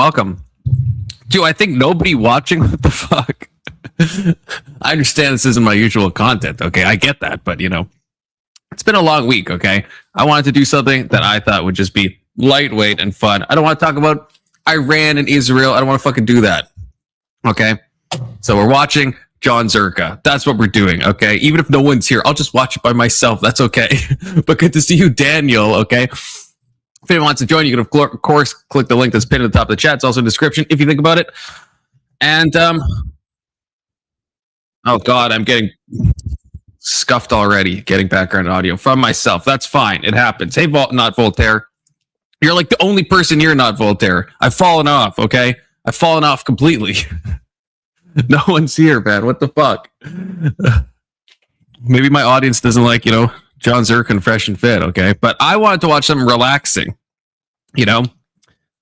Welcome. Dude, I think nobody watching, what the fuck? I understand this isn't my usual content, okay? I get that, but, it's been a long week, okay? I wanted to do something that I thought would just be lightweight and fun. I don't want to talk about Iran and Israel. I don't want to fucking do that, okay? So we're watching John Zherka. That's what we're doing, okay? Even if no one's here, I'll just watch it by myself. That's okay. But good to see you, Daniel, okay? If anyone wants to join, you can, of course, click the link that's pinned at the top of the chat. It's also in the description if you think about it. And, oh, God, I'm getting scuffed already, getting background audio from myself. That's fine. It happens. Hey, not Voltaire. You're like the only person here, not Voltaire. I've fallen off, okay? I've fallen off completely. No one's here, man. What the fuck? Maybe my audience doesn't like, John Zherka and Fresh and Fit, okay? But I wanted to watch something relaxing, I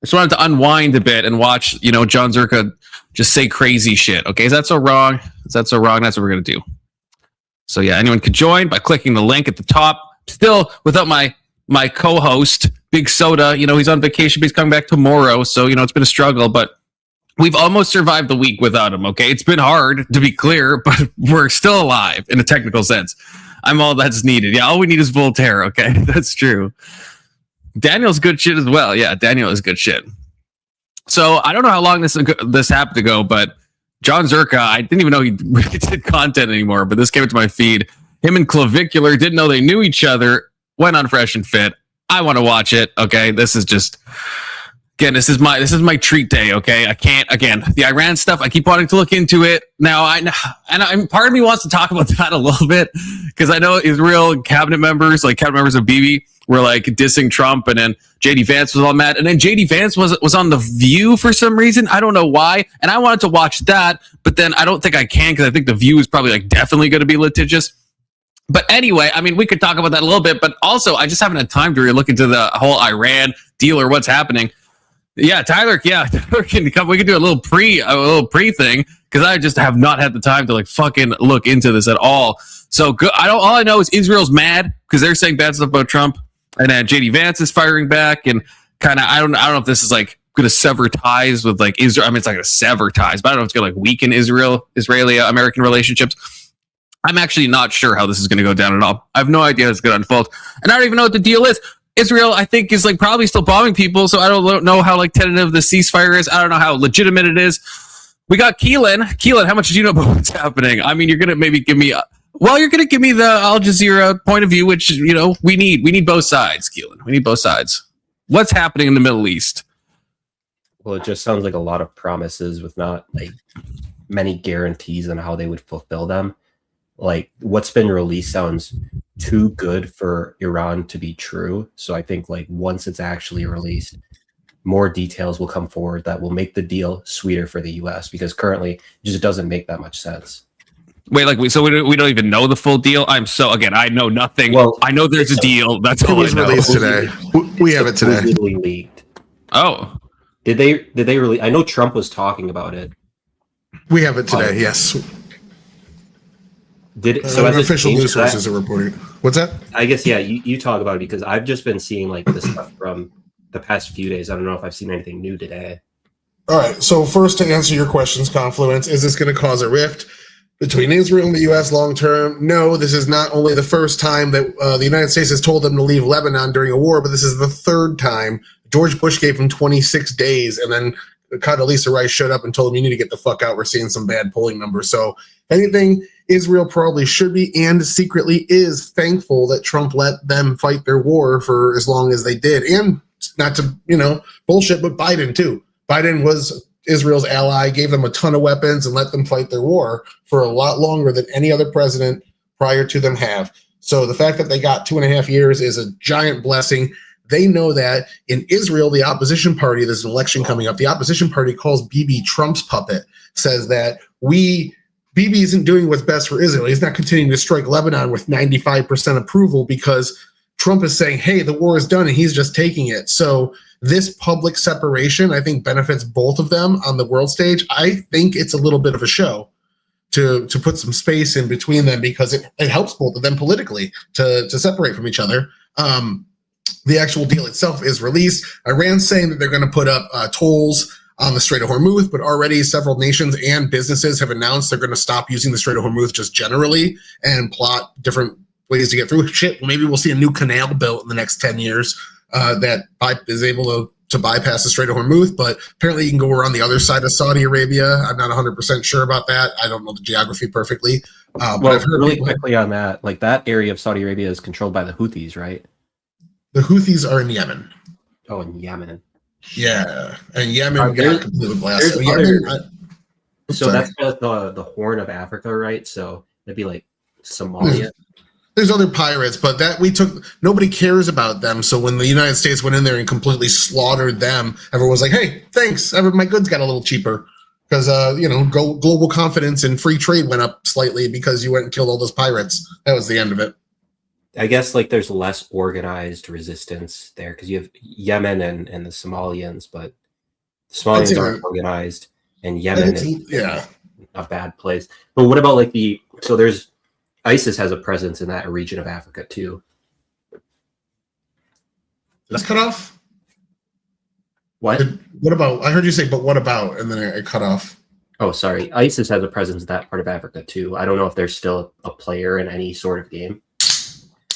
just wanted to unwind a bit and watch, John Zherka just say crazy shit, okay? Is that so wrong? That's what we're going to do. So yeah, anyone could join by clicking the link at the top. Still, without my co-host, Big Soda, he's on vacation, but he's coming back tomorrow. So, it's been a struggle, but we've almost survived the week without him, okay? It's been hard, to be clear, but we're still alive in a technical sense. I'm all that's needed. Yeah, all we need is Voltaire, okay? That's true. Daniel's good shit as well. Yeah, Daniel is good shit. So I don't know how long this happened to go, but John Zherka, I didn't even know he did content anymore, but this came into my feed. Him and Clavicular didn't know they knew each other, went on Fresh and Fit. I want to watch it, okay? This is just... Again, this is my treat day, okay? I can't, again, the Iran stuff, I keep wanting to look into it. Now, part of me wants to talk about that a little bit, because I know Israel cabinet members of Bibi, were like dissing Trump, and then JD Vance was all mad, and then JD Vance was on The View for some reason. I don't know why, and I wanted to watch that, but then I don't think I can, because I think The View is probably definitely going to be litigious. But anyway, we could talk about that a little bit, but also I just haven't had time to really look into the whole Iran deal or what's happening. Yeah, Tyler. Yeah, Tyler can come. We can do a little pre thing, because I just have not had the time to fucking look into this at all. So good. All I know is Israel's mad because they're saying bad stuff about Trump, and then JD Vance is firing back, and kind of I don't know if this is going to sever ties with Israel. It's not going to sever ties, but I don't know if it's going to weaken Israeli American relationships. I'm actually not sure how this is going to go down at all. I have no idea how it's going to unfold, and I don't even know what the deal is. Israel, I think, is probably still bombing people, so I don't know how tentative the ceasefire is. I don't know how legitimate it is. We got Keelan. Keelan, how much do you know about what's happening? You're gonna maybe give me Well, you're going to give me the Al Jazeera point of view, which, you know, we need both sides, Keelan. We need both sides. What's happening in the Middle East? Well, it just sounds like a lot of promises with not like many guarantees on how they would fulfill them. Like what's been released sounds too good for Iran to be true. So I think like once it's actually released, more details will come forward that will make the deal sweeter for the U.S. because currently it just doesn't make that much sense. Wait, like we don't even know the full deal. I know nothing. Well, I know there's a deal. That's all I know. It was released today. We have it today. Leaked. Oh, did they really? I know Trump was talking about it. We have it today. Yes. Did it? So official news sources are reporting. What's that? I guess you talk about it because I've just been seeing like this stuff from the past few days. I don't know if I've seen anything new today. All right. So first, to answer your questions, Confluence, is this going to cause a rift between Israel and the U.S. long term? No, this is not only the first time that the United States has told them to leave Lebanon during a war, but this is the third time. George Bush gave him 26 days, and then Condoleezza Rice showed up and told him, you need to get the fuck out. We're seeing some bad polling numbers. So anything, Israel probably should be and secretly is thankful that Trump let them fight their war for as long as they did. And not to, bullshit, but Biden too. Biden was Israel's ally, gave them a ton of weapons and let them fight their war for a lot longer than any other president prior to them have. So the fact that they got 2.5 years is a giant blessing. They know that in Israel, the opposition party, there's an election coming up. The opposition party calls Bibi Trump's puppet, says that Bibi isn't doing what's best for Israel. He's not continuing to strike Lebanon with 95% approval because Trump is saying, hey, the war is done, and he's just taking it. So this public separation, I think, benefits both of them on the world stage. I think it's a little bit of a show to put some space in between them because it helps both of them politically to separate from each other. The actual deal itself is released. Iran's saying that they're going to put up tolls on the Strait of Hormuz, but already several nations and businesses have announced they're going to stop using the Strait of Hormuz just generally and plot different ways to get through. Shit, maybe we'll see a new canal built in the next 10 years that is able to bypass the Strait of Hormuz, but apparently you can go around the other side of Saudi Arabia. I'm not 100% sure about that. I don't know the geography perfectly. But I've heard really quickly on that, like that area of Saudi Arabia is controlled by the Houthis, right? The Houthis are in Yemen. Oh, in Yemen. Yeah, and Yemen got completely blasted. So that's the Horn of Africa, right? So it'd be like Somalia. There's other pirates, but nobody cares about them. So when the United States went in there and completely slaughtered them, everyone was like, hey, thanks. My goods got a little cheaper because, global confidence and free trade went up slightly because you went and killed all those pirates. That was the end of it. I guess like there's less organized resistance there because you have Yemen and the Somalians, but the Somalians aren't organized and Yemen is a bad place. But what about like there's ISIS has a presence in that region of Africa too. Let's cut off. What? What about? I heard you say, but what about? And then it cut off. Oh, sorry. ISIS has a presence in that part of Africa too. I don't know if there's still a player in any sort of game.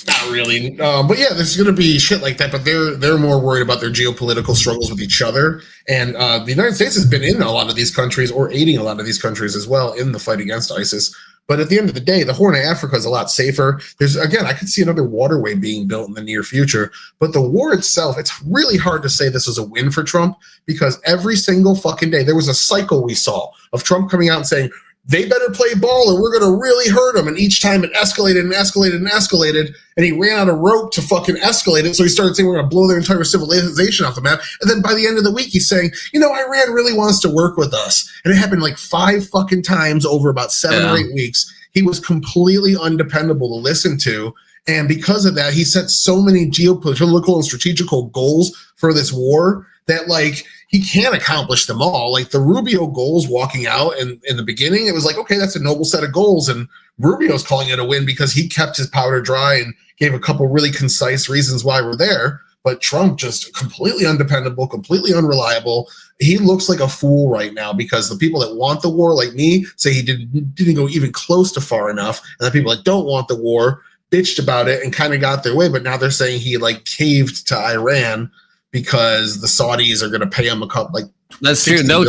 Not really, but yeah, there's going to be shit like that. But they're more worried about their geopolitical struggles with each other. And the United States has been in a lot of these countries or aiding a lot of these countries as well in the fight against ISIS. But at the end of the day, the Horn of Africa is a lot safer. I could see another waterway being built in the near future. But the war itself, it's really hard to say this was a win for Trump because every single fucking day there was a cycle we saw of Trump coming out and saying, they better play ball or we're going to really hurt them. And each time it escalated and escalated and escalated. And he ran out of rope to fucking escalate it. So he started saying we're going to blow their entire civilization off the map. And then by the end of the week, he's saying, Iran really wants to work with us. And it happened like 5 fucking times over about 7 or 8 weeks. He was completely undependable to listen to. And because of that, he set so many geopolitical and strategical goals for this war that he can't accomplish them all. Like the Rubio goals walking out and in the beginning, it was like, okay, that's a noble set of goals. And Rubio's calling it a win because he kept his powder dry and gave a couple really concise reasons why we're there. But Trump just completely undependable, completely unreliable. He looks like a fool right now because the people that want the war, like me, say he didn't go even close to far enough. And the people that don't want the war bitched about it and kind of got their way. But now they're saying he caved to Iran because the Saudis are going to pay them a couple like. That's true. No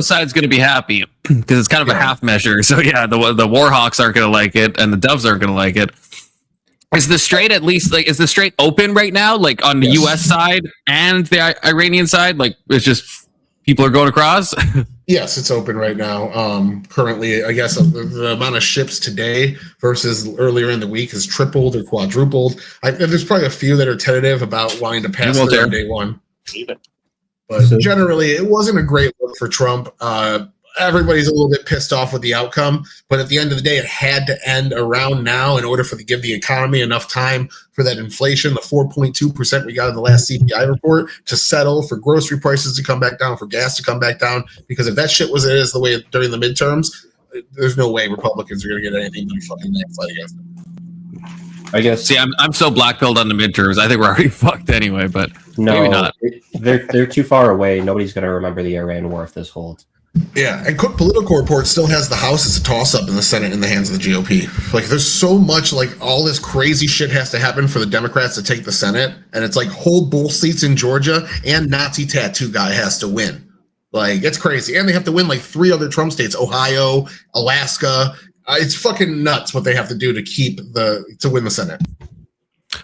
side's going to be happy because it's kind of a half measure. So yeah, the Warhawks aren't going to like it, and the Doves aren't going to like it. Is the Strait at least like is the Strait open right now? Like on the U.S. side and the Iranian side, like it's just people are going across. Yes, it's open right now. Currently, I guess the amount of ships today versus earlier in the week has tripled or quadrupled. There's probably a few that are tentative about wanting to pass through on day one. But generally, it wasn't a great look for Trump. Everybody's a little bit pissed off with the outcome, but at the end of the day, it had to end around now in order to give the economy enough time for that inflation, the 4.2% we got in the last CPI report, to settle, for grocery prices to come back down, for gas to come back down. Because if that shit was the way during the midterms, there's no way Republicans are going to get anything but fucking landslide against them. I guess. See, I'm so black-pilled on the midterms. I think we're already fucked anyway, but maybe not. They're too far away. Nobody's going to remember the Iran war if this holds. Yeah, and Cook Political Report still has the House as a toss-up in the Senate in the hands of the GOP. Like, there's so much, like, all this crazy shit has to happen for the Democrats to take the Senate, and it's like hold both seats in Georgia, and Nazi tattoo guy has to win. Like, it's crazy. And they have to win, like, 3 other Trump states, Ohio, Alaska. It's fucking nuts what they have to do to win the Senate.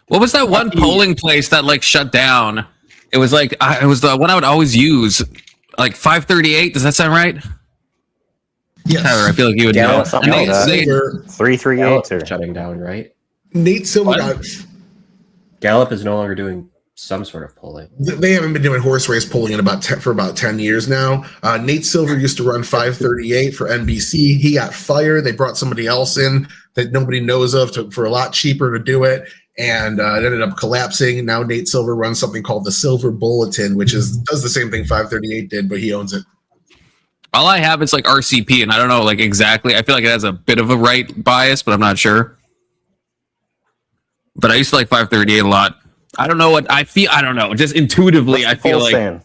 What was that one polling place that, like, shut down? It was, like, it was the one I would always use. Like 538, does that sound right? Yes. Tyler, I feel like you would know. Something like that. 338 or shutting down, right? Nate Silver Gallup is no longer doing some sort of polling. They haven't been doing horse race polling for about 10 years now. Nate Silver used to run 538 for NBC. He got fired. They brought somebody else in that nobody knows of for a lot cheaper to do it. And it ended up collapsing. Now Nate Silver runs something called the Silver Bulletin, which does the same thing 538 did, but he owns it. All I have is like RCP, and I don't know like exactly. I feel like it has a bit of a right bias, but I'm not sure. But I used to like 538 a lot. I don't know what I feel. I don't know. Just intuitively, I feel like. Saying?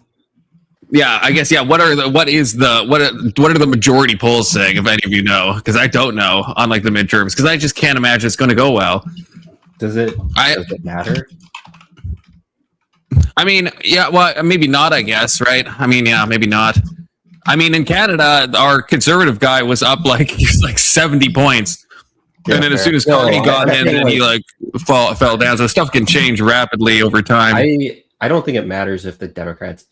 Yeah, I guess. Yeah. What are the majority polls saying? If any of you know, because I don't know on like the midterms, because I just can't imagine it's going to go well. Does it matter? I mean, yeah, well, maybe not, I guess, right? I mean, yeah, maybe not. I mean, in Canada, our conservative guy was up like 70 points. Yeah, and then as soon as Carney got in, then he like fell down. So stuff can change rapidly over time. I don't think it matters if the Democrats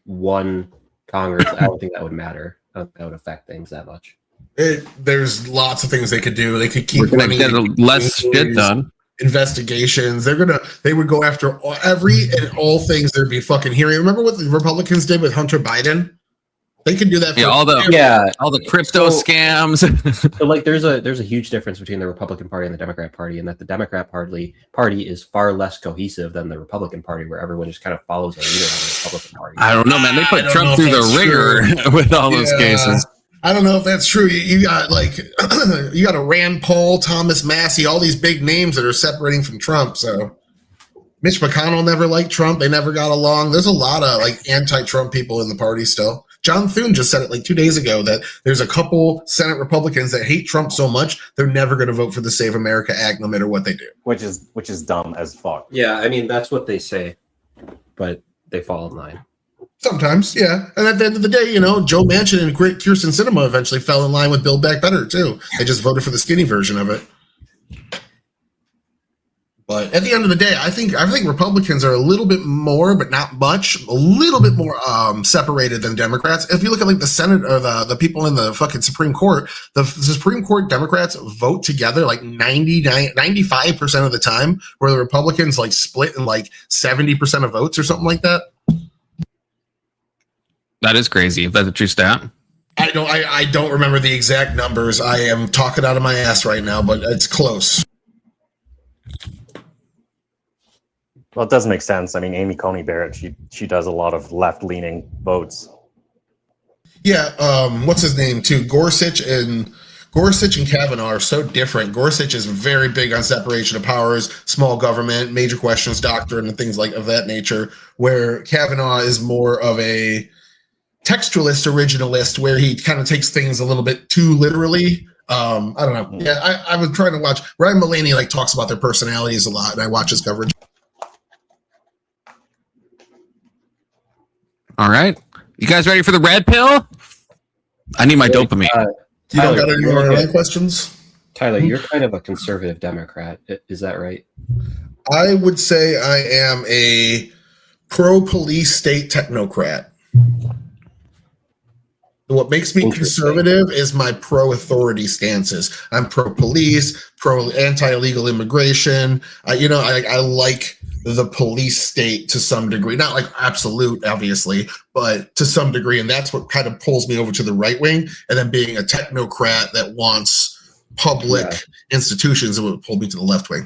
won Congress. I don't think that would matter. I don't think that would affect things that much. There's lots of things they could do. They could keep running less shit done. Investigations. They would go after every and all things there'd be fucking hearing. Remember what the Republicans did with Hunter Biden? They could do that. All the crypto scams. So like, there's a huge difference between the Republican Party and the Democrat Party, and that the Democrat Party is far less cohesive than the Republican Party, where everyone just kind of follows a leader of the Republican Party. I don't know, man. They put Trump through the ringer with all those cases. I don't know if that's true. You got you got a Rand Paul, Thomas Massey, all these big names that are separating from Trump. So Mitch McConnell never liked Trump. They never got along. There's a lot of like anti-Trump people in the party still. John Thune just said it like 2 days ago that there's a couple Senate Republicans that hate Trump so much they're never going to vote for the Save America Act no matter what they do. Which is dumb as fuck. Yeah, I mean that's what they say, but they fall in line. Sometimes, yeah. And at the end of the day, Joe Manchin and Kyrsten Sinema eventually fell in line with Build Back Better, too. They just voted for the skinny version of it. But at the end of the day, I think Republicans are a little bit more, but not much, a little bit more separated than Democrats. If you look at like the Senate or the people in the fucking Supreme Court, the Supreme Court Democrats vote together like 95% of the time, where the Republicans like split in like 70% of votes or something like that. That is crazy. If that's a true stat. I don't remember the exact numbers. I am talking out of my ass right now, but it's close. Well, it does make sense. I mean, Amy Coney Barrett, she does a lot of left-leaning votes. Yeah, what's his name too? Gorsuch and Kavanaugh are so different. Gorsuch is very big on separation of powers, small government, major questions doctrine, and things like of that nature, where Kavanaugh is more of a textualist originalist, where he kind of takes things a little bit too literally. I don't know. Yeah, I was trying to watch. Ryan Mullaney talks about their personalities a lot, and I watch his coverage. All right. You guys ready for the red pill? I need my dopamine. You don't Tyler, got any more online questions? Tyler, you're kind of a conservative Democrat. Is that right? I would say I am a pro-police state technocrat. What makes me conservative is my pro-authority stances. I'm pro-police, pro-anti-illegal immigration. I like the police state to some degree, not like absolute, obviously, but to some degree, and that's what kind of pulls me over to the right wing. And then being a technocrat that wants public institutions, it would pull me to the left wing.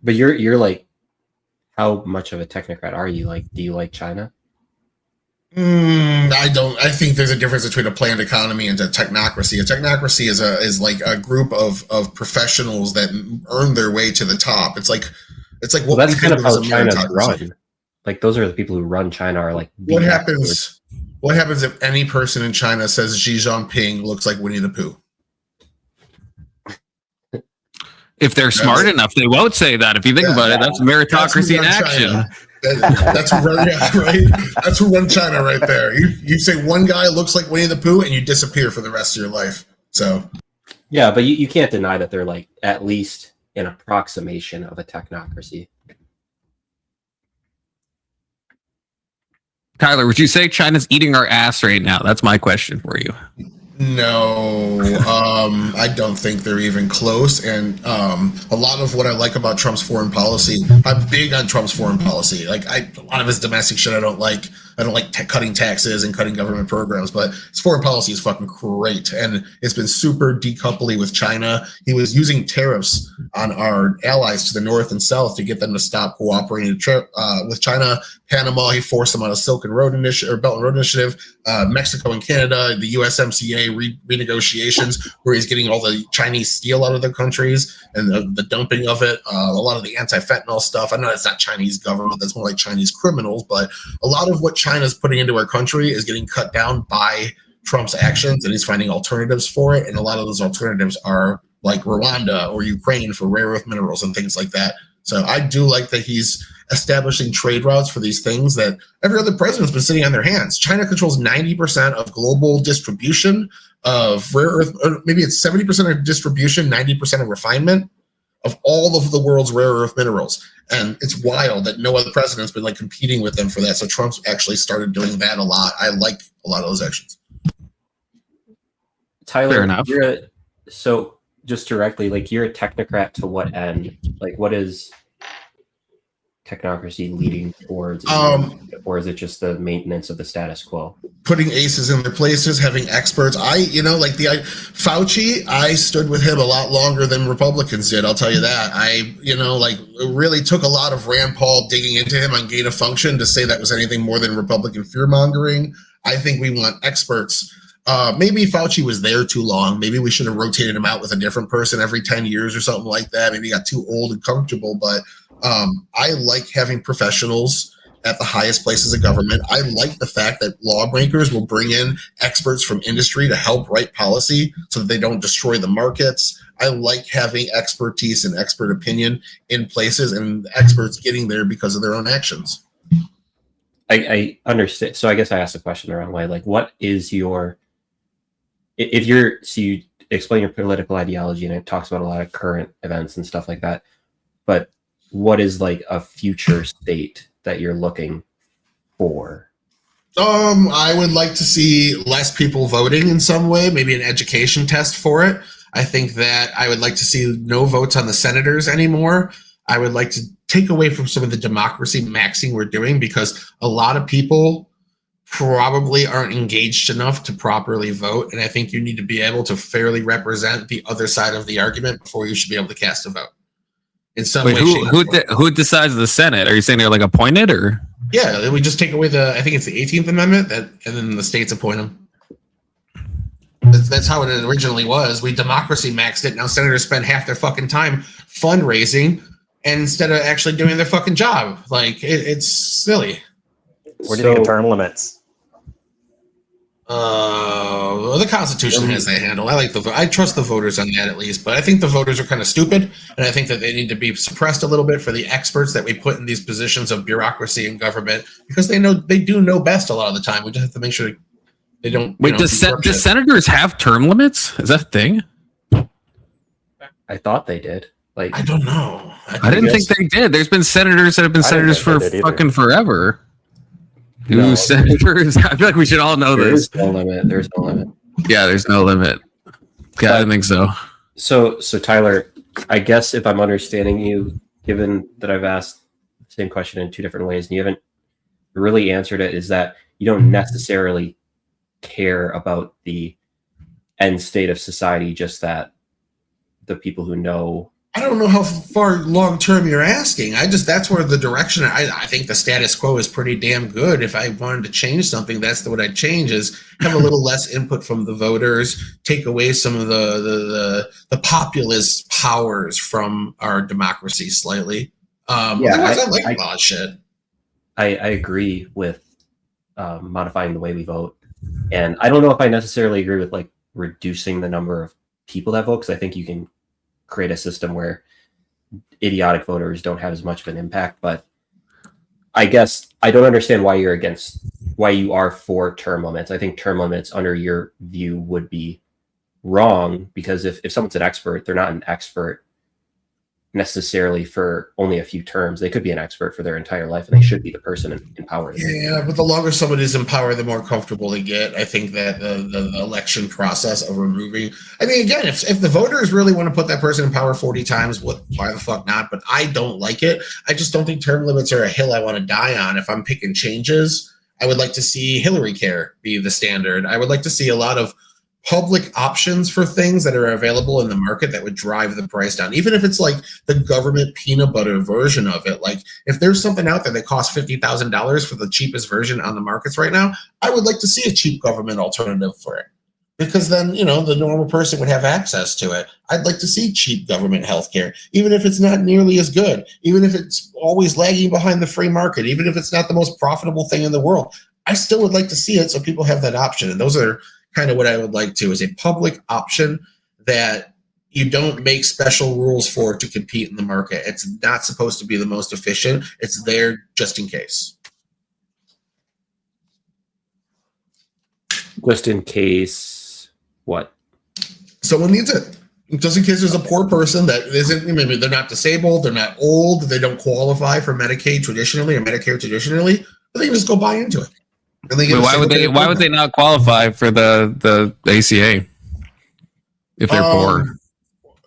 But you're like, how much of a technocrat are you? Like, do you like China? I don't. I think there's a difference between a planned economy and a technocracy. A technocracy is like a group of professionals that earn their way to the top. It's like Well, that's kind of how China's run. Like, those are the people who run China are like. What happens? What happens if any person in China says Xi Jinping looks like Winnie the Pooh? If they're smart enough, they won't say that. If you think about it, that's meritocracy in action. That's right. That's who run China right there. You say one guy looks like Winnie the Pooh, and you disappear for the rest of your life. So, yeah, but you can't deny that they're like at least an approximation of a technocracy. Tyler, would you say China's eating our ass right now? That's my question for you. No, I don't think they're even close. And a lot of what I like about Trump's foreign policy, I'm big on Trump's foreign policy. Like a lot of his domestic shit, I don't like. I don't like cutting taxes and cutting government programs, but his foreign policy is fucking great. And it's been super decoupling with China. He was using tariffs on our allies to the north and south to get them to stop cooperating with China. Panama, he forced them on a Silk and Road Initiative or Belt and Road Initiative. Mexico and Canada, the USMCA renegotiations, where he's getting all the Chinese steel out of their countries and the dumping of it. A lot of the anti-fentanyl stuff. I know it's not Chinese government; that's more like Chinese criminals. But a lot of what China's putting into our country is getting cut down by Trump's actions, and he's finding alternatives for it. And a lot of those alternatives are like Rwanda or Ukraine for rare earth minerals and things like that. So I do like that he's establishing trade routes for these things that every other president's been sitting on their hands. China controls 90% of global distribution of rare earth, or maybe it's 70% of distribution, 90% of refinement of all of the world's rare earth minerals. And it's wild that no other president's been like competing with them for that. So Trump's actually started doing that a lot. I like a lot of those actions. Tyler, fair enough. So just directly, like, you're a technocrat to what end? Like, what is technocracy leading towards, or is it just the maintenance of the status quo? Putting aces in their places, having experts. Fauci, I stood with him a lot longer than Republicans did. I'll tell you that. It really took a lot of Rand Paul digging into him on gain of function to say that was anything more than Republican fear mongering. I think we want experts. Maybe Fauci was there too long. Maybe we should have rotated him out with a different person every 10 years or something like that. Maybe he got too old and comfortable, but I like having professionals at the highest places of government. I like the fact that lawmakers will bring in experts from industry to help write policy so that they don't destroy the markets. I like having expertise and expert opinion in places and experts getting there because of their own actions. I understand. So I guess I asked the question the wrong way. Like, what is your, you explain your political ideology and it talks about a lot of current events and stuff like that, but what is like a future state that you're looking for? I would like to see less people voting in some way, maybe an education test for it. I think that I would like to see no votes on the senators anymore. I would like to take away from some of the democracy maxing we're doing, because a lot of people probably aren't engaged enough to properly vote. And I think you need to be able to fairly represent the other side of the argument before you should be able to cast a vote. In some way, who decides the Senate? Are you saying they're like appointed, or? Yeah, we just take away I think it's the 18th Amendment, and then the states appoint them. That's how it originally was. We democracy maxed it. Now senators spend half their fucking time fundraising and instead of actually doing their fucking job. Like, it's silly. Where do you think the term limits? The Constitution has that handle. I trust the voters on that at least, but I think the voters are kind of stupid, and I think that they need to be suppressed a little bit for the experts that we put in these positions of bureaucracy and government, because they do know best a lot of the time. We just have to make sure they don't. Wait, do senators have term limits? Is that a thing? I thought they did. Like, I don't know. I didn't think they did. There's been senators that have been senators for fucking forever. No. Senators. I feel like we should all know this. There's no limit. There's no limit. Yeah, there's no limit. Yeah, I think so. So Tyler, I guess if I'm understanding you, given that I've asked the same question in two different ways and you haven't really answered it, is that you don't necessarily care about the end state of society, just that the people who know. I don't know how far long term you're asking. That's where the direction. I think the status quo is pretty damn good. If I wanted to change something, that's what I'd change, is have a little less input from the voters, take away some of the populist powers from our democracy slightly. Otherwise, I like a lot of shit. I agree with modifying the way we vote, and I don't know if I necessarily agree with like reducing the number of people that vote, because I think you can create a system where idiotic voters don't have as much of an impact. But I guess I don't understand why you are for term limits. I think term limits under your view would be wrong, because if someone's an expert, they're not an expert necessarily for only a few terms. They could be an expert for their entire life, and they should be the person in power. Yeah, but the longer someone is in power, the more comfortable they get. I think that the election process of removing, I mean, again, if the voters really want to put that person in power 40 times, why the fuck not? But I don't like it. I just don't think term limits are a hill I want to die on. If I'm picking changes, I would like to see Hillary Care be the standard. I would like to see a lot of public options for things that are available in the market that would drive the price down, even if it's like the government peanut butter version of it. Like, if there's something out there that costs $50,000 for the cheapest version on the markets right now, I would like to see a cheap government alternative for it, because then, the normal person would have access to it. I'd like to see cheap government healthcare, even if it's not nearly as good, even if it's always lagging behind the free market, even if it's not the most profitable thing in the world. I still would like to see it, so people have that option. And those are kind of what I would like to, is a public option that you don't make special rules for to compete in the market. It's not supposed to be the most efficient. It's there just in case. Just in case what? Someone needs it. Just in case there's a poor person that isn't, maybe they're not disabled, they're not old, they don't qualify for Medicaid traditionally or Medicare traditionally, but they can just go buy into it. And they get why would they not qualify for the ACA if they're poor?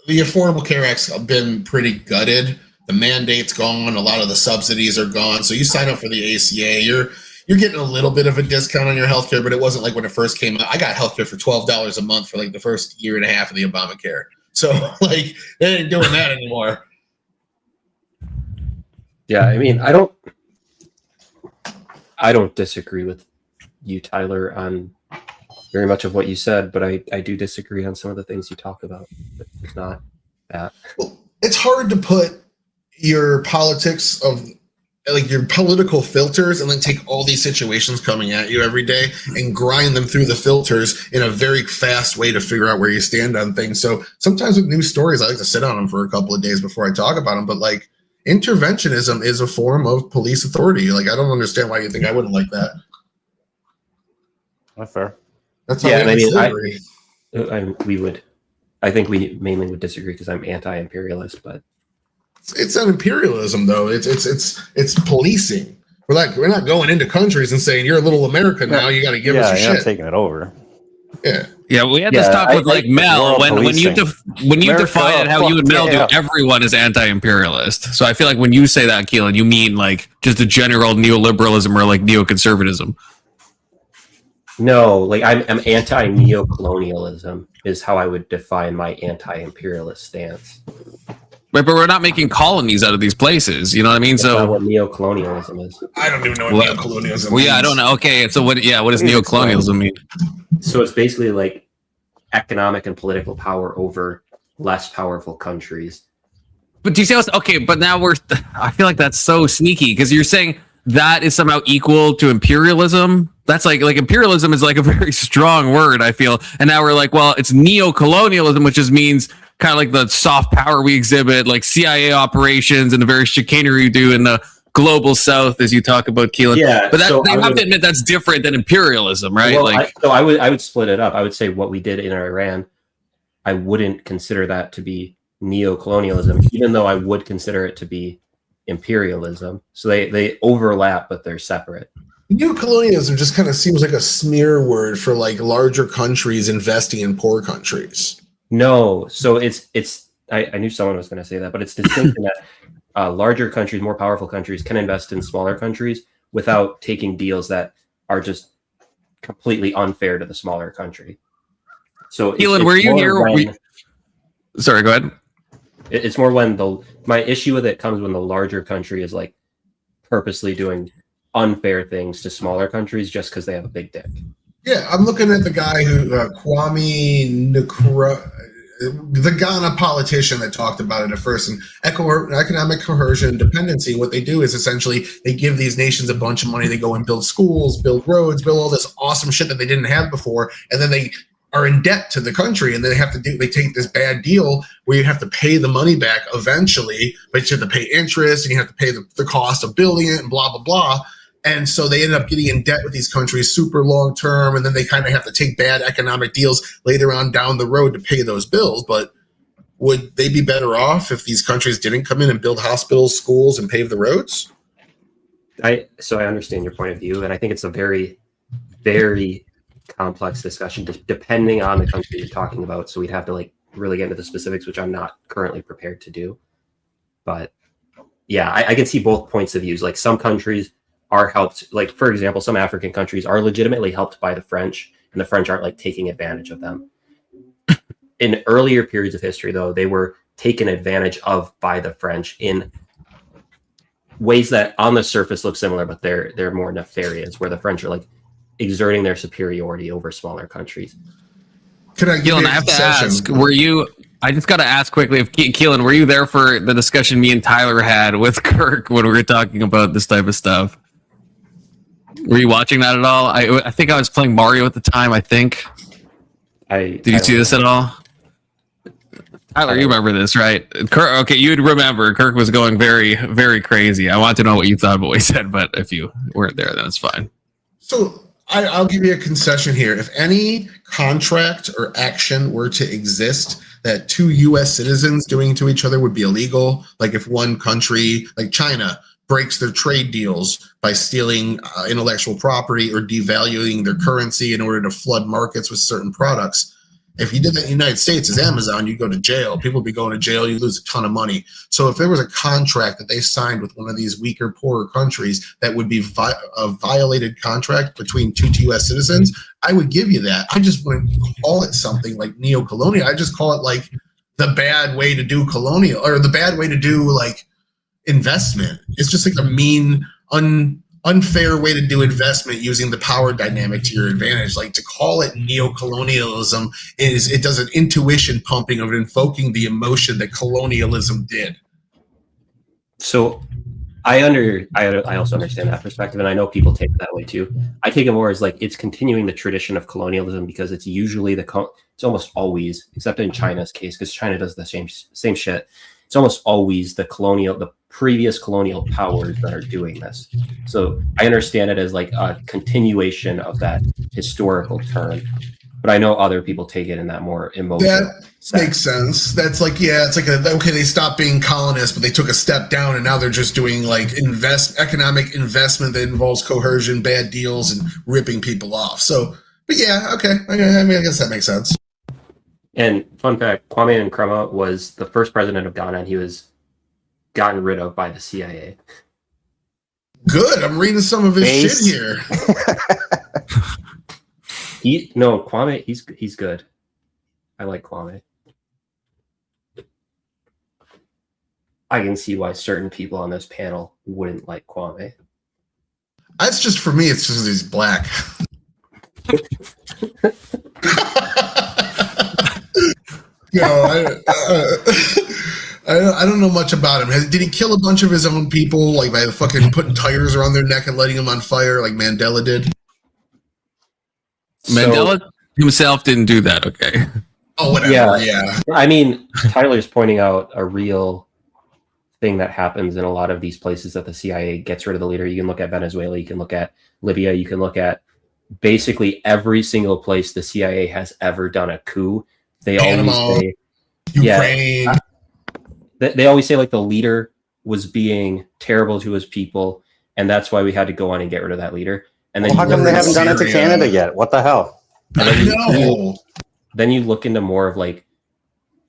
The Affordable Care Act's been pretty gutted. The mandate's gone. A lot of the subsidies are gone. So you sign up for the ACA, you're getting a little bit of a discount on your healthcare, but it wasn't like when it first came out. I got healthcare for $12 a month for like the first year and a half of the Obamacare. So like, they ain't doing that anymore. Yeah, I mean, I don't disagree with you, Tyler, on very much of what you said, but I do disagree on some of the things you talk about. It's not that. Well, it's hard to put your politics of, like, your political filters and then take all these situations coming at you every day and grind them through the filters in a very fast way to figure out where you stand on things. So sometimes with news stories, I like to sit on them for a couple of days before I talk about them. But like, interventionism is a form of police authority. Like, I don't understand why you think I wouldn't like that. That's fair. That's how I think we mainly would disagree because I'm anti-imperialist, but it's an imperialism though. It's policing. We're not going into countries and saying you're a little America now. You got to give us your you're shit. Taking it over. Yeah, we had this talk with like Mel when you define it how you and Mel do. Everyone is anti-imperialist. So I feel like when you say that, Keelan, you mean like just a general neoliberalism or like neoconservatism. No, like I'm anti-neocolonialism is how I would define my anti-imperialist stance. Right, but we're not making colonies out of these places. You know what I mean? That's not what neocolonialism is. I don't even know what neocolonialism means. Well, yeah, I don't know. Okay, so what does neocolonialism mean? So it's basically like economic and political power over less powerful countries. But do you see how? Okay, but now I feel like that's so sneaky because you're saying that is somehow equal to imperialism. That's like imperialism is like a very strong word, I feel. And now we're like, well, it's neo-colonialism, which just means kind of like the soft power we exhibit, like CIA operations and the various chicanery we do in the global south, as you talk about, Keelan. Yeah, but that, so they have to admit that's different than imperialism, right? Well, I would split it up. I would say what we did in Iran, I wouldn't consider that to be neo-colonialism, even though I would consider it to be imperialism. So they overlap, but they're separate. Neo-colonialism just kind of seems like a smear word for like larger countries investing in poor countries. No, so it's. I knew someone was going to say that, but it's distinct in that larger countries, more powerful countries, can invest in smaller countries without taking deals that are just completely unfair to the smaller country. So, Keelan, were you here? Sorry, go ahead. It's more when my issue with it comes when the larger country is like purposely doing unfair things to smaller countries just because they have a big dick. Yeah, I'm looking at the guy who Kwame Nkrumah, the Ghana politician that talked about it at first, and economic coercion, dependency. What they do is essentially they give these nations a bunch of money. They go and build schools, build roads, build all this awesome shit that they didn't have before, and then they are in debt to the country, and they take this bad deal where you have to pay the money back eventually, but you have to pay interest and you have to pay the cost of building it and blah blah blah. And so they end up getting in debt with these countries super long term, and then they kind of have to take bad economic deals later on down the road to pay those bills. But would they be better off if these countries didn't come in and build hospitals, schools, and pave the roads? So I understand your point of view, and I think it's a very, very complex discussion depending on the country you're talking about. So we'd have to like really get into the specifics, which I'm not currently prepared to do. But yeah, I can see both points of views. Like some countries are helped, like for example, some African countries are legitimately helped by the French, and the French aren't like taking advantage of them. In earlier periods of history, though, they were taken advantage of by the French in ways that on the surface look similar, but they're more nefarious, where the French are like exerting their superiority over smaller countries. Can I give Keelan, you I have to ask, were you, I just got to ask quickly, if Keelan, were you there for the discussion me and Tyler had with Kirk when we were talking about this type of stuff? Were you watching that at all? I think I was playing Mario at the time, I think. Did you see this at all? Tyler, you remember this, right? Kirk, okay, you'd remember. Kirk was going very, very crazy. I want to know what you thought of what he said, but if you weren't there, then it's fine. So I'll give you a concession here. If any contract or action were to exist that two U.S. citizens doing to each other would be illegal, like if one country, like China, breaks their trade deals by stealing intellectual property or devaluing their currency in order to flood markets with certain products. If you did that in the United States as Amazon, you'd go to jail. People would be going to jail. You lose a ton of money. So if there was a contract that they signed with one of these weaker, poorer countries that would be a violated contract between two U.S. citizens, I would give you that. I just wouldn't call it something like neo-colonial. I just call it like the bad way to do colonial, or the bad way to do like investment. It's just like a mean, unfair way to do investment using the power dynamic to your advantage. Like to call it neo-colonialism is it does an intuition pumping of invoking the emotion that colonialism did. So I also understand that perspective, and I know people take it that way too. I take it more as like it's continuing the tradition of colonialism because it's usually it's almost always, except in China's case, because China does the same shit. It's almost always the previous colonial powers that are doing this. So I understand it as like a continuation of that historical turn, but I know other people take it in that more emotional sense. Makes sense. That's like, yeah, it's like okay, they stopped being colonists, but they took a step down, and now they're just doing like economic investment that involves coercion, bad deals, and ripping people off. So, but yeah, okay, I guess that makes sense. And fun fact, Kwame Nkrumah was the first president of Ghana, and he was gotten rid of by the CIA. Good. I'm reading some of his shit here. Kwame, he's good. I like Kwame. I can see why certain people on this panel wouldn't like Kwame. That's just for me. It's just he's black. I don't know much about him. Did he kill a bunch of his own people, like by fucking putting tires around their neck and lighting them on fire, like Mandela did? Mandela himself didn't do that. Okay. Oh, whatever. Yeah. I mean, Tyler's pointing out a real thing that happens in a lot of these places that the CIA gets rid of the leader. You can look at Venezuela, you can look at Libya, you can look at basically every single place the CIA has ever done a coup. They Panama, always say, Ukraine. they always say like the leader was being terrible to his people, and that's why we had to go on and get rid of that leader. And then Well, how come they haven't done it to Syria. Canada yet? What the hell? Then you look into more of like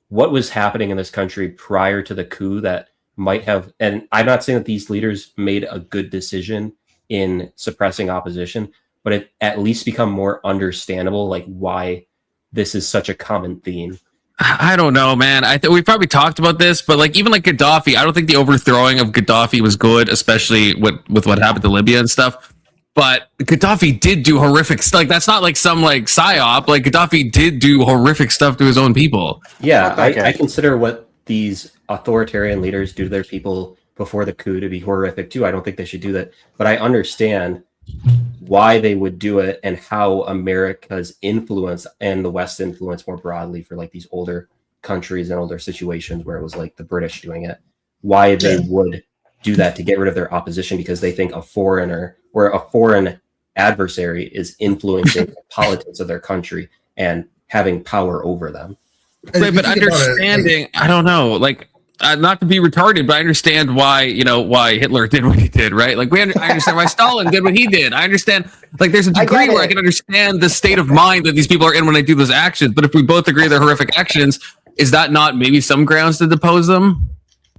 what was happening in this country prior to the coup that might have, and I'm not saying that these leaders made a good decision in suppressing opposition, but it at least become more understandable like why this is such a common theme. I don't know, man. We probably talked about this, but like even like Gaddafi, I don't think the overthrowing of Gaddafi was good, especially with what happened to Libya and stuff. But Gaddafi did do horrific stuff. Like that's not like some like psyop. Like Gaddafi did do horrific stuff to his own people. Yeah, Okay. I consider what these authoritarian leaders do to their people before the coup to be horrific too. I don't think they should do that, but I understand why they would do it and how America's influence and the West's influence more broadly for like these older countries and older situations where it was like the British doing it, why they would do that to get rid of their opposition, because they think a foreigner or a foreign adversary is influencing the politics of their country and having power over them. Right, but understanding, I don't know, like not to be retarded, but I understand why Hitler did what he did, right? Like I understand why Stalin did what he did. I understand, like there's a degree where I can understand the state of mind that these people are in when they do those actions. But if we both agree they're horrific actions, is that not maybe some grounds to depose them?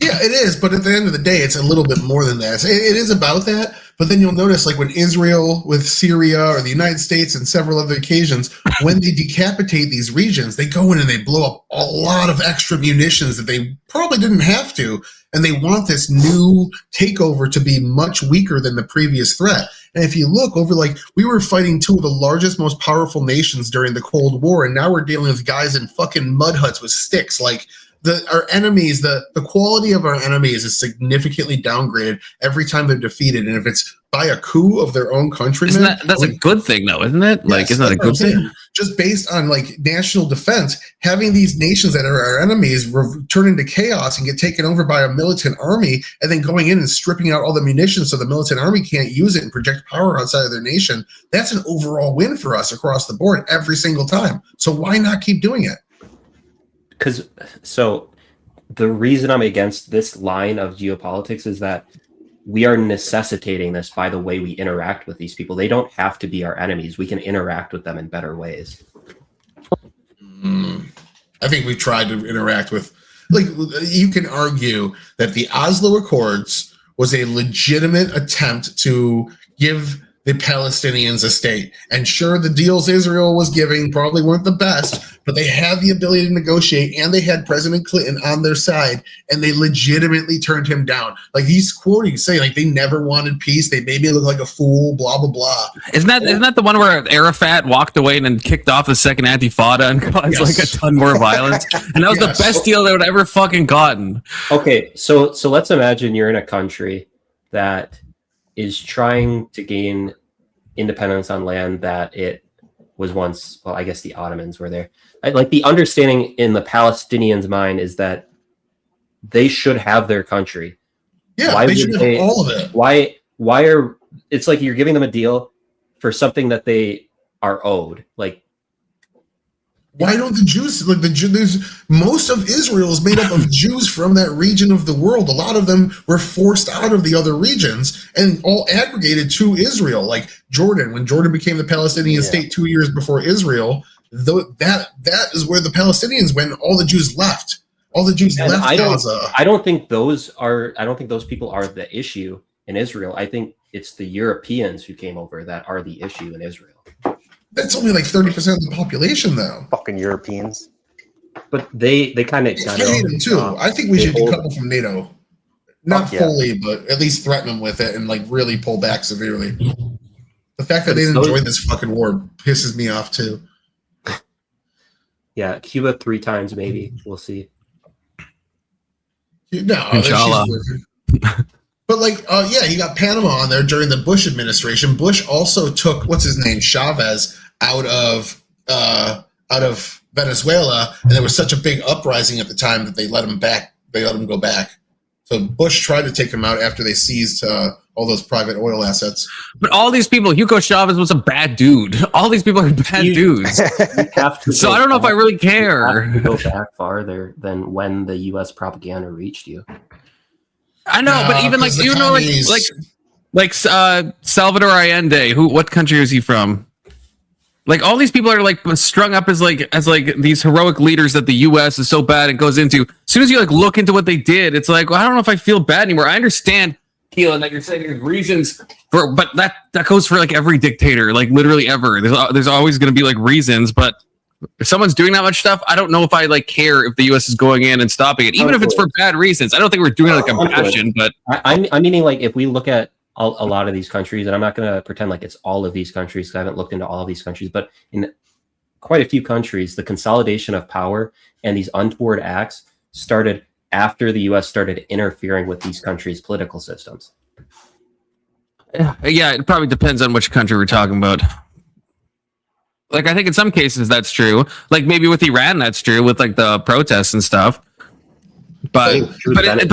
Yeah, it is. But at the end of the day, it's a little bit more than that. It is about that. But then you'll notice, like when Israel with Syria or the United States and several other occasions, when they decapitate these regions, they go in and they blow up a lot of extra munitions that they probably didn't have to. And they want this new takeover to be much weaker than the previous threat. And if you look over, like we were fighting two of the largest, most powerful nations during the Cold War, and now we're dealing with guys in fucking mud huts with sticks. Like our enemies, the quality of our enemies is significantly downgraded every time they're defeated. And if it's by a coup of their own countrymen, that's a good thing though, isn't it? Like, isn't that a good thing? Just based on like national defense, having these nations that are our enemies turn into chaos and get taken over by a militant army, and then going in and stripping out all the munitions so the militant army can't use it and project power outside of their nation, that's an overall win for us across the board every single time. So why not keep doing it? So the reason I'm against this line of geopolitics is that we are necessitating this by the way we interact with these people. They don't have to be our enemies. We can interact with them in better ways. I think we tried to interact with, like, you can argue that the Oslo Accords was a legitimate attempt to give the Palestinians a state. And sure, the deals Israel was giving probably weren't the best, but they had the ability to negotiate, and they had President Clinton on their side, and they legitimately turned him down. Like he's quoting, saying like they never wanted peace. They made me look like a fool, blah, blah, blah. Isn't that the one where Arafat walked away and then kicked off the second Antifada and caused like a ton more violence? And that was the best deal they would ever fucking gotten. Okay, so let's imagine you're in a country that is trying to gain independence on land that it was once, well, I guess the Ottomans were there. Like the understanding in the Palestinians' mind is that they should have their country. Yeah, they should have all of it. Why are, it's like you're giving them a deal for something that they are owed. Like, why don't the Jews, like there's most of Israel is made up of Jews from that region of the world. A lot of them were forced out of the other regions and all aggregated to Israel. Like Jordan, when Jordan became the Palestinian state 2 years before Israel, that is where the Palestinians went. All the Jews left. All the Jews left Gaza. I don't think those people are the issue in Israel. I think it's the Europeans who came over that are the issue in Israel. That's only like 30% of the population, though. Fucking Europeans. But they kind of I hate them too. I think we should decouple from NATO. Not fully, but at least threaten them with it and like really pull back severely. The fact that they didn't join this fucking war pisses me off too. Yeah, Cuba 3 times maybe. We'll see. No, Inshallah. But like, you got Panama on there during the Bush administration. Bush also took what's his name, Chavez, out of Venezuela, and there was such a big uprising at the time that they let him back. They let him go back. So Bush tried to take him out after they seized all those private oil assets. But all these people, Hugo Chavez was a bad dude. All these people are bad dudes. So I don't know if I really care. You go back farther than when the U.S. propaganda reached you. I know, but even like you know, like Salvador Allende. What country is he from? Like all these people are like strung up as these heroic leaders that the U.S. is so bad it goes into. As soon as you like look into what they did, it's like, well, I don't know if I feel bad anymore. I understand, Keelan, that you're saying there's reasons for, but that goes for like every dictator, like literally ever. There's always going to be like reasons, but if someone's doing that much stuff, I don't know if I like care if the U.S. is going in and stopping it, even if it's for bad reasons. I don't think we're doing it like a passion, but I'm meaning like if we look at a lot of these countries, and I'm not going to pretend like it's all of these countries because I haven't looked into all of these countries, but in quite a few countries, the consolidation of power and these untoward acts started after the U.S. started interfering with these countries' political systems. Yeah, it probably depends on which country we're talking about. Like, I think in some cases that's true. Like maybe with Iran, that's true with like the protests and stuff. But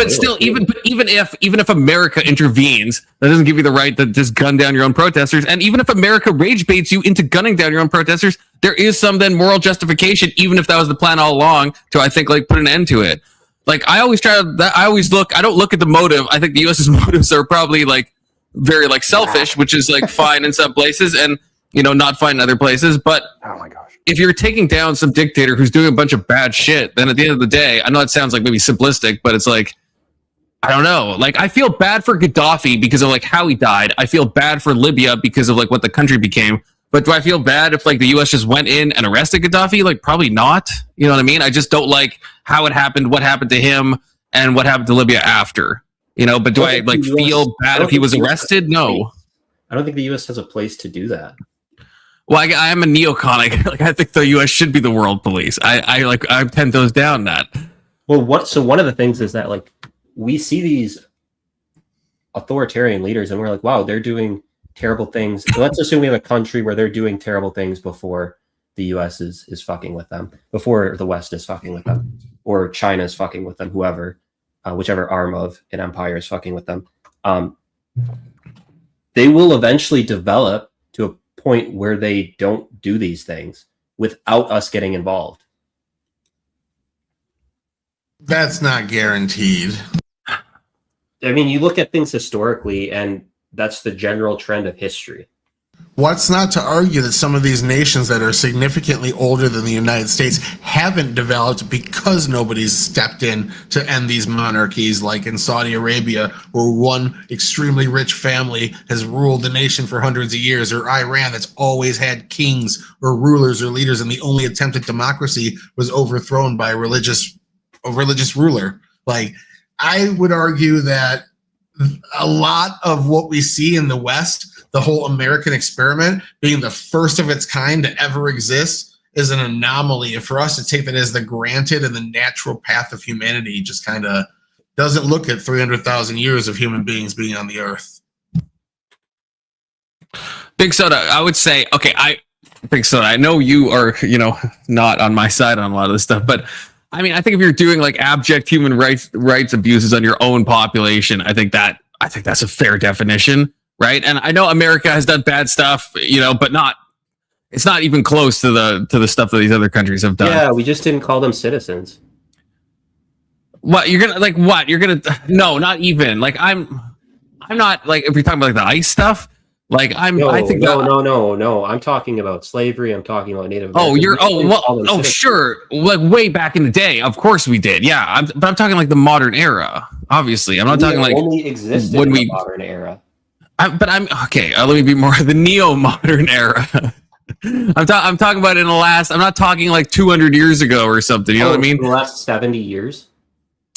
still, even if America intervenes, that doesn't give you the right to just gun down your own protesters. And even if America rage baits you into gunning down your own protesters, there is some then moral justification, even if that was the plan all along, to I think like put an end to it. Like I always I don't look at the motive. I think the U.S.'s motives are probably like very like selfish, which is like fine in some places and not fine in other places. But oh my gosh. If you're taking down some dictator who's doing a bunch of bad shit, then at the end of the day, I know it sounds like maybe simplistic, but it's like, I don't know. Like, I feel bad for Gaddafi because of like how he died. I feel bad for Libya because of like what the country became. But do I feel bad if like the U.S. just went in and arrested Gaddafi? Like, probably not. You know what I mean? I just don't like how it happened, what happened to him, and what happened to Libya after. But do I like feel bad if he was arrested? No. I don't think the U.S. has a place to do that. Well, I am a neocon. Like I think the U.S. should be the world police. I 10 toes down that. Well, so one of the things is that like we see these authoritarian leaders, and we're like, wow, they're doing terrible things. So let's assume we have a country where they're doing terrible things before the U.S. is fucking with them, before the West is fucking with them, or China is fucking with them, whoever, whichever arm of an empire is fucking with them. They will eventually develop to a point where they don't do these things without us getting involved. That's not guaranteed. I mean, you look at things historically, and that's the general trend of history. What's not to argue that some of these nations that are significantly older than the United States haven't developed because nobody's stepped in to end these monarchies, like in Saudi Arabia, where one extremely rich family has ruled the nation for hundreds of years, or Iran that's always had kings or rulers or leaders, and the only attempt at democracy was overthrown by a religious ruler. Like, I would argue that a lot of what we see in the West, the whole American experiment being the first of its kind to ever exist, is an anomaly. And for us to take that as the granted and the natural path of humanity just kind of doesn't look at 300,000 years of human beings being on the earth. Big Soda, I would say, okay, Big Soda, I know you are, not on my side on a lot of this stuff, but I mean, I think if you're doing like abject human rights abuses on your own population, I think that's a fair definition. Right. And I know America has done bad stuff, but it's not even close to the stuff that these other countries have done. Yeah, we just didn't call them citizens. No, not even. Like I'm not like, if you're talking about like the ICE stuff, like No, I'm talking about slavery. I'm talking about Native Americans. Sure. Like way back in the day, of course we did. Yeah. But I'm talking like the modern era. Obviously, I'm not talking like only existed in the modern era. Let me be more the neo-modern era. I'm talking about in the last. I'm not talking like 200 years ago or something. You know what I mean? The last 70 years.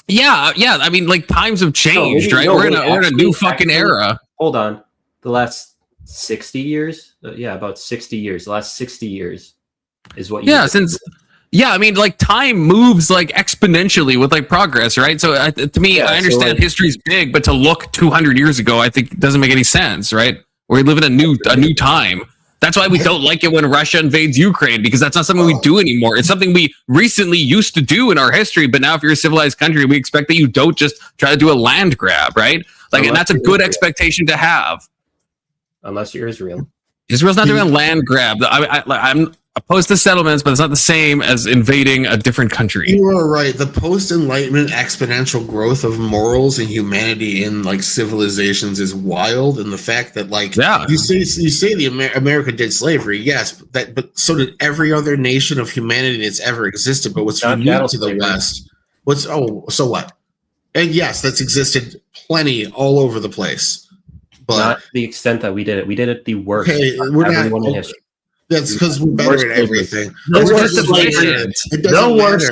Yeah. I mean, like times have changed, right? We're in a new fucking era. Hold on, the last 60 years. About 60 years. The last 60 years is what. I mean, like time moves like exponentially with like progress, right? So to me, I understand history's big, but to look 200 years ago, I think doesn't make any sense, right? We live in a new time. That's why we don't like it when Russia invades Ukraine, because that's not something we do anymore. It's something we recently used to do in our history, but now if you're a civilized country, we expect that you don't just try to do a land grab, right? Like, and that's a good expectation to have. Unless you're Israel. Israel's not doing a land grab. I'm opposed to settlements, but it's not the same as invading a different country. You are right. The post-enlightenment exponential growth of morals and humanity in like civilizations is wild, and the fact that you say America did slavery, yes, but so did every other nation of humanity that's ever existed. But what's unique to the West? So what? And yes, that's existed plenty all over the place, but not the extent that we did it. We did it the worst. Okay, everyone in history. That's because we're better at everything. No worse.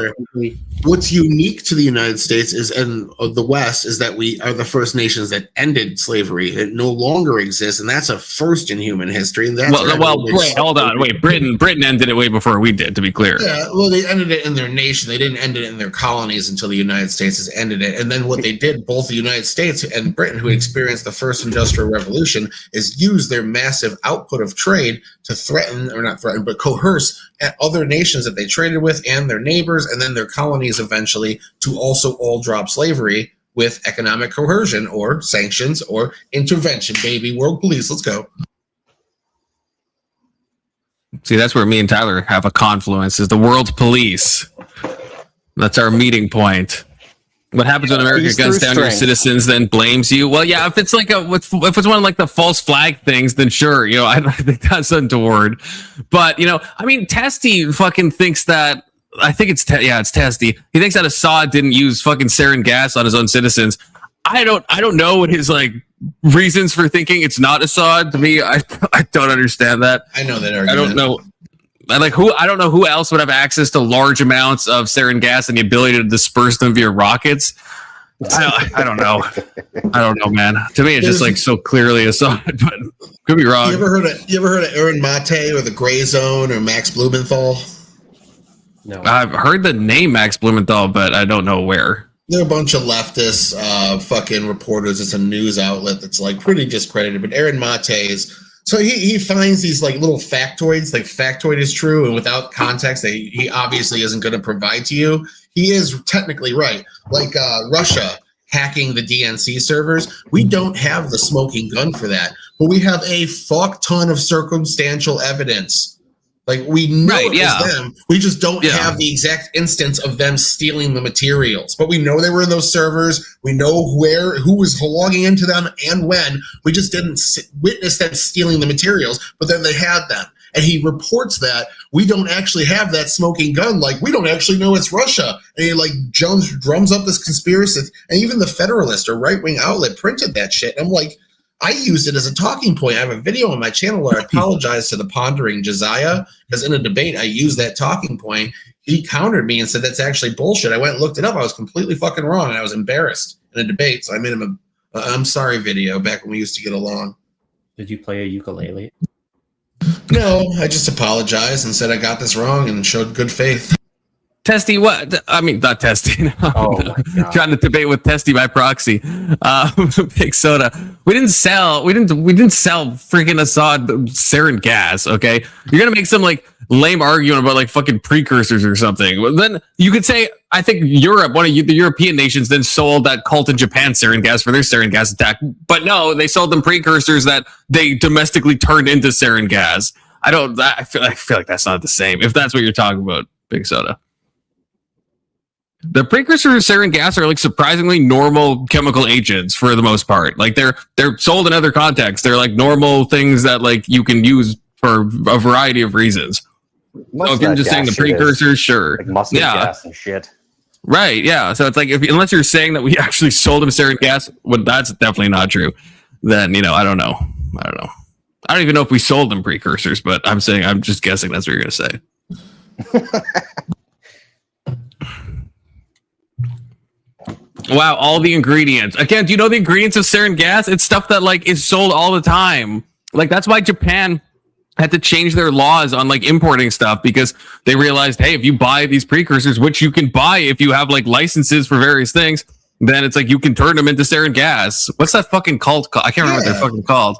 What's unique to the United States and the West is that we are the first nations that ended slavery. It no longer exists, and that's a first in human history. And that's wait, hold on. Wait, Britain ended it way before we did, to be clear. Yeah, well, they ended it in their nation. They didn't end it in their colonies until the United States has ended it. And then what they did, both the United States and Britain, who experienced the first industrial revolution, is use their massive output of trade to threaten, or not threaten, but coerce at other nations that they traded with and their neighbors, and then their colonies eventually, to also all drop slavery with economic coercion or sanctions or intervention. Baby, world police, let's go. See, that's where me and Tyler have a confluence, is the world police. That's our meeting point. What happens when America guns down your citizens, then blames you? Well, yeah, if it's like if it's one of like the false flag things, then sure, I think that's untoward. But I mean, Testy fucking thinks that. I think it's Testy. He thinks that Assad didn't use fucking sarin gas on his own citizens. I don't know what his reasons for thinking it's not Assad. To me, I don't understand that. I know that argument. I don't know. I don't know who else would have access to large amounts of sarin gas and the ability to disperse them via rockets. I don't know. I don't know, man. To me, it's just so clearly Assad, but could be wrong. You ever heard of Aaron Mate or the Gray Zone or Max Blumenthal? No. I've heard the name Max Blumenthal, but I don't know where. They're a bunch of leftist fucking reporters. It's a news outlet that's pretty discredited. But Aaron Mate is. So he finds these little factoids, factoid is true, and without context, he obviously isn't going to provide to you. He is technically right. Russia hacking the DNC servers, we don't have the smoking gun for that, but we have a fuck ton of circumstantial evidence. We know it was them. We just don't have the exact instance of them stealing the materials. But we know they were in those servers. We know who was logging into them and when. We just didn't witness them stealing the materials, but then they had them. And he reports that we don't actually have that smoking gun. We don't actually know it's Russia. And he drums up this conspiracy. And even the Federalist, a right-wing outlet, printed that shit. And I'm like, I used it as a talking point. I have a video on my channel where I apologize to the pondering Josiah, because in a debate I used that talking point. He countered me and said that's actually bullshit. I went and looked it up. I was completely fucking wrong, and I was embarrassed in a debate. So I made him a I'm sorry video back when we used to get along. Did you play a ukulele? No, I just apologized and said I got this wrong and showed good faith. Testy, what? I mean, not Testy. No. Oh, trying to debate with Testy by proxy. Big Soda. We didn't sell freaking Assad sarin gas. Okay, you're gonna make some lame argument about fucking precursors or something. Well, then you could say, I think Europe, one of the European nations, then sold that cult in Japan sarin gas for their sarin gas attack. But no, they sold them precursors that they domestically turned into sarin gas. I feel like that's not the same. If that's what you're talking about, Big Soda. The precursors of sarin gas are surprisingly normal chemical agents for the most part. They're sold in other contexts. They're normal things that you can use for a variety of reasons. So if you're just saying the precursors, sure. Mustard gas and shit. Right, yeah. So it's unless you're saying that we actually sold him sarin gas, well, that's definitely not true. Then, I don't know. I don't even know if we sold them precursors, but I'm just guessing that's what you're going to say. Wow, all the ingredients. Again, do you know the ingredients of sarin gas? It's stuff that is sold all the time. That's why Japan had to change their laws on importing stuff, because they realized, hey, if you buy these precursors, which you can buy if you have licenses for various things, then it's you can turn them into sarin gas. What's that fucking called? I can't remember what they're fucking called.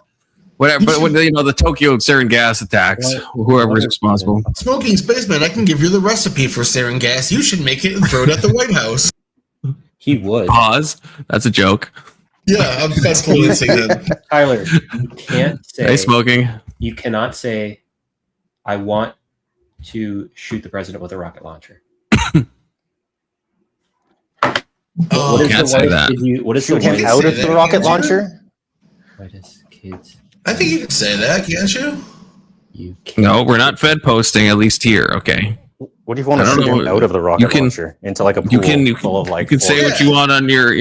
Whatever, but when, the Tokyo sarin gas attacks, whoever is responsible. Smoking Spaceman, I can give you the recipe for sarin gas. You should make it and throw it at the White House. He would. Pause. That's a joke. Yeah, I'm confluencing him. Tyler, you can't say. Hey, smoking. You cannot say, I want to shoot the president with a rocket launcher. Oh, can't say that. What is Shoot the him whitest? out of say the that, rocket can't you? launcher? Whitest kids. I think you can say that, can't you? You can't. No, we're not Fed posting, at least here. Okay. What if you want I to don't shoot him know. out of the rocket You can- launcher into like a pool You can full of like? you can say what you want on your on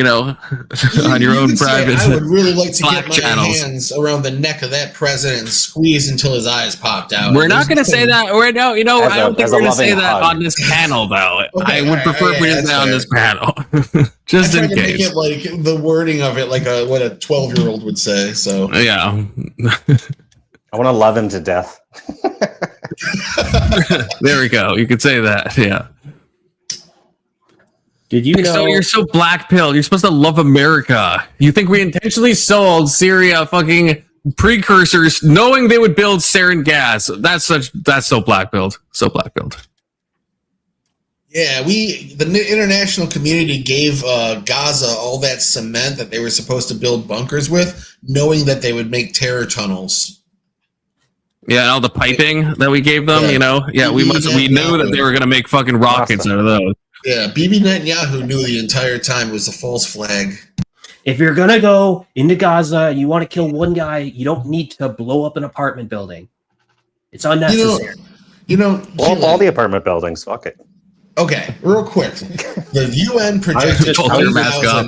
your You own can say, private. I would really like to Slack get my channels. hands around the neck of that president and squeeze until his eyes popped out. We're not going to say that. We're no, As I don't a- think as we're a going to say loving that hug. on this panel, though. Okay, I would alright, prefer if we yeah, didn't say that's on fair. this panel, just I in tried to make case. it like the wording of it, like what a 12-year-old would say. So Yeah. I want to love him to death. There we go. You could say that. Yeah. Did you know? So you're so black pilled. You're supposed to love America. You think we intentionally sold Syria fucking precursors, knowing they would build sarin gas? That's so black pilled. So black pilled. yeah, the international community gave Gaza all that cement that they were supposed to build bunkers with, knowing that they would make terror tunnels. Yeah, and all the piping that we gave them. Yeah. We knew that they were gonna make fucking rockets out of those. Yeah, Bibi Netanyahu knew the entire time it was a false flag. If you're gonna go into Gaza and you want to kill one guy, you don't need to blow up an apartment building. It's unnecessary. Well, all the apartment buildings. Fuck it. Okay, real quick. The UN projected Pull your mask off.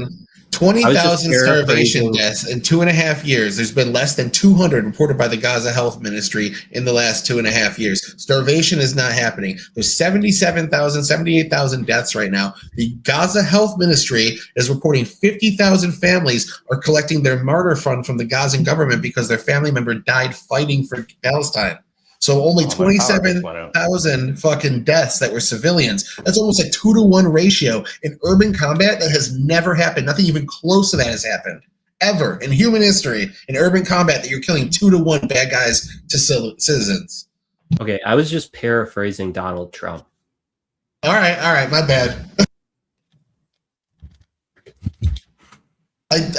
20,000 starvation paraphrasing. deaths in 2.5 years. There's been less than 200 reported by the Gaza Health Ministry in the last 2.5 years. Starvation is not happening. There's 78,000 deaths right now. The Gaza Health Ministry is reporting 50,000 families are collecting their martyr fund from the Gazan government because their family member died fighting for Palestine. So only Oh, my power just went 27,000 fucking deaths that were civilians. That's almost a 2-to-1 ratio in urban combat that has never happened. Nothing even close to that has happened ever in human history in urban combat that you're killing 2-to-1 bad guys to citizens. Okay, I was just paraphrasing Donald Trump. All right, my bad.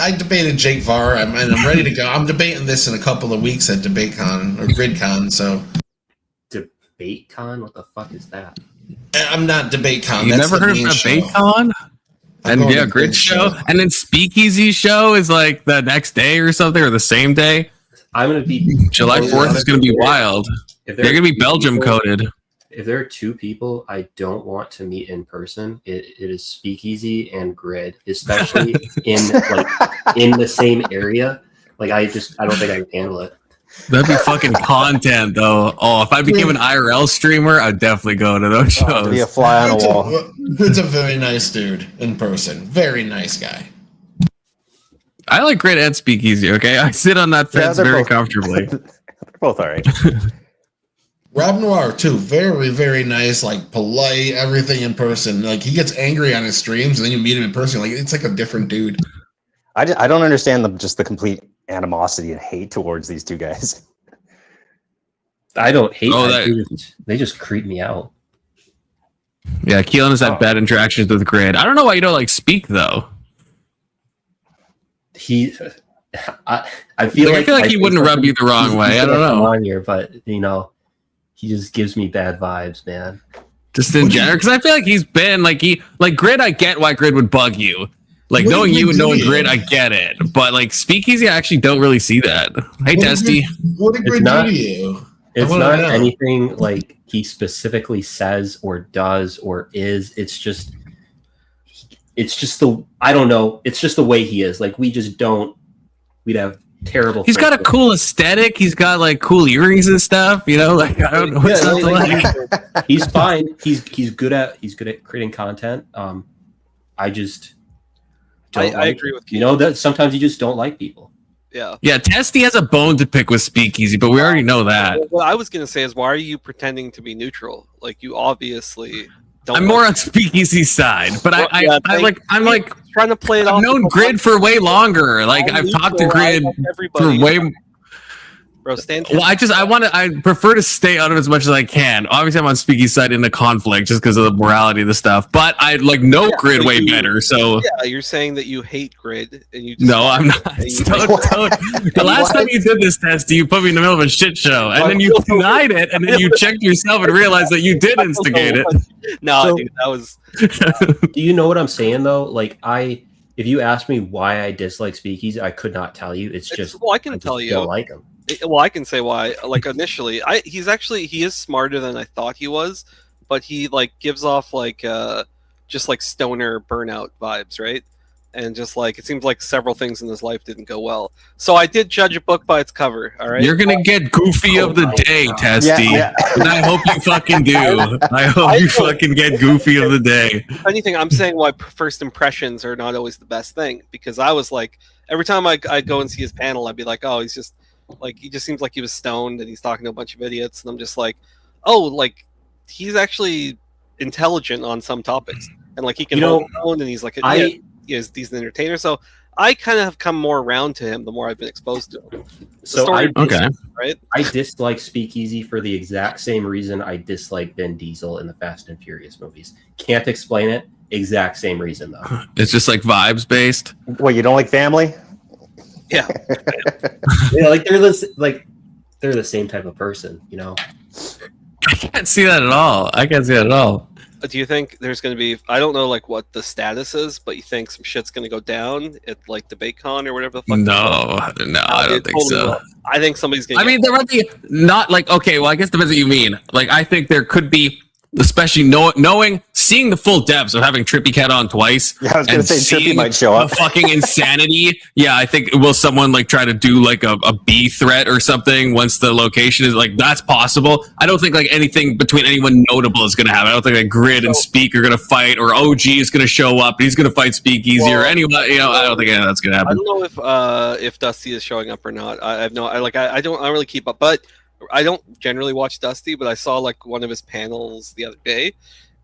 I debated Jake Varr, and I'm ready to go. I'm debating this in a couple of weeks at DebateCon or GridCon. So DebateCon? What the fuck is that? I'm not DebateCon. You That's never the heard of main show. DebateCon? I'm And going yeah, to Grid show. And then Speakeasy show is like the next day or something, or the same day. I'm gonna be July 4th is going to be wild. If They're going to be two Belgium people- coded. If there are two people I don't want to meet in person, it is Speakeasy and Grid, especially in the same area. Like I don't think I can handle it. That'd be fucking content, though. Oh, if I became an IRL streamer, I'd definitely go to those To be a shows. fly on a wall. Grid's a very nice dude in person. Very nice guy. I like Grid and Speakeasy, okay? I sit on that fence they're very both- comfortably. They're both all right. Rob Noir too, very, very nice, like polite, everything in person. Like he gets angry on his streams, and then you meet him in person, like it's like a different dude. I don't understand just the complete animosity and hate towards these two guys. I don't hate Oh, them. They just creep me out. Yeah, Keelan has had Oh. bad interactions with Grid. I don't know why you don't like Speak, though. I feel like he wouldn't rub you the wrong way. I don't know. on here, but he just gives me bad vibes, man. Just in general, because I feel like he's been like Grid. I get why Grid would bug you. Like What knowing did you we and knowing do? Grid, I get it. But like Speakeasy, I actually don't really see that. Hey, Testy. What did It's Grid not- do to you? It's wanna not know. anything like he specifically says or does or is. It's just I don't know. It's just the way he is. Like we'd have terrible. He's got a friendships. cool aesthetic. He's got like cool earrings and stuff. Like I don't know what's Yeah, not to like. he's fine. He's good at creating content. I just don't I agree with you. That sometimes you just don't like people. Yeah. Yeah, Testy has a bone to pick with Speakeasy, but we already know that. What I was gonna say is, why are you pretending to be neutral? Like you obviously don't. I'm more on Speakeasy's side, but Well, yeah, I'm like trying to play it off. I've known as a Grid for way longer. Like I'm I've talked to neutral, I Grid like for everybody. way. Bro, stand. Well, I prefer to stay out of it as much as I can. Obviously, I'm on Speaky's side in the conflict just because of the morality of the stuff. But I like Grid way better. So yeah, you're saying that you hate Grid, and you no, I'm not. The last time you did this test, you put me in the middle of a shit show, and then you denied it, and then you checked yourself and realized that you did instigate it. No, dude, that was. Do you know what I'm saying though? Like if you ask me why I dislike Speakeasy, I could not tell you. It's just well, I can tell you. Don't like him. Well, I can say why. Like initially, he is smarter than I thought he was, but he like gives off like just like stoner burnout vibes, right? And just like it seems like several things in his life didn't go well. So I did judge a book by its cover. All right, you're gonna get goofy of the day, Testy, and I hope you fucking do. I hope you fucking get goofy of the day. If anything, I'm saying why first impressions are not always the best thing, because I was like, every time I go and see his panel, I'd be like, oh, he's just like, he just seems like he was stoned and he's talking to a bunch of idiots, and I'm just like, oh, like he's actually intelligent on some topics, and like he can hold his own, and he's like he's an entertainer. So I kind of have come more around to him the more I've been exposed to him. I dislike Speakeasy for the exact same reason I dislike Vin Diesel in the Fast and Furious movies. Can't explain it. Exact same reason though. It's just like vibes based. What, you don't like family? Yeah. Yeah, like they're the same type of person, you know. I can't see that at all. Do you think there's going to be, I don't know like what the status is, but you think some shit's going to go down at like DebateCon or whatever the fuck? No, I don't think so. Will. I think somebody's going to. I mean, there might be not like, okay, well, I guess depends what you mean. Like, I think there could be, especially seeing the full depths of having Trippy Cat on twice. Yeah, I was going to say Trippy might show up. The fucking insanity. Yeah, I think, will someone like try to do like a B threat or something once the location is like, that's possible. I don't think like anything between anyone notable is going to happen. I don't think like Grid and Speak are going to fight, or OG is going to show up. He's going to fight Speakeasy or anyone. I don't think any of that's going to happen. I don't know if Dusty is showing up or not. I don't really keep up, but I don't generally watch Dusty, but I saw like one of his panels the other day,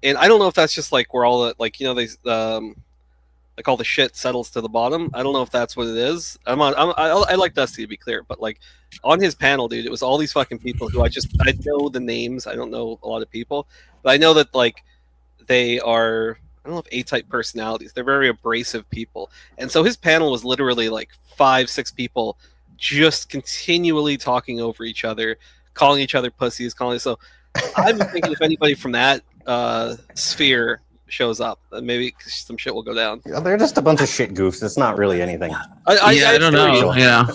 and I don't know if that's just like where all the like they like all the shit settles to the bottom. I don't know if that's what it is. I like Dusty, to be clear, but like on his panel, dude, it was all these fucking people who I know the names. I don't know a lot of people, but I know that like they are, I don't know if A-type personalities. They're very abrasive people, and so his panel was literally like 5-6 people just continually talking over each other, calling each other pussies, so I'm thinking if anybody from that sphere shows up, maybe some shit will go down. They're just a bunch of shit goofs. It's not really anything. I don't know. Yeah,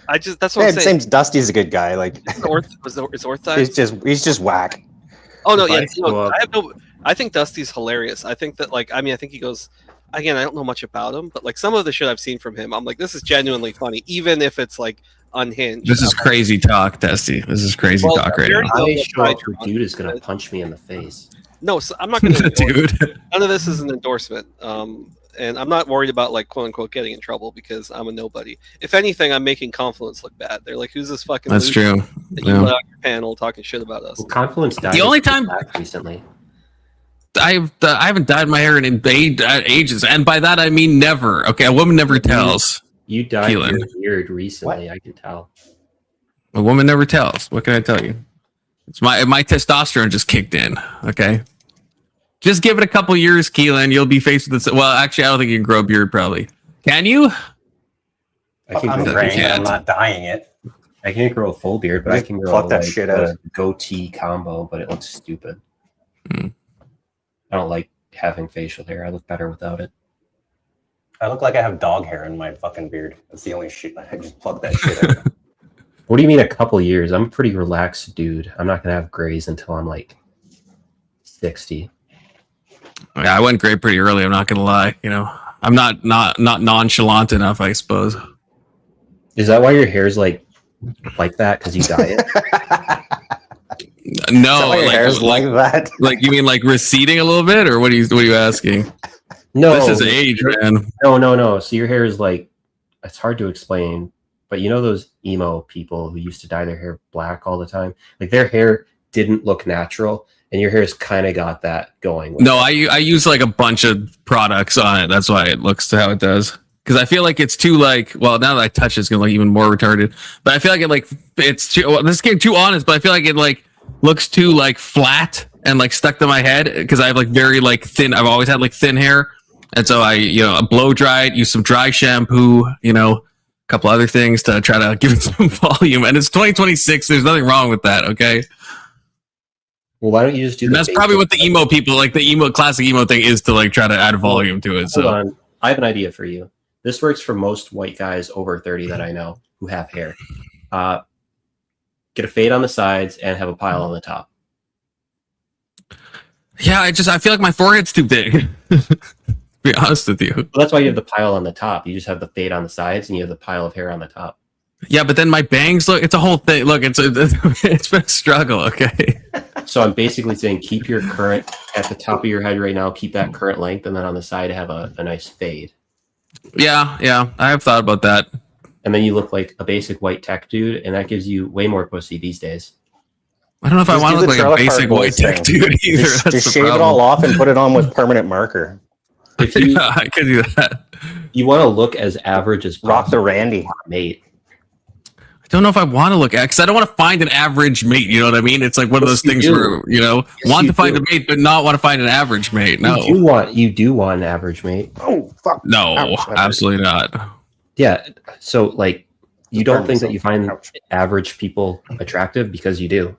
I just that's what I'm saying. Seems Dusty's a good guy. Like it's Orthside. He's just whack. Oh no, yeah. I think Dusty's hilarious. I think that I think he goes. Again, I don't know much about him, but like some of the shit I've seen from him, I'm like, this is genuinely funny, even if it's like unhinged. This is crazy talk, Dusty. This is crazy talk right now. Dude is gonna punch me in the face. No, so I'm not gonna. Dude, none of this is an endorsement, and I'm not worried about like quote unquote getting in trouble because I'm a nobody. If anything, I'm making Confluence look bad. They're like, who's this fucking? That's true. That you put out your panel talking shit about us. Well, Confluence died. The only time recently. I haven't dyed my hair in ages, and by that I mean never. Okay, a woman never tells. You dyed your beard recently. What? I can tell. A woman never tells. What can I tell you? It's my testosterone just kicked in. Okay, just give it a couple years, Keelan. You'll be faced with this. Well, actually, I don't think you can grow a beard. Probably. Can you? I'm graying. I'm not dyeing it. I can't grow a full beard, but I can grow that shit out. A goatee combo. But it looks stupid. I don't like having facial hair. I look better without it. I look like I have dog hair in my fucking beard. That's the only shit. I just pluck that shit out. What do you mean a couple years? I'm a pretty relaxed dude. I'm not going to have grays until I'm like 60. Yeah, I went gray pretty early. I'm not going to lie. I'm not nonchalant enough, I suppose. Is that why your hair's like that? Because you dye it? No, hair's like that. Like you mean like receding a little bit, or what are you asking? No, this is age, man. No. So your hair is like, it's hard to explain, but you know those emo people who used to dye their hair black all the time? Like their hair didn't look natural, and your hair's kind of got that going. No, I use like a bunch of products on it. That's why it looks how it does. because I feel like it's too like. Well, now that I touch it, it's gonna look even more retarded. But I feel like it's too. Well, this is getting too honest, but I feel like it like looks too like flat and like stuck to my head because I have like very like thin. I've always had like thin hair, and so I blow dry it, use some dry shampoo, a couple other things to try to give it some volume. And it's 2026. There's nothing wrong with that. Okay. Well, why don't you just do? That's probably what the emo people like. The classic emo thing is to like try to add volume to it. Hold on, I have an idea for you. This works for most white guys over 30 that I know who have hair. Get a fade on the sides and have a pile on the top. Yeah, I feel like my forehead's too big. To be honest with you. Well, that's why you have the pile on the top. You just have the fade on the sides and you have the pile of hair on the top. Yeah, but then my bangs it's a whole thing. Look, it's been a struggle. Okay. So I'm basically saying keep your current at the top of your head right now. Keep that current length, and then on the side have a nice fade. Yeah, I have thought about that. And then you look like a basic white tech dude, and that gives you way more pussy these days. I don't know if I want to do look the like a trailer basic park white boys tech thing. dude either. Just That's the shave it problem. all off and put it on with permanent marker. If you, Yeah, I could do that. you want to look as average as Rock the possible, Randy. mate. I don't know if I want to look at because I don't want to find an average mate. You know what I mean? It's like one of those Yes, you things do. where want you to find do. a mate, but not want to find an average mate. No, You do want an average mate. Oh, fuck. no, Ouch. absolutely not. Yeah. So like, you don't Burn think that myself. you find Ouch. average people attractive because you do.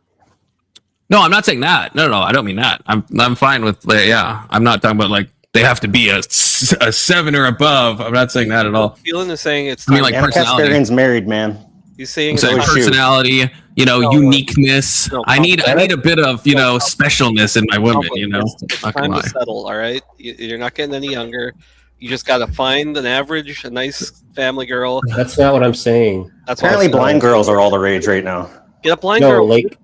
No, I'm not saying that. No, I don't mean that. I'm fine with I'm not talking about like they have to be a 7 or above. I'm not saying that at all. Phelan is saying it's I mean, time. like, And personality. Kasparian's married, man. He's saying I'm it's saying time- personality, uniqueness. no, I need a bit of specialness in my women. It's Not gonna time to lie. settle. All right, you're not getting any younger. You just got to find an average, a nice family girl. That's not what I'm saying. That's what Apparently, I'm saying. blind girls are all the rage right now. Get a blind No, girl. like,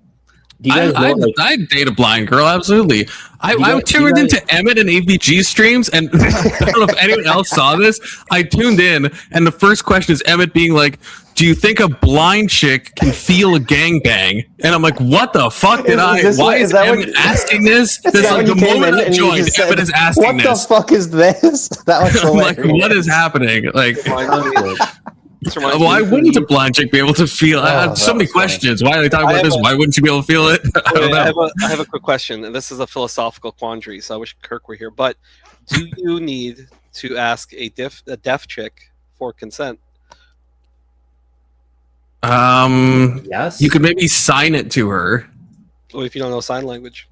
do you guys know, like, I'd date a blind girl, absolutely. I You tuned guys- into Emmett and AVG streams, and I don't know if anyone else saw this. I tuned in, and the first question is Emmett being like, "Do you think a blind chick can feel a gangbang?" And I'm like, "What the fuck did I? Is Why that is what- Emmett asking this?" Is This that like when the you came moment in I and you joined, just Emmett said, is asking "What the this. fuck is this?" That was I'm like, hilarious. "What is happening?" Like, This reminds why me- wouldn't a blind chick be able to feel? I Oh, have so that many was funny. questions. Why are they talking I about have this? Why wouldn't you be able to feel it? I don't know. I have a quick question, and this is a philosophical quandary. So I wish Kirk were here. But do you need to ask a deaf chick for consent? yes? You could maybe sign it to her. What if you don't know sign language?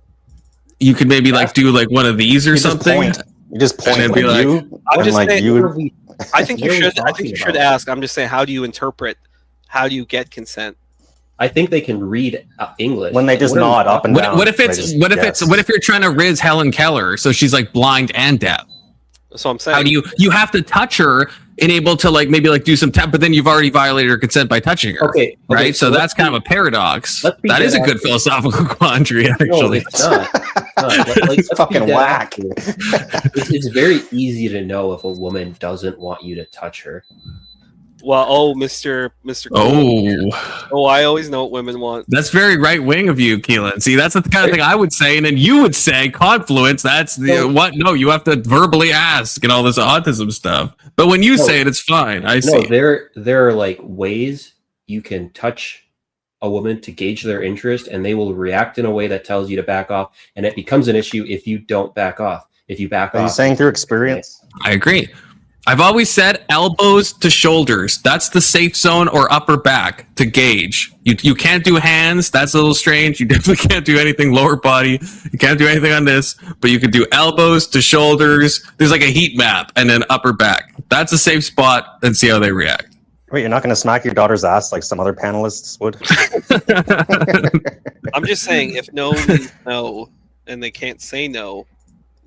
You could maybe like do like one of these or You just something. point. You just point And like be like- you. I'm and just like saying- you would. I think you What are we should. I think talking you should about? ask. I'm just saying, how do you interpret? How do you get consent? I think they can read English. When they just What are we nod up and talking down. What if They it's just- yes. what if you're trying to riz Helen Keller so she's like blind and deaf? So I'm saying, How do you have to touch her and able to like maybe like do some tap, but then you've already violated her consent by touching her. Okay, Right, so let's that's kind of a paradox. let's be That is a dead good ass- philosophical quandary, No, actually. it's not. Let's be Fucking dead whack. ass. It's very easy to know if a woman doesn't want you to touch her. well, Mr. Oh, I always know what women want. that's very right wing of you, Keelan. See, that's the kind of thing I would say, and then you would say Confluence. That's the what? No, you have to verbally ask and all this autism stuff. But when you No. say it, it's fine. I No, see. there are like ways you can touch a woman to gauge their interest, and they will react in a way that tells you to back off, and it becomes an issue if you don't back off. If you back Are you off, saying through experience? I agree. I've always said elbows to shoulders. That's the safe zone, or upper back to gauge. You can't do hands. That's a little strange. You definitely can't do anything lower body. You can't do anything on this, but you can do elbows to shoulders. There's like a heat map, and then upper back. That's a safe spot, and see how they react. Wait, you're not going to smack your daughter's ass like some other panelists would? I'm just saying, if no means no, and they can't say no,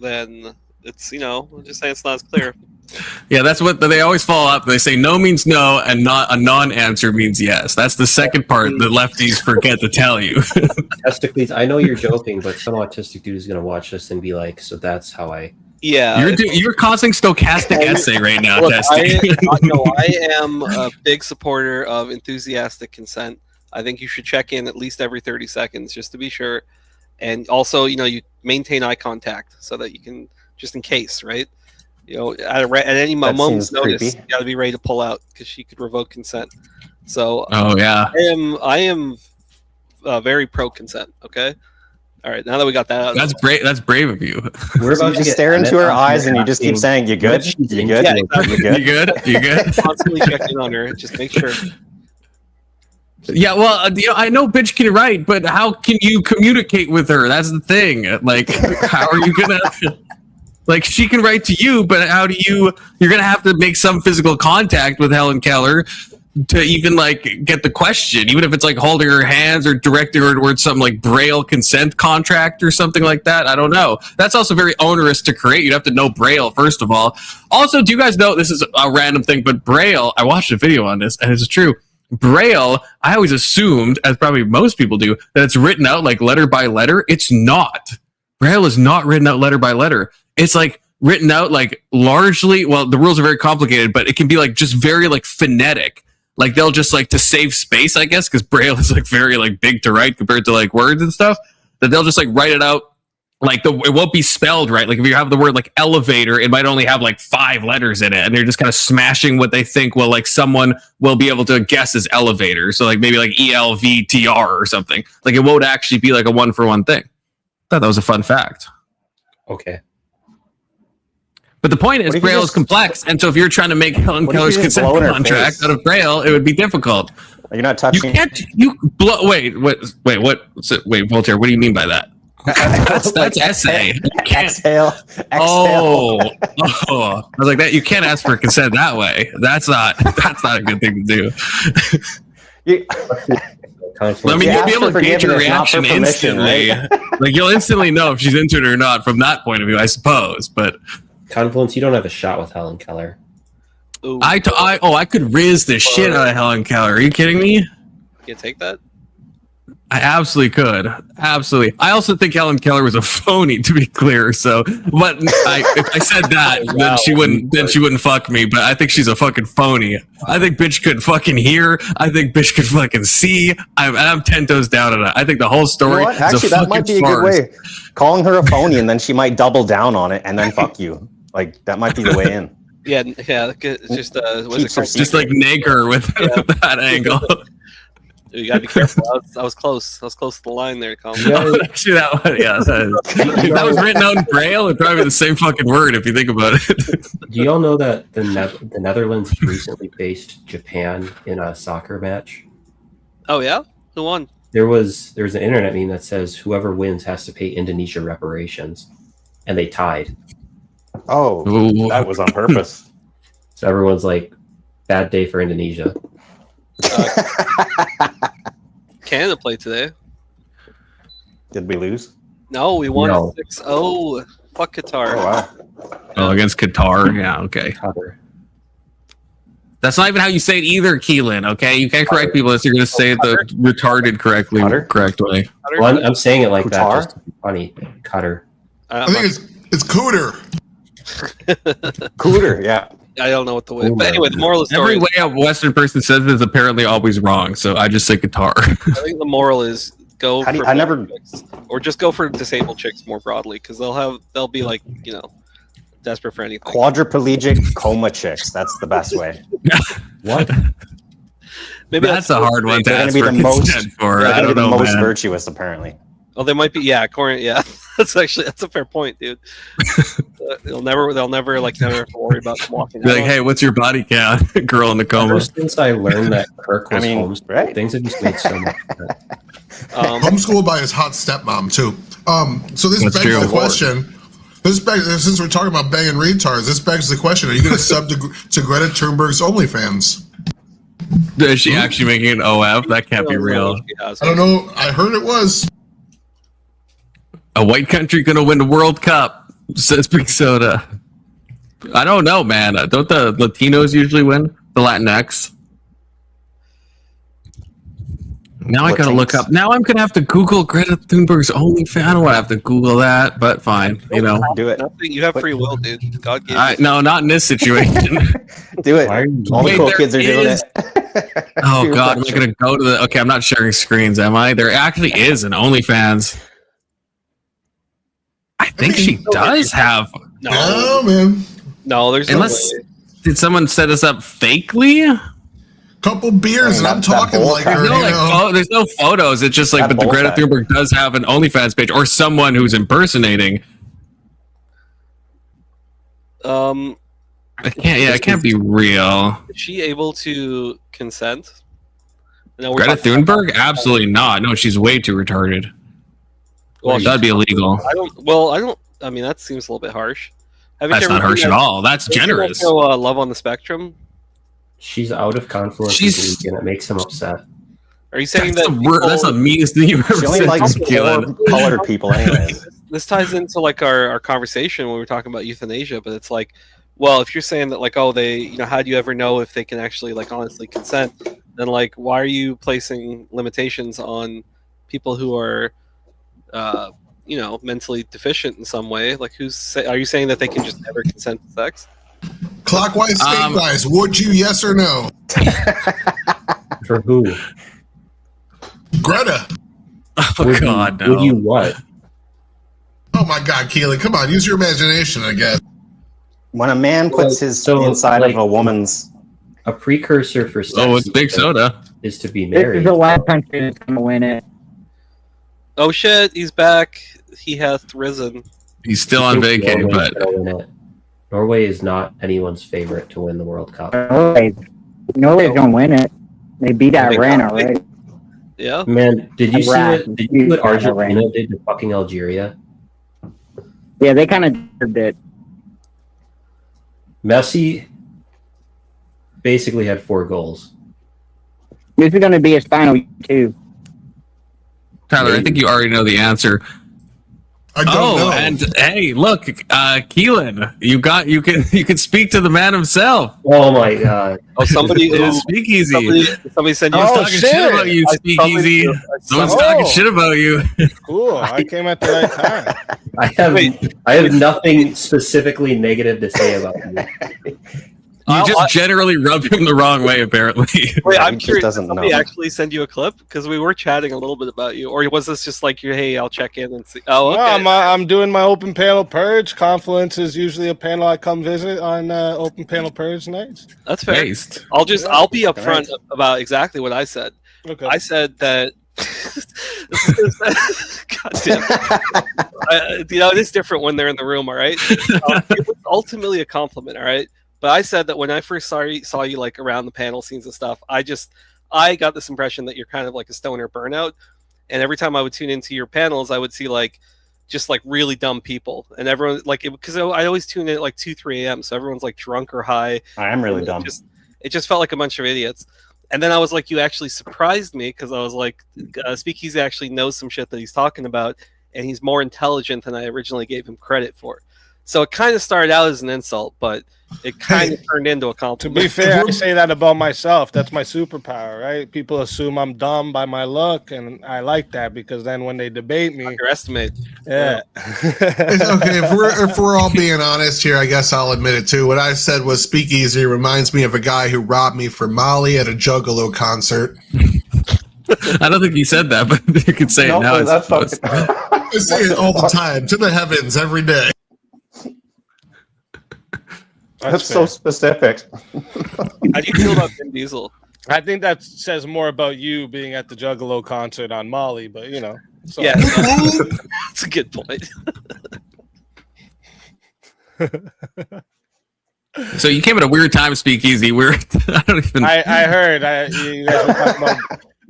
then it's I'm just saying it's not as clear. Yeah, that's what they always follow up. They say no means no, and not a non-answer means yes. That's the second part that lefties forget to tell you. Testicles. I know you're joking, but some autistic dude is gonna watch this and be like, "So that's how I." Yeah, You're causing stochastic essay right now, Look, Testy. I am a big supporter of enthusiastic consent. I think you should check in at least every 30 seconds just to be sure. And also, you maintain eye contact so that you can, just in case, right? You know, at any That moment's seems notice, creepy. you got to be ready to pull out because she could revoke consent. So Oh yeah. I am very pro consent. Okay. All right. Now that we got that out, That's brave. That's brave of you. We're So about you to just get stare into her Emmett eyes and you just keep asking saying, "You good? what she's You into. good? Yeah, You You good?" good? You good? constantly checking on her. Just make sure. Yeah, well, you know, I know bitch can write, but how can you communicate with her? That's the thing. Like, how are you gonna? Like, she can write to you, but how do you? You're gonna have to make some physical contact with Helen Keller to even like get the question, even if it's like holding her hands or directing her towards something like Braille consent contract or something like that. I don't know. That's also very onerous to create. You'd have to know Braille first of all. Also, do you guys know this is a random thing, but Braille? I watched a video on this, and it's true. Braille, I always assumed, as probably most people do, that it's written out like letter by letter. It's not. Braille is not written out letter by letter. It's like written out like largely, well, the rules are very complicated, but it can be like just very like phonetic. Like they'll just like to save space, I guess, because Braille is like very like big to write compared to like words and stuff, that they'll just like write it out. Like it won't be spelled right. Like if you have the word like elevator, it might only have like 5 letters in it, and they're just kind of smashing what they think will like someone will be able to guess as elevator. So like maybe like ELVTR or something. Like it won't actually be like a 1-for-1 thing. Thought that was a fun fact. Okay. But the point is, What if you Braille is just- complex, and so if you're trying to make Helen What if you Keller's just consent blow in her contract face? out of Braille, it would be difficult. You're not You touching. can't. You blow. Wait. Voltaire. What do you mean by that? That's essay. You can't. Exhale. Oh, I was like that. You can't ask for consent that way. That's not a good thing to do. You- I mean, You you'll ask be able for to gauge her forgiveness, not for reaction permission, instantly. Like you'll instantly know if she's into it or not from that point of view, I suppose. But Confluence, you don't have a shot with Helen Keller. Ooh, I could riz the shit out of Helen Keller. Are you kidding me? you take that. I absolutely could. Absolutely. I also think Helen Keller was a phony, to be clear. So, but if I said that, then she wouldn't fuck me. But I think she's a fucking phony. I think bitch could fucking hear. I think bitch could fucking see. I'm 10 toes down on it. I think the whole You story know what? is a Actually, that might fucking be a good farce. way. Calling her a phony, and then she might double down on it, and then fuck you. Like that might be the way in. Yeah. It's just what's it Keeps her called? Just like nigger with that angle. You gotta be careful. I was close. I was close to the line there, Colin. Actually, that one, yeah. If that was written out in Braille, it'd probably be the same fucking word if you think about it. Do y'all know that the Netherlands recently faced Japan in a soccer match? Oh yeah, who won? There's an internet meme that says whoever wins has to pay Indonesia reparations, and they tied. Oh, Ooh. that was on purpose. So everyone's like, bad day for Indonesia. Canada played today. Did we lose? No, we won No. 6-0. Fuck Qatar. Oh wow. Oh, against Qatar. Yeah, okay. Qatar. That's not even how you say it either, Keelan. Okay, you can't correct people unless you're going to say it the retarded correct way. Well, I'm saying it like that Qatar? just to be funny. Qatar. I think it's Cooter. Cooter, yeah. I don't know what the way. Oh But anyway, the moral of the story. Every way a Western person says it is apparently always wrong. So I just say Qatar. I think the moral is go How do for you- I never- chicks, or just go for disabled chicks more broadly because they'll be like desperate for anything. Quadriplegic coma chicks. That's the best way. What? Maybe That's a hard one to They're gonna ask be for the most- consent for. They're I gonna be don't the know, most man. virtuous, apparently. Oh, they might be. Yeah, yeah. That's a fair point, dude. They'll never have to worry about them walking Be like, out. hey, what's your body count? Girl in the coma. Ever since I learned that Kirk was I mean, homeschooled, right? things have just made so much sense. Homeschooled by his hot stepmom too. So this That's begs true. the question. Since we're talking about banging retards, this begs the question: are you going to sub to Greta Thunberg's OnlyFans? Is she actually making an OF? That can't be real. I don't know. I heard it was. A white country gonna win the World Cup, says Big Soda. I don't know, man. Don't the Latinos usually win? The Latinx? Now I gotta look up. Now I'm gonna have to Google Greta Thunberg's OnlyFans. I don't want to have to Google that, but fine. You know, Do it. Nothing. You have free will, dude. God gave you. no, not in this situation. Do it. Why are you All the Wait, cool there kids are doing is- it. Oh Peer God, am I pressure. gonna go to the? Okay, I'm not sharing screens, am I? There actually is an OnlyFans. I think she does have. No. Oh man. No, there's Unless no way. did someone set us up fakely? Couple beers, and I'm talking like her. There's no, like, there's no photos. It's just like, That but the Greta bullshit. Thunberg does have an OnlyFans page, or someone who's impersonating. It can't be real. Is she able to consent? No, Greta Thunberg? Absolutely not. No, she's way too retarded. Well, That'd be illegal. I don't. I mean, that seems a little bit harsh. That's not harsh at all. That's generous. Love on the Spectrum. She's out of Confluence She's- this week, and it makes him upset. Are you saying That's that that's the meanest thing you've ever She only said. likes Keelan. poor colored people, anyways. this ties into like our conversation when we were talking about euthanasia? But it's like, well, if you're saying that like, oh, they, you know, how do you ever know if they can actually like honestly consent? Then like, why are you placing limitations on people who are, you know, mentally deficient in some way? Like, are you saying that they can just never consent to sex? Clockwise, statewise, would you, yes or no? For who? Greta. Oh God, no. Would you what? Oh my God, Keelan, come on, use your imagination, I guess. When a man puts his So, inside like, of a woman's, A precursor for sex Oh, it's big soda. is to be This is married. the last country that's going to win it. Oh shit, he's back. He hath risen. He's still on vacay, Norway's but gonna win it. Norway is not anyone's favorite to win the World Cup. Norway's going to win it. They beat Iran already. Yeah. Man, did you see Iraq. what? Did you see what Iran. Argentina did to fucking Algeria? Yeah, they kind of deserved it. Messi basically had 4 goals. This is going to be his final too. Tyler, I think you already know the answer. I don't know. And hey, look, Keelan, you can speak to the man himself. Oh my god! Oh, somebody It's is. Speakeasy. Somebody sent you. Someone's Oh, talking shit. shit about you, Speakeasy. Someone's talking shit about you. Cool. I came at the right time. I have nothing specifically negative to say about you. You just generally rub him the wrong way, apparently. Wait, Yeah, I'm he just curious. Did doesn't somebody know. actually send you a clip? Because we were chatting a little bit about you, or was this just like your hey, I'll check in and see? Oh, okay. No, I'm doing my open panel purge. Confluence is usually a panel I come visit on open panel purge nights. That's fair. Based. I'll be fucking upfront about exactly what I said. Okay. I said that. God damn. You know, it is different when they're in the room. All right. It was ultimately a compliment. All right. But I said that when I first saw you like around the panel scenes and stuff, I got this impression that you're kind of like a stoner burnout. And every time I would tune into your panels, I would see like just like really dumb people, and everyone like because I always tune in at like 2-3 a.m. So everyone's like drunk or high. I am really And dumb. It just felt like a bunch of idiots. And then I was like, you actually surprised me because I was like, Speakeasy actually knows some shit that he's talking about, and he's more intelligent than I originally gave him credit for. So it kind of started out as an insult, but it kind of turned into a To compliment. be fair, I say that about myself. That's my superpower, right? People assume I'm dumb by my look, and I like that because then when they debate me, Underestimate. yeah. It's okay, if we're all being honest here, I guess I'll admit it too. What I said was Speakeasy reminds me of a guy who robbed me for Molly at a Juggalo concert. I don't think you said that, but you could say it now. I that's suppose. I say it all the time, to the heavens, every day. That's so fair. specific. How do you feel about Vin Diesel? I think that says more about you being at the Juggalo concert on Molly, but you know. So. Yeah, that's a good point. So you came at a weird time, Speakeasy. I don't even. I heard you guys were talking about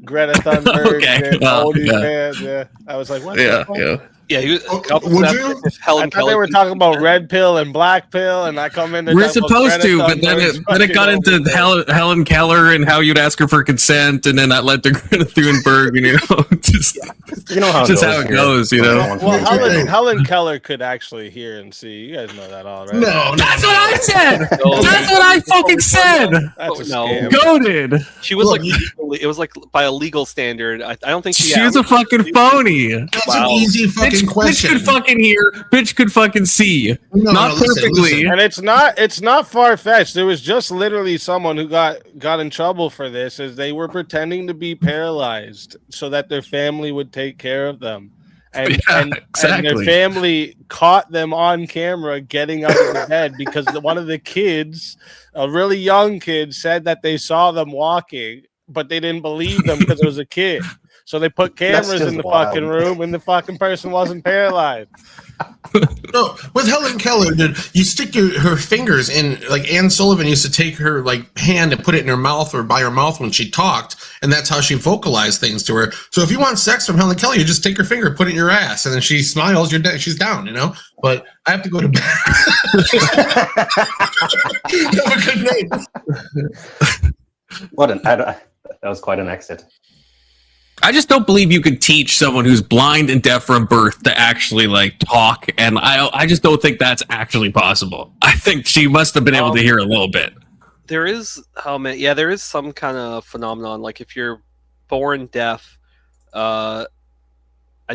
Greta Thunberg Okay, and well, OnlyFans. Yeah, I was like, what? the yeah, fuck? yeah. Yeah, he was. Oh, a couple would steps you? if Helen I thought Keller they were can- talking about red pill and black pill, and I come in. to We're talk about supposed Greta to, but then Thunberg's it got fucking into OnlyFans. Helen Keller and how you'd ask her for consent, and then that led to Greta Thunberg, and just You know how it just goes how it here. goes, you know. Well, Hey. Helen Keller could actually hear and see. You guys know that all, right? No, That's what I said. No, That's what I fucking said. That's a Oh, no. scam. Goated. She was Look, like, legally, it was like by a legal standard. I don't think She was a fucking phony. That's Wow. an easy fucking Bitch question. could fucking hear. Bitch could fucking see. No, Not no, listen, perfectly. listen. And it's not far fetched. There was just literally someone who got in trouble for this, as they were pretending to be paralyzed so that their family would take care of them. and Yeah, and their exactly. family caught them on camera getting out of the bed because one of the kids, a really young kid, said that they saw them walking, but they didn't believe them because it was a kid. So they put cameras just in the wild. fucking room, and the fucking person wasn't paralyzed. No, with Helen Keller, dude, you stick her fingers in. Like Anne Sullivan used to take her like hand and put it in her mouth or by her mouth when she talked, and that's how she vocalized things to her. So if you want sex from Helen Keller, you just take her finger, put it in your ass, and then she smiles. She's down, you know. But I have to go to bed. Have a good night. That was quite an exit. I just don't believe you could teach someone who's blind and deaf from birth to actually like talk, and I just don't think that's actually possible. I think she must have been able to hear a little bit. There is there is some kind of phenomenon, like if you're born deaf, I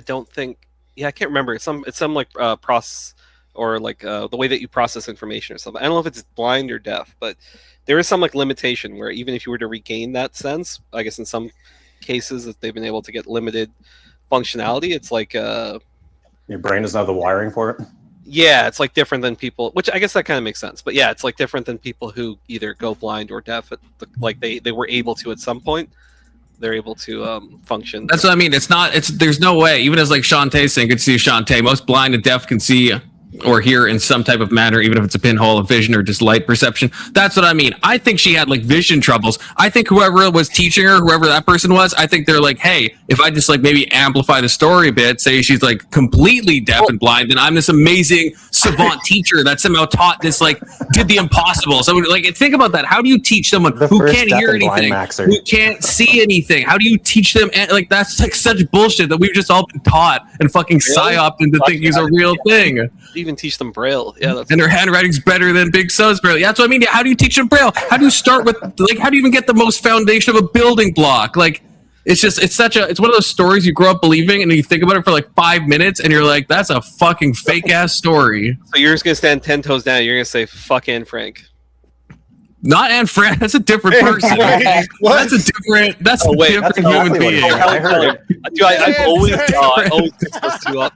don't think, I can't remember. It's some like process, or like the way that you process information or something. I don't know if it's blind or deaf, but there is some like limitation where even if you were to regain that sense, I guess in some cases that they've been able to get limited functionality, it's like Your brain doesn't have the wiring for it. yeah, it's like different than people, which I guess that kind of makes sense. But yeah, it's like different than people who either go blind or deaf. Like they were able to at some point. They're able to function. That's what I mean. There's no way. Even as like Shantae saying, could see Shantae. Most blind and deaf can see or hear in some type of manner, even if it's a pinhole of vision or just light perception. That's what I mean. I think she had like vision troubles. I think whoever was teaching her, whoever that person was, I think they're like, hey, if I just like maybe amplify the story a bit, say she's like completely deaf and blind, then I'm this amazing savant teacher that somehow taught this, like did the impossible. So like think about that. How do you teach someone The who first can't deaf hear and blind anything, maxer. who can't see anything? How do you teach them? Like that's like such bullshit that we've just all been taught and fucking psyoped into thinking is a real thing. Even teach them Braille. Yeah, that's And their handwriting's better than Big So's Braille. Yeah, that's what I mean. How do you teach them Braille? How do you start with, like, how do you even get the most foundation of a building block? Like, it's one of those stories you grow up believing, and you think about it for like 5 minutes, and you're like, that's a fucking fake ass story. so you're just gonna stand 10 toes down. You're gonna say fuck Anne Frank. Not Anne Frank. That's a different person. That's a different that's human exactly what being. it is. I heard it. Dude, I always mix those two up.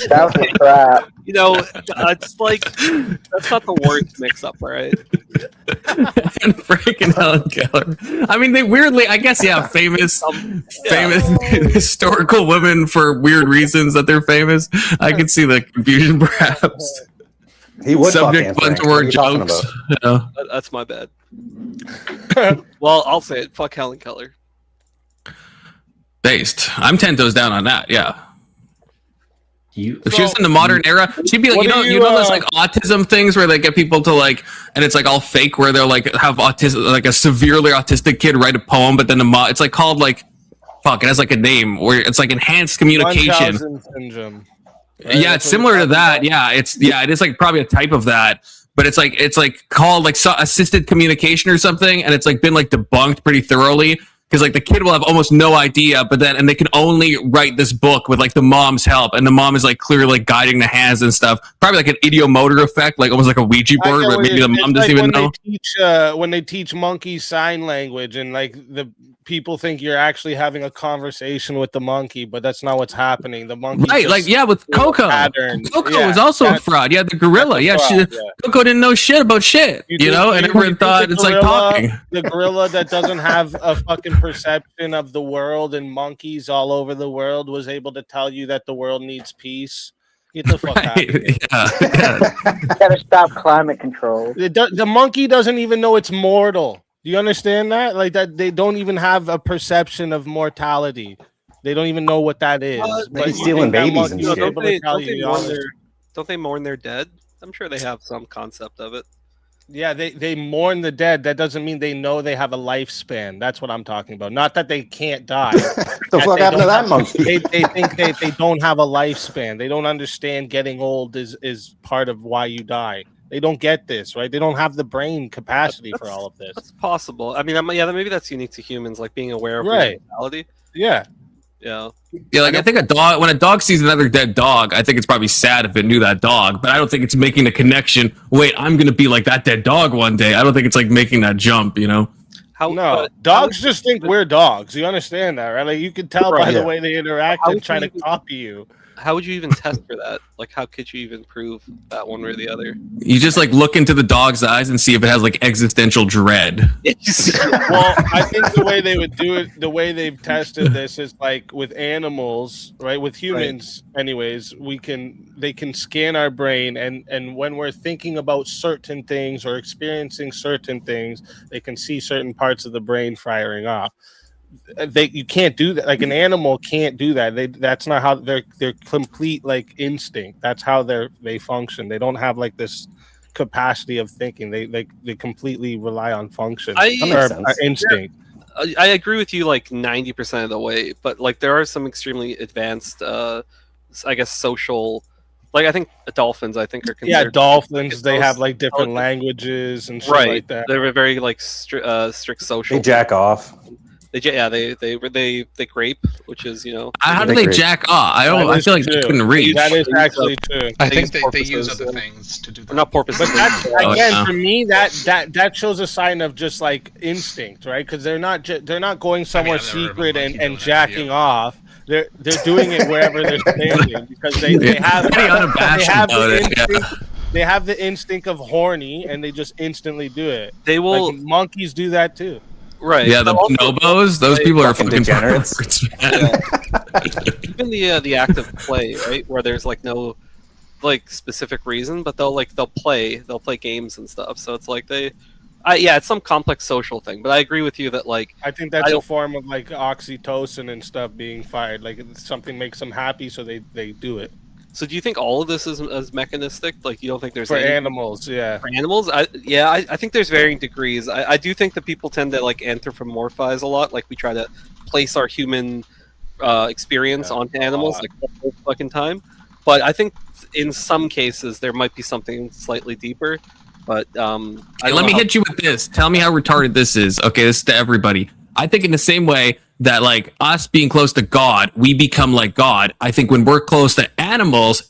That was a trap. You know, it's like that's not the worst mix-up, right? Anne Frank and Helen Keller. I mean, they weirdly, I guess, yeah, famous historical women for weird reasons that they're famous. I can see the confusion, perhaps. He would Subject fuck Anne Frank. bunch of word What are you talking jokes. about? Yeah. That's my bad. Well, I'll say it. Fuck Helen Keller. Based. I'm 10 toes down on that. Yeah. If she was So- in the modern era, she'd be like, What you know, do you you, know, those like autism things where they get people to like, and it's like all fake, where they'll like have autism, like a severely autistic kid write a poem, but then it's like called like, fuck, it has like a name where it's like enhanced communication. Munchausen syndrome. Right? Yeah, That's it's what similar you're to that. talking about? Yeah, it is like probably a type of that, but it's like called like assisted communication or something, and it's like been like debunked pretty thoroughly. Because like the kid will have almost no idea, but then they can only write this book with like the mom's help, and the mom is like clearly like guiding the hands and stuff. Probably like an idiomotor effect, like almost like a Ouija I board, get but what maybe you're- the it's mom doesn't like even when know. They teach, when they teach monkey sign language, and like the people think you're actually having a conversation with the monkey, but that's not what's happening. The monkey, Right, like yeah, with Coco. pattern. Coco Yeah, was also a that's- fraud. Yeah, the gorilla. Yeah, fraud, yeah. Coco didn't know shit about shit. You think- know, and you everyone think thought the it's like gorilla- talking. The gorilla that doesn't have a fucking perception of the world, and monkeys all over the world was able to tell you that the world needs peace. Get the fuck out of here. Yeah. Gotta stop climate control. The monkey doesn't even know it's mortal. Do you understand that? Like that, they don't even have a perception of mortality. They don't even know what that is. They be you stealing think that babies monkey and was shit. able to tell you, Don't they mourn their dead? I'm sure they have some concept of it. Yeah, they mourn the dead. That doesn't mean they know they have a lifespan. That's what I'm talking about. Not that they can't die. The fuck they happened to don't that have- monkey? They think they don't have a lifespan. They don't understand getting old is part of why you die. They don't get this, right? They don't have the brain capacity for all of this. That's possible. I mean, maybe that's unique to humans, like being aware of Right. reality. Yeah. Yeah. Yeah, like I think when a dog sees another dead dog, I think it's probably sad if it knew that dog, but I don't think it's making the connection. Wait, I'm gonna be like that dead dog one day. I don't think it's like making that jump, you know. No, dogs just think we're dogs. You understand that, right? Like you can tell by the way they interact and try to copy you. How would you even test for that? Like, how could you even prove that one way or the other? You just like look into the dog's eyes and see if it has like existential dread. Well, I think the way they would do it, the way they've tested this is like with animals, right? With humans, anyways, they can scan our brain, and when we're thinking about certain things or experiencing certain things, they can see certain parts of the brain firing off. You can't do that. Like an animal can't do that. That's not how they're complete like instinct. That's how they function. They don't have like this capacity of thinking. They completely rely on function or instinct. I agree with you like 90% of the way, but like there are some extremely advanced I guess social, like I think dolphins are considered dolphins, they have like different languages and shit like that. They're very like strict social. They jack off. They grape, which is How do they jack off? I feel like they couldn't reach. That is actually true. I think they use other things to do that. Not porpoises. But that's, again, for me, that shows a sign of just like instinct, right? Because they're not going somewhere secret and jacking off. They're doing it wherever they're standing because they have the instinct of horny and they just instantly do it. They will. Like, monkeys do that too. Right. Yeah, the bonobos, those people are fucking degenerates. Even the act of play, right, where there's like no like specific reason, but they'll play games and stuff. So it's like it's some complex social thing. But I agree with you that like I think that's a form of like oxytocin and stuff being fired. Like something makes them happy, so they do it. So do you think all of this is mechanistic? Like you don't think there's for animals? Yeah, for animals. I think there's varying degrees. I do think that people tend to like anthropomorphize a lot. Like we try to place our human experience onto animals like the whole fucking time. But I think in some cases there might be something slightly deeper. But let me hit you with this. Tell me how retarded this is. Okay, this is to everybody. I think in the same way that like us being close to God, we become like God. I think when we're close to animals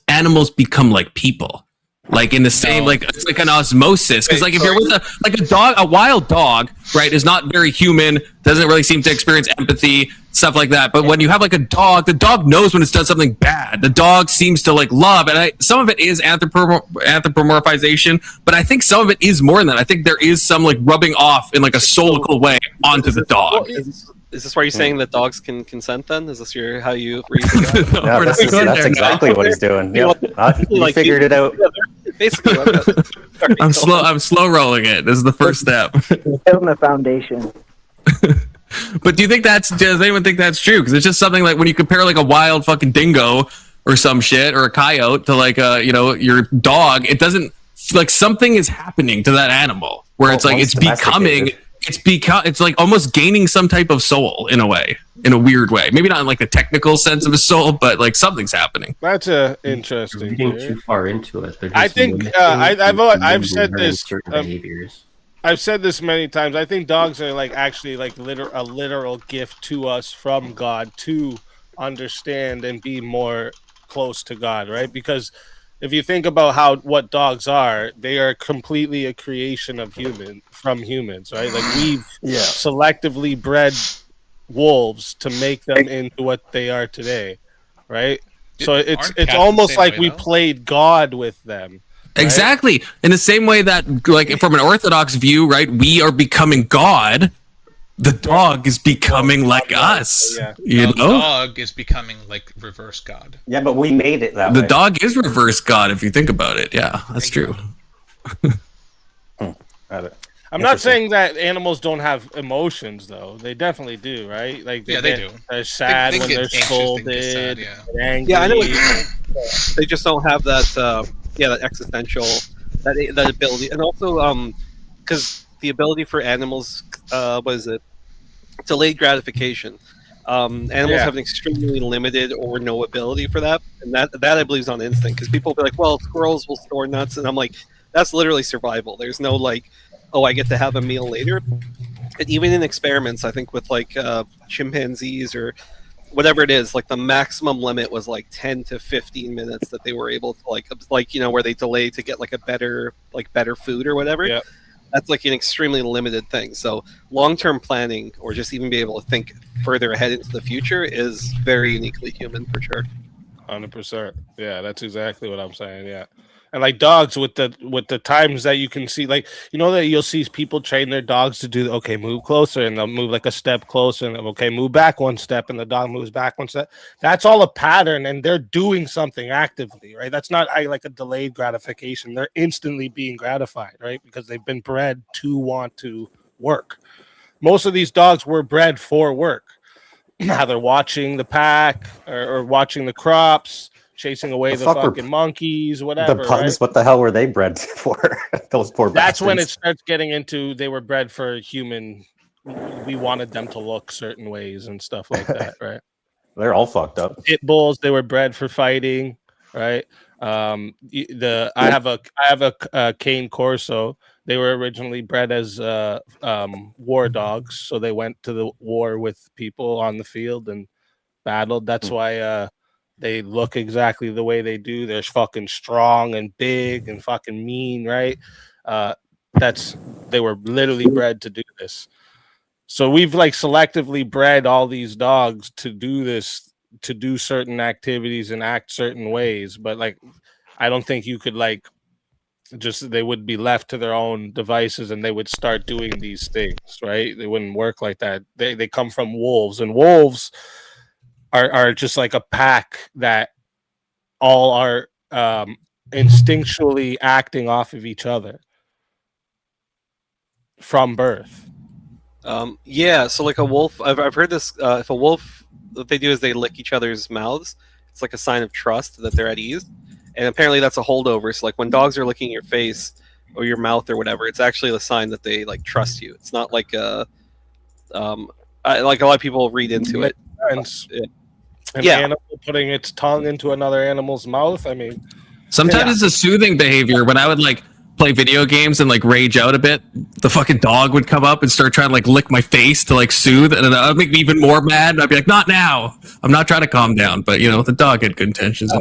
become like people. Like in the same, like it's like an osmosis. Because like if you're with a wild dog, right, is not very human, doesn't really seem to experience empathy, stuff like that. But when you have like a dog, the dog knows when it's done something bad. The dog seems to like love, and some of it is anthropomorphization, but I think some of it is more than that. I think there is some like rubbing off in like a soulical way onto the dog. Is this why you're saying that dogs can consent then? Is this how you reason that? No, that's exactly what he's doing. Yep. You figured it out. Basically, I'm slow rolling it. This is the first step. Building a foundation. But does anyone think that's true? Because it's just something like when you compare like a wild fucking dingo or some shit or a coyote to like your dog, it doesn't like something is happening to that animal where it's like it's like almost gaining some type of soul in a weird way. Maybe not in like the technical sense of a soul, but like something's happening. That's interesting. Getting too far into it. I think I've said this. Behaviors. I've said this many times. I think dogs are like actually like a literal gift to us from God to understand and be more close to God, right? Because if you think about what dogs are, they are completely a creation of from humans, right? Like we've selectively bred wolves to make them into what they are today, right? So it's almost like we played God with them. Right? Exactly. In the same way that like from an orthodox view, right, we are becoming God. The dog is becoming like us. Yeah. The dog is becoming like reverse God. Yeah, but we made it that way. The dog is reverse God if you think about it. Yeah, that's true. I'm not saying that animals don't have emotions, though. They definitely do, right? Like they do. They're sad when they're scolded. They're angry. Yeah, I know. They just don't have that. That existential, that ability, and also because the ability for animals, delayed gratification. Animals have an extremely limited or no ability for that, and that I believe is on instinct. Because people will be like, "Well, squirrels will store nuts," and I'm like, "That's literally survival." There's no like, "Oh, I get to have a meal later." And even in experiments, I think with like chimpanzees or whatever it is, like the maximum limit was like 10 to 15 minutes that they were able to like where they delay to get like a better food or whatever. Yep. that's like an extremely limited thing. So long-term planning, or just even be able to think further ahead into the future, is very uniquely human for sure. 100%. Yeah, that's exactly what I'm saying. Yeah. And like dogs with the times that you can see, like, you know, that you'll see people train their dogs to do, okay, move closer, and they'll move like a step closer, and okay, move back one step, and the dog moves back one step. That's all a pattern, and they're doing something actively, right? That's not like a delayed gratification. They're instantly being gratified, right? Because they've been bred to want to work. Most of these dogs were bred for work. Either watching the pack or watching the crops, chasing away the fucking monkeys, whatever. The pugs, right? What the hell were they bred for? Those poor That's bastards. when it starts getting into they were bred for human. We wanted them to look certain ways and stuff like that, right? They're all fucked up. Pit bulls, they were bred for fighting, right? I have a cane corso. They were originally bred as war dogs, so they went to the war with people on the field and battled. That's why they look exactly the way they do. They're fucking strong and big and fucking mean, right? They were literally bred to do this. So we've like selectively bred all these dogs to do this, to do certain activities and act certain ways. But like, I don't think you could like just they would be left to their own devices and they would start doing these things, right? They wouldn't work like that. They come from wolves, and wolves are just like a pack that all are instinctually acting off of each other from birth. Yeah, so like a wolf, I've heard this. If a wolf, what they do is they lick each other's mouths. It's like a sign of trust that they're at ease. And apparently that's a holdover. So like when dogs are licking your face or your mouth or whatever, it's actually a sign that they like trust you. It's not like like a lot of people read into it. An animal putting its tongue into another animal's mouth. I mean, sometimes it's a soothing behavior. When I would like play video games and like rage out a bit, the fucking dog would come up and start trying to like lick my face to like soothe, and that would make me even more mad. And I'd be like, not now. I'm not trying to calm down, but you know, the dog had good intentions.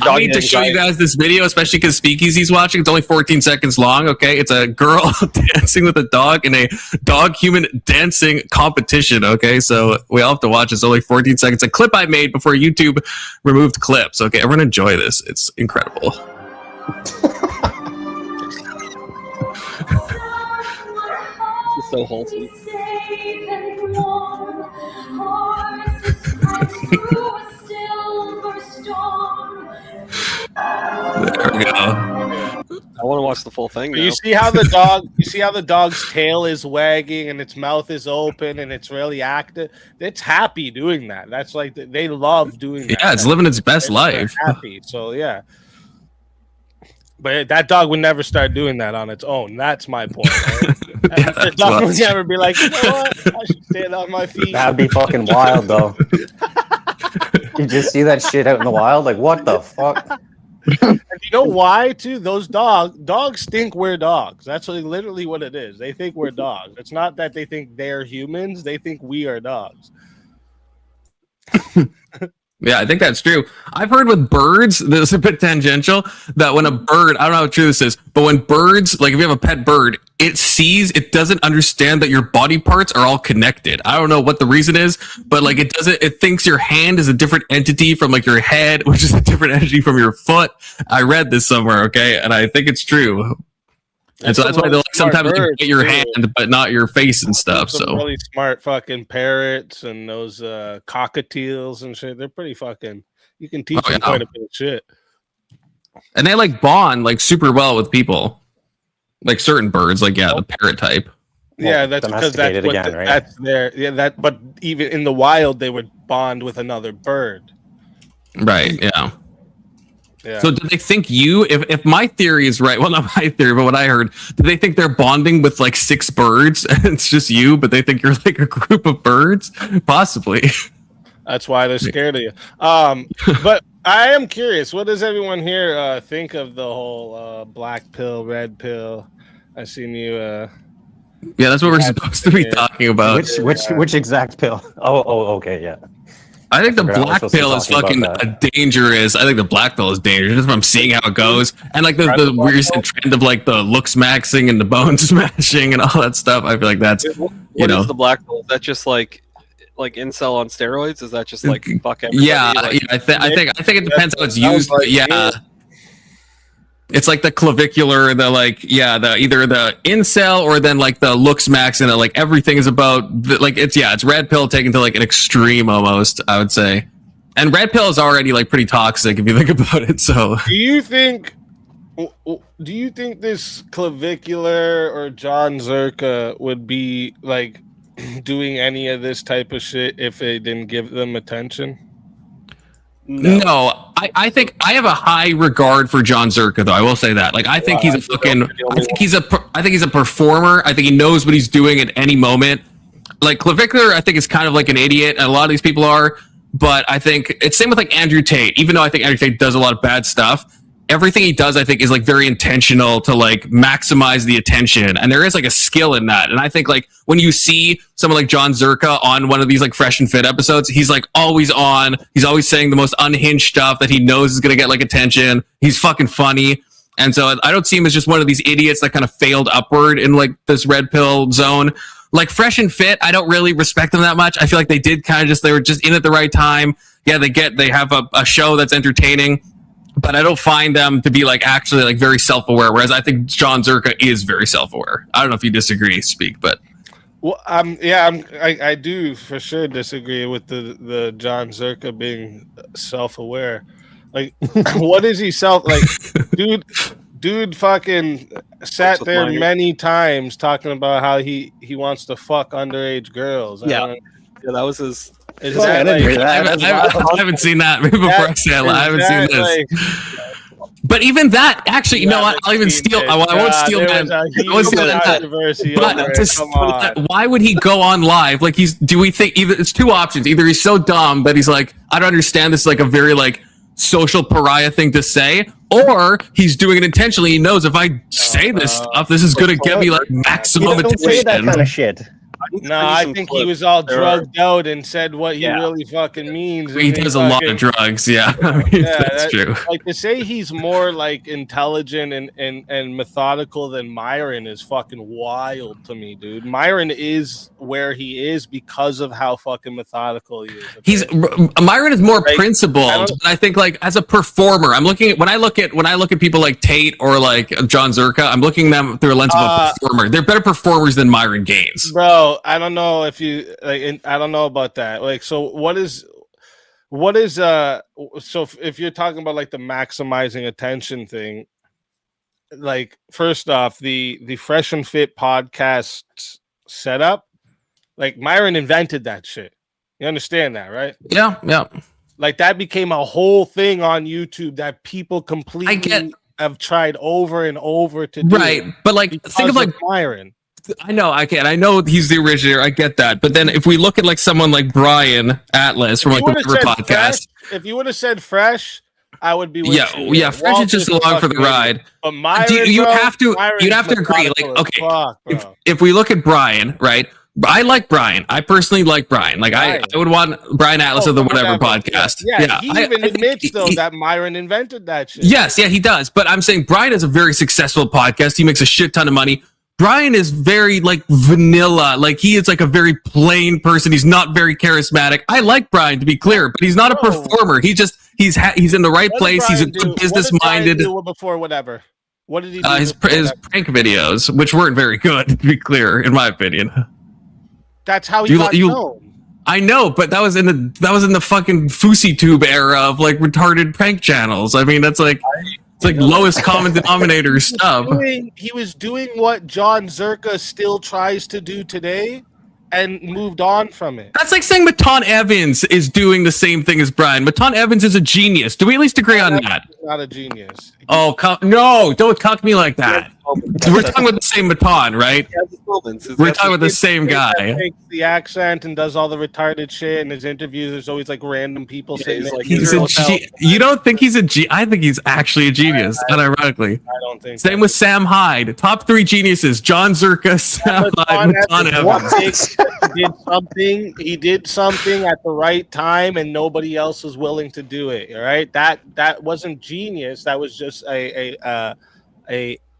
I need to show you guys this video, especially because Speakeasy's watching. It's only 14 seconds long. Okay, it's a girl dancing with a dog in a dog-human dancing competition. Okay, so we all have to watch. It's only 14 seconds. A clip I made before YouTube removed clips. Okay, everyone enjoy this. It's incredible. It's so wholesome. There we go. I want to watch the full thing. You see how the dog's tail is wagging and its mouth is open and it's really active. It's happy doing that. That's like they love doing that. Yeah, it's living its best life. Happy. So yeah. But that dog would never start doing that on its own. That's my point. Right? Yeah, the dog would never be like, you know what? I should stand on my feet. That'd be fucking wild, though. You just see that shit out in the wild? Like, what the fuck? And you know why, too? Those dogs think we're dogs. That's literally what it is. They think we're dogs. It's not that they think they're humans. They think we are dogs. Yeah, I think that's true. I've heard with birds, this is a bit tangential, that when a bird, I don't know how true this is, but when birds, like if you have a pet bird, it doesn't understand that your body parts are all connected. I don't know what the reason is, but like it thinks your hand is a different entity from like your head, which is a different entity from your foot. I read this somewhere, okay, and I think it's true. And so that's why they like sometimes you get your hand, but not your face and stuff. So really smart fucking parrots and those cockatiels and shit. They're pretty fucking. You can teach them quite a bit of shit. And they like bond like super well with people, like certain birds, like the parrot type. Yeah, that's because that's what again, right? That's their that. But even in the wild, they would bond with another bird. Right. Yeah. Yeah. So do they think if my theory is right, well, not my theory, but what I heard, do they think they're bonding with like 6 birds and it's just you, but they think you're like a group of birds? Possibly. That's why they're scared of you. But I am curious, what does everyone here think of the whole black pill, red pill? I seen you. Yeah, that's what we're supposed to be talking about. Which exact pill? Oh, okay, yeah. I think the forgot we're black supposed to be pill is talking fucking about a dangerous. I think the black pill is dangerous just from seeing how it goes, and like the recent trend of like the looks maxing and the bone smashing and all that stuff. I feel like that's What is the black hole? Is that just like incel on steroids? Is that just like fuck everybody? yeah, Like, I think it depends how it's Sounds used. like But yeah. It's like the clavicular, the either the incel or then like the looks max, and like everything is about it's red pill taken to like an extreme almost, I would say. And red pill is already like pretty toxic if you think about it. So Do you think this Clavicular or John Zherka would be like doing any of this type of shit if they didn't give them attention? No, I think I have a high regard for John Zherka, though. I will say that. Like, I think he's a fucking. I think he's a performer. I think he knows what he's doing at any moment. Like Clavicular, I think is kind of like an idiot, and a lot of these people are. But I think it's same with like Andrew Tate. Even though I think Andrew Tate does a lot of bad stuff, everything he does, I think, is like very intentional to like maximize the attention, and there is like a skill in that. And I think like when you see someone like John Zherka on one of these like Fresh and Fit episodes, he's like always on. He's always saying the most unhinged stuff that he knows is gonna get like attention. He's fucking funny, and so I don't see him as just one of these idiots that kind of failed upward in like this red pill zone. Like Fresh and Fit, I don't really respect them that much. I feel like they did kind of they were just in at the right time. Yeah, they have a show that's entertaining. But I don't find them to be like actually like very self-aware. Whereas I think John Zherka is very self-aware. I don't know if you disagree, Speak, but Well, I do for sure disagree with the John Zherka being self-aware. Like, what is he dude fucking sat there many times talking about how he wants to fuck underage girls. Yeah, that was his. I haven't seen that. Maybe before I say it, I haven't seen this. But even that, actually, you know what? I'll even steal. I won't steal that. I won't steal that. But why would he go on live? Like do we think either it's two options? Either he's so dumb that he's like, I don't understand this is like a very like social pariah thing to say, or he's doing it intentionally. He knows if I say this stuff, this is going to get me like maximum attention. Don't say that kind of shit. No, I think he was all drugged out and said what he really fucking means. He does a lot of drugs, yeah. I mean, that's true. Like to say he's more like intelligent and methodical than Myron is fucking wild to me, dude. Myron is where he is because of how fucking methodical he is. Okay? Myron is more principled. I think like as a performer, I'm looking at when I look at people like Tate or like John Zherka, I'm looking at them through a lens of a performer. They're better performers than Myron Gaines, bro. I don't know if you like. I don't know about that. Like, so what is? So if you're talking about like the maximizing attention thing, like first off, the Fresh and Fit podcast setup, like Myron invented that shit. You understand that, right? Yeah. Like that became a whole thing on YouTube that people completely have tried over and over to do. Right, but like think of like Myron. I know I know he's the originator. I get that, but then if we look at like someone like Brian Atlas from like the River podcast, if you would have said Fresh, I would be with you. Yeah. Fresh is just along for the ride. But Myron, you'd have to agree. Like, if we look at Brian, right? I like Brian. I personally like Brian. Like I would want Brian Atlas of the whatever podcast. Yeah. He even admits though that Myron invented that shit. Yes, yeah, he does. But I'm saying Brian is a very successful podcast. He makes a shit ton of money. Brian is very like vanilla. Like he is like a very plain person. He's not very charismatic. I like Brian, to be clear, but he's not a performer. He's in the right place. He's a good business minded. Before whatever. What did he do? His prank videos, which weren't very good, to be clear, in my opinion. That's how he got known. I know, but that was in the fucking Fousey Tube era of like retarded prank channels. I mean, that's like. It's like lowest common denominator stuff. He was doing what John Zherka still tries to do today and moved on from it. That's like saying Matan Evans is doing the same thing as Brian. Matan Evans is a genius. Do we at least agree on that? He's not a genius. Oh, no, don't talk to me like that. We're talking about the same baton, right? He has his moments. We're talking about the same guy. Takes the accent and does all the retarded shit. In his interviews, there's always like random people sitting he's there. like, He's you don't think he's a I think he's actually a genius, unironically. I don't think. Same with Sam Hyde. Top 3 geniuses: John Zherka, Sam Hyde, Maton Evans. He did something at the right time, and nobody else was willing to do it. All right, that wasn't genius. That was just a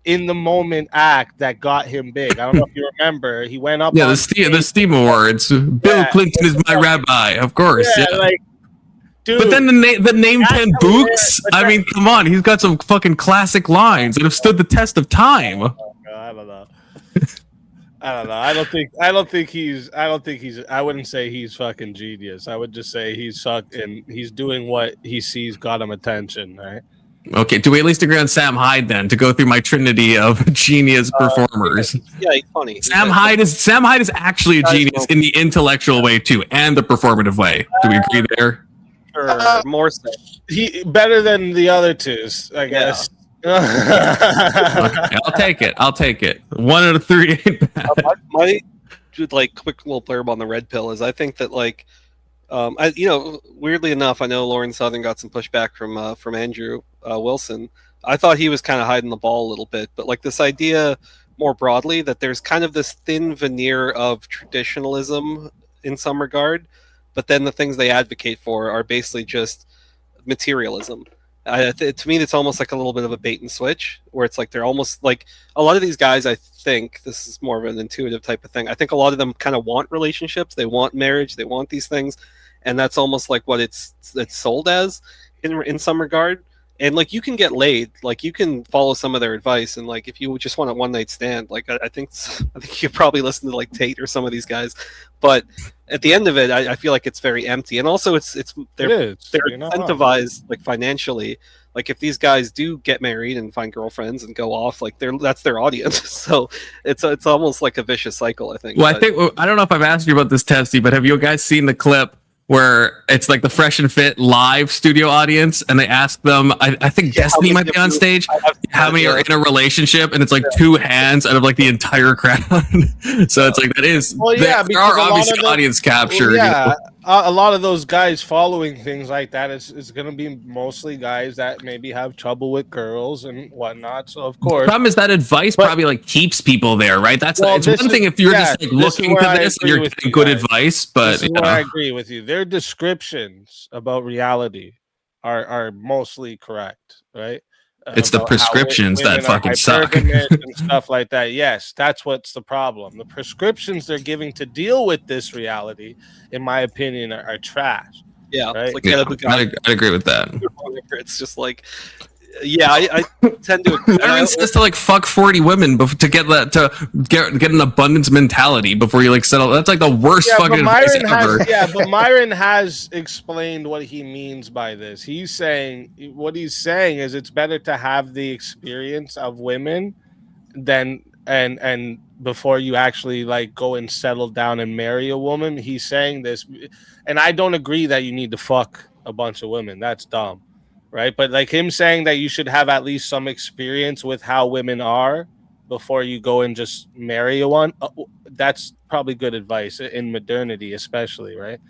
in the moment act that got him big. I don't know if you remember. He went up. Yeah, the Steam Awards. Bill Clinton is my rabbi, of course. Yeah. Like, dude. But then the name 10 books. I mean, come on, he's got some fucking classic lines that have stood the test of time. I don't know. I wouldn't say he's fucking genius. I would just say he's doing what he sees got him attention, right? Okay, do we at least agree on Sam Hyde then to go through my trinity of genius performers? Yeah, he's funny. Sam Hyde is actually a genius in the intellectual way too, and the performative way. Do we agree there? Sure, more so. He better than the other two, I guess. Okay, I'll take it. 1 out of 3 ain't bad. My like quick little blurb on the red pill is I think that like weirdly enough, I know Lauren Southern got some pushback from Andrew Wilson. I thought he was kind of hiding the ball a little bit, but like this idea more broadly that there's kind of this thin veneer of traditionalism in some regard, but then the things they advocate for are basically just materialism. To me, it's almost like a little bit of a bait and switch, where it's like they're almost like a lot of these guys. I think this is more of an intuitive type of thing. I think a lot of them kind of want relationships, they want marriage, they want these things, and that's almost like what it's sold as in some regard. And like you can get laid, like you can follow some of their advice, and like if you just want a one night stand, like I think you could probably listen to like Tate or some of these guys, but at the end of it, I feel like it's very empty. And also they're incentivized like financially. Like if these guys do get married and find girlfriends and go off, like that's their audience. So it's almost like a vicious cycle, I think. Well, I don't know if I've asked you about this, Testy, but have you guys seen the clip where it's like the Fresh and Fit live studio audience, and they ask them, I think Destiny might be on stage, how many are in a relationship, and it's like 2 hands out of like the entire crowd. So it's like that is, there are obviously audience capture. Yeah, a lot of those guys following things like that is going to be mostly guys that maybe have trouble with girls and whatnot. So of course, the problem is that advice probably like keeps people there, right? It's one thing if you're just like looking to this and you're getting good advice, but this is where I agree with you. Their descriptions about reality are mostly correct, right? It's the prescriptions that fucking suck and stuff like that. Yes, that's what's the problem. The prescriptions they're giving to deal with this reality, in my opinion, are trash. Yeah, right? Like, I agree with that. It's just like, yeah, I tend to. Everyone says to like fuck 40 women to get an abundance mentality before you like settle. That's like the worst fucking advice ever. But Myron has explained what he means by this. He's saying is it's better to have the experience of women than and before you actually like go and settle down and marry a woman. He's saying this, and I don't agree that you need to fuck a bunch of women. That's dumb. Right, but like him saying that you should have at least some experience with how women are before you go and just marry one. That's probably good advice in modernity, especially, right?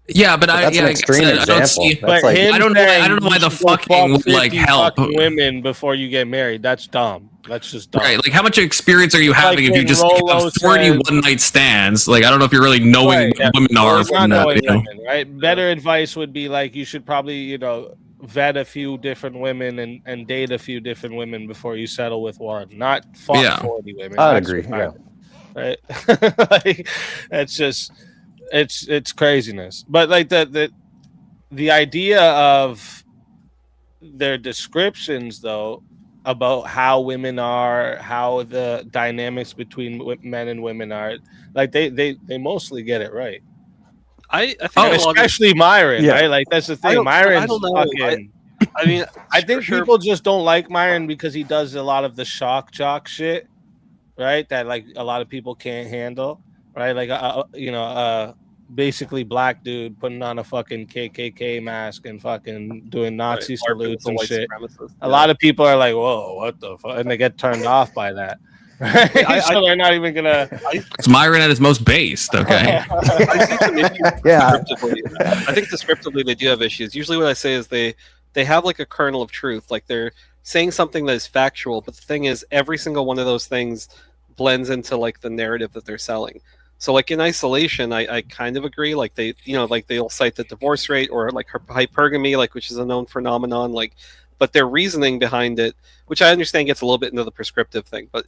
Yeah, but that's an extreme example. I don't know why the fucking would like help women before you get married. That's dumb. That's just dumb. Right, like how much experience are you having if you just have 40 one-night stands? Like I don't know if you're really knowing what women are from that. Women, right? Better advice would be like you should probably vet a few different women and date a few different women before you settle with one. Not fuck 40 women. I agree. Yeah. Right. Like, it's just it's craziness. But like the idea of their descriptions though about how women are, how the dynamics between men and women are, like they mostly get it right. I think especially Myron, right? Like that's the thing. Myron's fucking. I think people just don't like Myron because he does a lot of the shock jock shit, right? That like a lot of people can't handle, right? Like basically black dude putting on a fucking KKK mask and fucking doing Nazi Right. salutes and White shit. supremacist, A lot of people are like, "Whoa, what the fuck?" and they get turned off by that. Right? So they're not even gonna. It's Myron at his most based. Okay. I see some issues Yeah. descriptively. I think descriptively they do have issues. Usually what I say is they have like a kernel of truth. Like they're saying something that is factual, but the thing is every single one of those things blends into like the narrative that they're selling. So like in isolation, I kind of agree. Like they, you know, like they'll cite the divorce rate or like hypergamy, like which is a known phenomenon. Like, but their reasoning behind it, which I understand gets a little bit into the prescriptive thing, but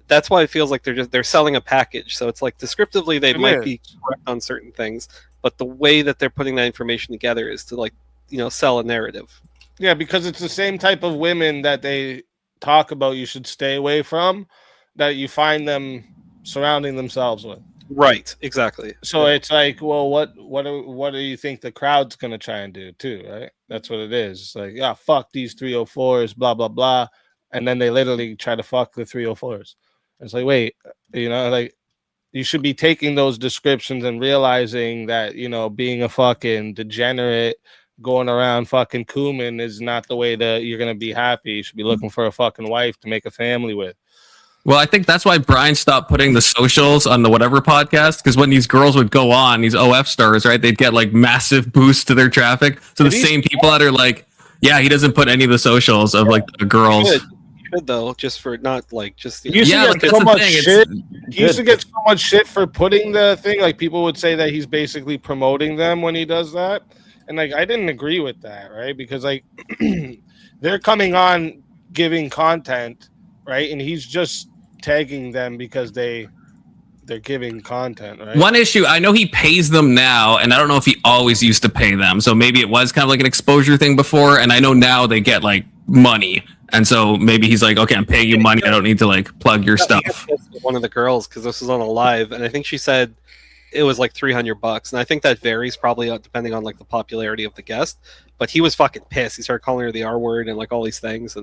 that's why it feels like they're selling a package. So it's like descriptively they might be correct on certain things, but the way that they're putting that information together is to like, you know, sell a narrative. Yeah, because it's the same type of women that they talk about you should stay away from, that you find them surrounding themselves with. Right, exactly. So it's like, well, what do you think the crowd's gonna try and do too, right? That's what it is. It's like, yeah, fuck these 304s, blah blah blah, and then they literally try to fuck the 304s. It's like, wait, you know, like you should be taking those descriptions and realizing that, you know, being a fucking degenerate going around fucking Kuman is not the way that you're gonna be happy. You should be looking for a fucking wife to make a family with. Well, I think that's why Brian stopped putting the socials on the whatever podcast, because when these girls would go on, these OF stars, right, they'd get like massive boosts to their traffic. So the same people that are like, yeah, he doesn't put any of the socials of like the girls. You should though, just for not like just He used to Yeah, get like, that's so the much thing, shit. He used to get so much shit for putting the thing. Like people would say that he's basically promoting them when he does that, and like I didn't agree with that, right? Because like they're coming on giving content, right, and he's just tagging them because they're giving content, right? One issue, I know he pays them now, and I don't know if he always used to pay them. So maybe it was kind of like an exposure thing before, and I know now they get like money. And so maybe he's like, okay, I'm paying you money. I don't need to like plug your stuff. One of the girls, because this was on a live, and I think she said it was like $300, and I think that varies probably depending on like the popularity of the guest. But he was fucking pissed. He started calling her the R word and like all these things,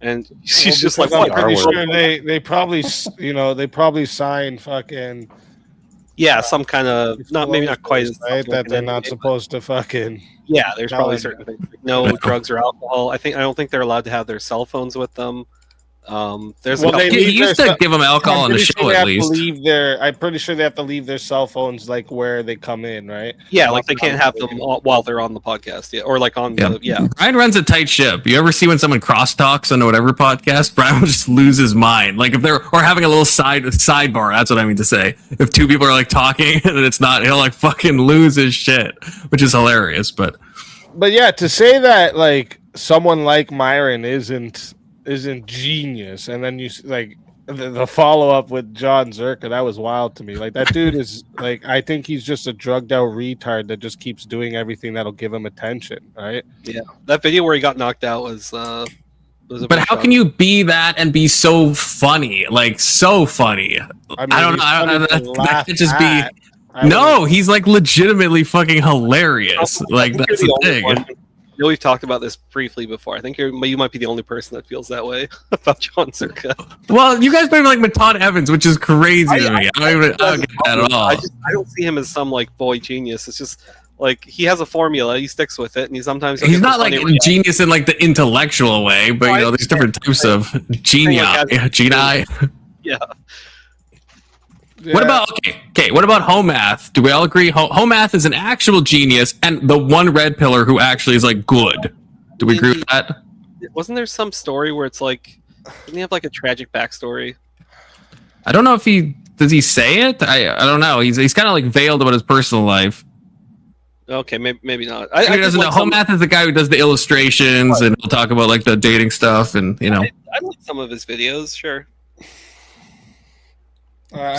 and she's just like, I'm "What?" pretty sure they probably, you know, they probably signed fucking Yeah, some kind of maybe not quite as right that they're not supposed to fucking. Yeah, there's probably certain things. Like no drugs or alcohol. I don't think they're allowed to have their cell phones with them. There's he used to give them alcohol on the show at least. I'm pretty sure they have to leave their cell phones like where they come in, right? Yeah, like they can't have them while they're on the podcast, yeah, or like on the yeah. Brian runs a tight ship. You ever see when someone crosstalks on whatever podcast? Brian will just lose his mind. Like if they're or having a little sidebar. That's what I mean to say. If two people are like talking and it's not, he'll like fucking lose his shit, which is hilarious. But yeah, to say that like someone like Myron isn't genius, and then you like the follow-up with John Zherka, that was wild to me. Like that dude is like, I think he's just a drugged out retard that just keeps doing everything that'll give him attention, right? Yeah, that video where he got knocked out was but how can you be that and be so funny? Like so funny. I don't know. That could just be no, he's like legitimately fucking hilarious. Like that's the thing. I know we've talked about this briefly before. I think you might be the only person that feels that way about John Zherka. Well, you guys blame like Matan Evans, which is crazy to me. I don't get that at all. I don't see him as some like boy genius. It's just like he has a formula, he sticks with it, and he's not like a genius in like the intellectual way, but you know, there's different types of genii. Yeah. What about what about Homath? Do we all agree Homath is an actual genius and the one red pillar who actually is like good? Do we agree with that? Wasn't there some story where it's like, didn't he have like a tragic backstory? I don't know if does he say it? I don't know. He's kind of like veiled about his personal life. Okay, maybe not. He doesn't know. Homath is the guy who does the illustrations and he'll talk about like the dating stuff and you know. I like some of his videos, sure.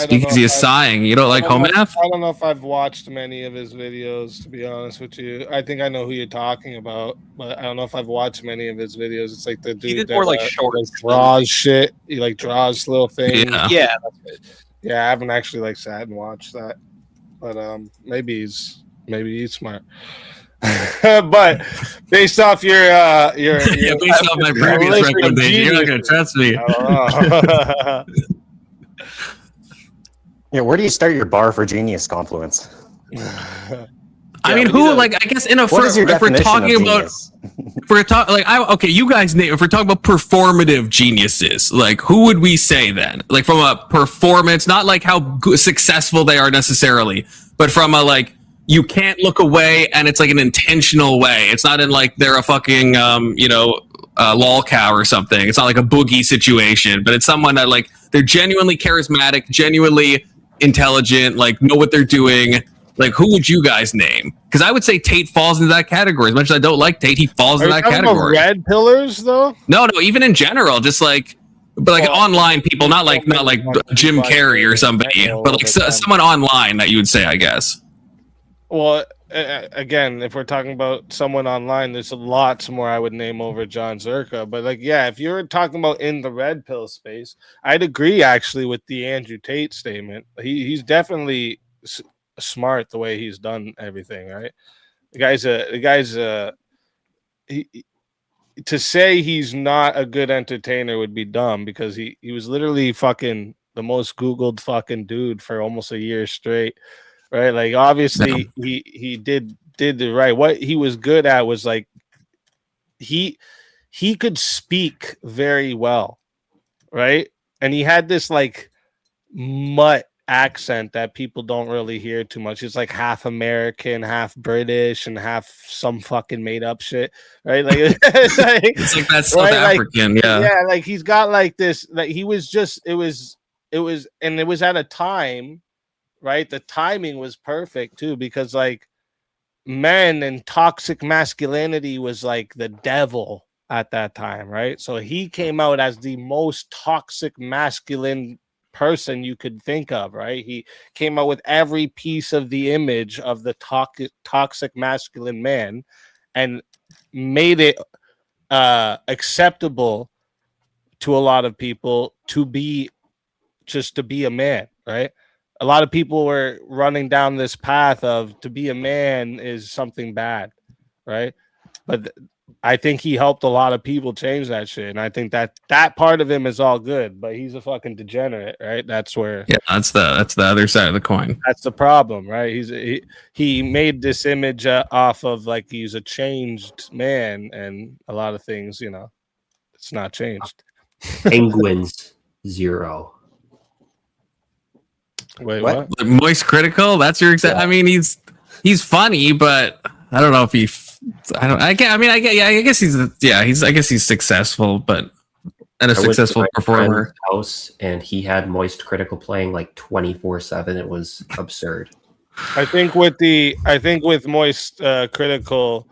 Because he's sighing. You don't like Homath? I don't know if I've watched many of his videos, to be honest with you. I think I know who you're talking about, but I don't know if I've watched many of his videos. It's like the dude he did more like short draws shit. He like draws little things. Yeah, that's right. Yeah, I haven't actually like sat and watched that, but maybe he's smart. But based off your based off my previous recommendation, you're not gonna trust me. Yeah, where do you start your bar for genius, Confluence? I mean, who like I guess What is your if we're definition talking of about genius? if we're talking like okay, you guys name if we're talking about performative geniuses, like who would we say then? Like from a performance, not like how successful they are necessarily, but from a like you can't look away and it's like an intentional way. It's not in like they're a fucking lol cow or something. It's not like a boogie situation, but it's someone that like they're genuinely charismatic, genuinely intelligent, like know what they're doing. Like, who would you guys name? Because I would say Tate falls into that category. As much as I don't like Tate, he falls into that category. Red pillars, though. No, even in general, just like, but like online people, not like Jim Carrey or somebody, but like someone online that you would say, I guess. Well, again, if we're talking about someone online, there's lots more I would name over John Zherka. But like, yeah, if you're talking about in the red pill space, I'd agree actually with the Andrew Tate statement. He's definitely smart the way he's done everything, right? To say he's not a good entertainer would be dumb because he was literally fucking the most Googled fucking dude for almost a year straight, right? Like obviously he did the right. What he was good at was like he could speak very well, right? And he had this like mutt accent that people don't really hear too much. It's like half American, half British, and half some fucking made up shit, right? Like it's like that South African, yeah. Like he's got like this. Like he was just it was at a time, right? The timing was perfect too because like men and toxic masculinity was like the devil at that time, right? So he came out as the most toxic masculine person you could think of, right? He came out with every piece of the image of the toxic masculine man and made it acceptable to a lot of people to be a man, right? A lot of people were running down this path of to be a man is something bad, right? But I think he helped a lot of people change that shit, and I think that part of him is all good. But he's a fucking degenerate, right? That's where that's the other side of the coin. That's the problem, right? He made this image off of like he's a changed man, and a lot of things, it's not changed. Penguins 0. Wait, what? Moist critical? That's your exact. Yeah. I mean, he's funny, but I don't know if he. I guess he's successful, but and a successful performer. House and he had Moist Critical playing like 24/7. It was absurd. I think with Moist Critical,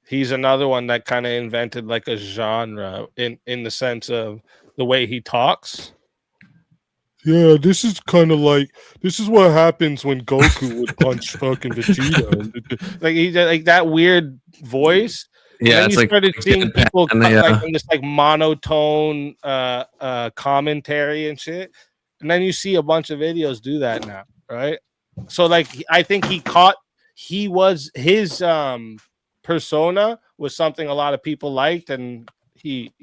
he's another one that kind of invented like a genre in the sense of the way he talks. Yeah, this is kind of like what happens when Goku would punch fucking Vegeta. Like he like that weird voice. Yeah, it's like started seeing people like in this like monotone commentary and shit, and then you see a bunch of videos do that now, right? So like I think his persona was something a lot of people liked, and he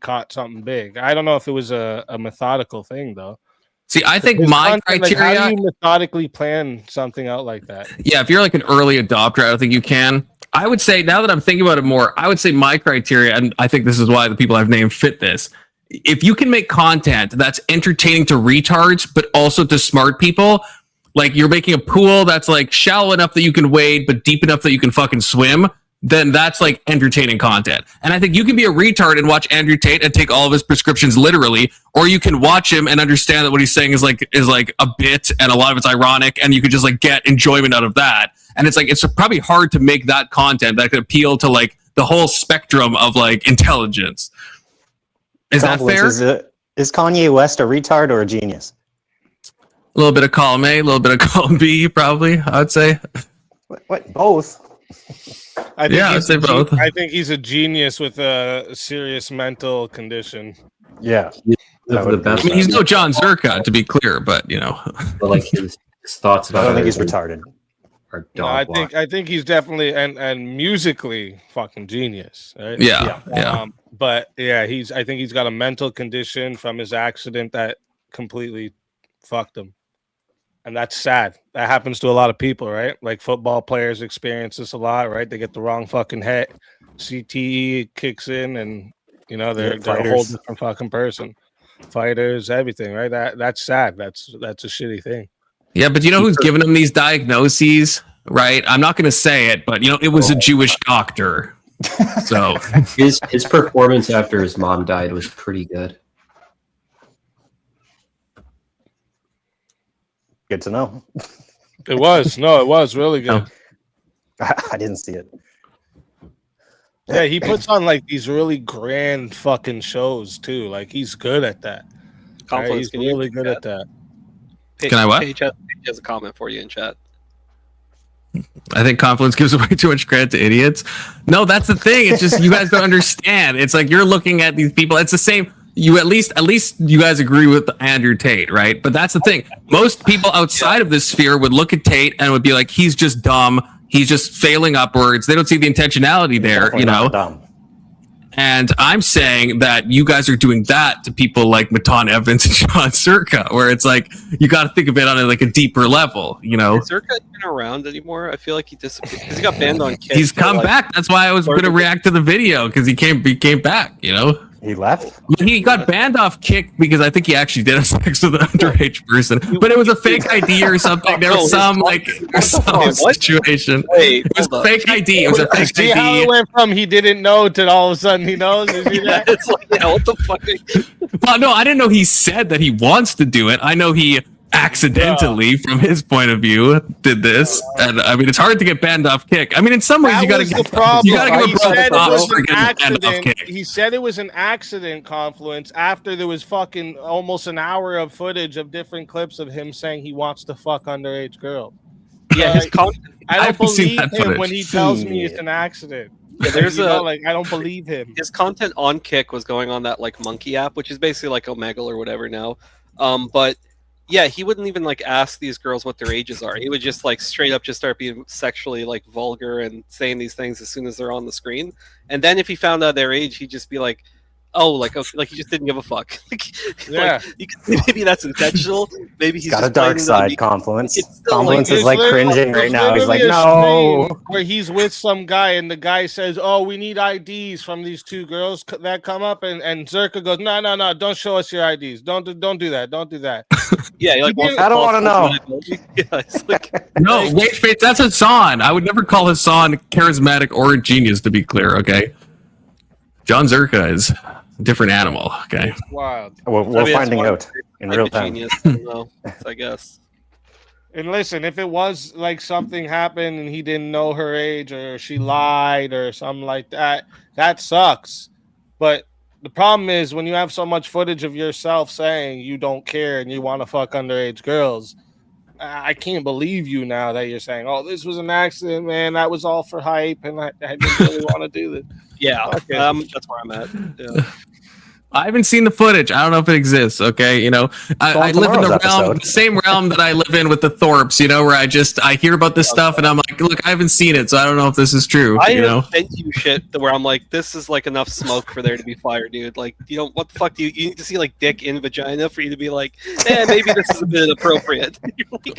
caught something big. I don't know if it was a methodical thing though. See, I think my criteria. Like, how do you methodically plan something out like that? Yeah, if you're like an early adopter, I don't think you can. I would say, now that I'm thinking about it more, I would say my criteria, and I think this is why the people I've named fit this. If you can make content that's entertaining to retards, but also to smart people, like you're making a pool that's like shallow enough that you can wade, but deep enough that you can fucking swim, then that's like entertaining content. And I think you can be a retard and watch Andrew Tate and take all of his prescriptions literally, or you can watch him and understand that what he's saying is like a bit and a lot of it's ironic, and you could just like get enjoyment out of that. And it's probably hard to make that content that could appeal to like the whole spectrum of like intelligence. Is that fair? Is Kanye West a retard or a genius? A little bit of column A, a little bit of column B, probably, I'd say. What? Both? I'd say both. I think he's a genius with a serious mental condition. Yeah. The best. I mean, he's no John Zherka, to be clear, but But like his thoughts about I don't think he's retarded. No, I think he's definitely and musically fucking genius, right? Yeah. But yeah, I think he's got a mental condition from his accident that completely fucked him. And that's sad. That happens to a lot of people, right? Like football players experience this a lot, right? They get the wrong fucking hit. CTE kicks in, and they're a whole different fucking person. Fighters, everything, right? That's sad. That's a shitty thing. Yeah, but you know who's giving them these diagnoses, right? I'm not going to say it, but it was a Jewish doctor. So his performance after his mom died was pretty good. Good to know. It was really good. I didn't see it. Yeah, he puts on like these really grand fucking shows too. Like he's good at that. Right? He's really good at that. Can I what? Paige has a comment for you in chat. I think Confluence gives away too much credit to idiots. No, that's the thing. It's just you guys don't understand. It's like you're looking at these people. It's the same. You at least you guys agree with Andrew Tate, right? But that's the thing. Most people outside of this sphere would look at Tate and would be like, he's just dumb. He's just failing upwards. They don't see the intentionality there, Dumb. And I'm saying that you guys are doing that to people like Matan Evans and John Zherka, where it's like you got to think of it on a deeper level, Is Zherka even around anymore? I feel like he disappeared because he got banned on Kick. He's come back. That's why I was going to react to the video because he came back. He left? He got banned off Kick because I think he actually did have sex with an underage person, but it was a fake ID or something. There was some situation. Wait, it was a fake ID. It was a fake See how ID. it went from he didn't know to all of a sudden he knows? You see that? It's like, what the fuck? Well, no, I didn't know he said that he wants to do it. I know he accidentally, from his point of view, did this. And I mean, it's hard to get banned off Kick. I mean, in some ways, you got to give a props for getting banned off Kick. He said it was an accident, Confluence, after there was fucking almost an hour of footage of different clips of him saying he wants to fuck underage girls. Yeah, I don't believe him when he tells me it's an accident. Yeah, there's I don't believe him. His content on Kick was going on that monkey app, which is basically like Omegle or whatever now. But yeah, he wouldn't even ask these girls what their ages are. He would just straight up just start being sexually vulgar and saying these things as soon as they're on the screen. And then if he found out their age, he'd just be like, "Oh, okay, he just didn't give a fuck." Yeah, maybe that's intentional. Maybe he's got just a dark side. Confluence. Confluence is It's cringing right now. He's like, a no. stream where he's with some guy and the guy says, "Oh, we need IDs from these two girls that come up," and Zherka goes, "No, don't show us your IDs. Don't do that. Don't do that." Yeah, I don't want to know. Yeah, it's no, wait, that's Hassan. I would never call Hassan charismatic or a genius, to be clear. Okay, John Zherka is a different animal. Okay, Wild. We're finding out in real time. Genius, I don't know, I guess. And listen, if it was something happened and he didn't know her age or she lied or something like that, that sucks. But the problem is when you have so much footage of yourself saying you don't care and you want to fuck underage girls, I can't believe you now that you're saying, "Oh, this was an accident, man. That was all for hype, and I didn't really want to do this." Yeah, okay. That's where I'm at. Yeah. I haven't seen the footage. I don't know if it exists. Okay, I live in the same realm that I live in with the Thorpes. Where I hear about this stuff and I'm like, look, I haven't seen it, so I don't know if this is true. I have sent you shit where I'm like, this is enough smoke for there to be fire, dude. What the fuck do you need to see dick in vagina for you to be like, maybe this is a bit inappropriate.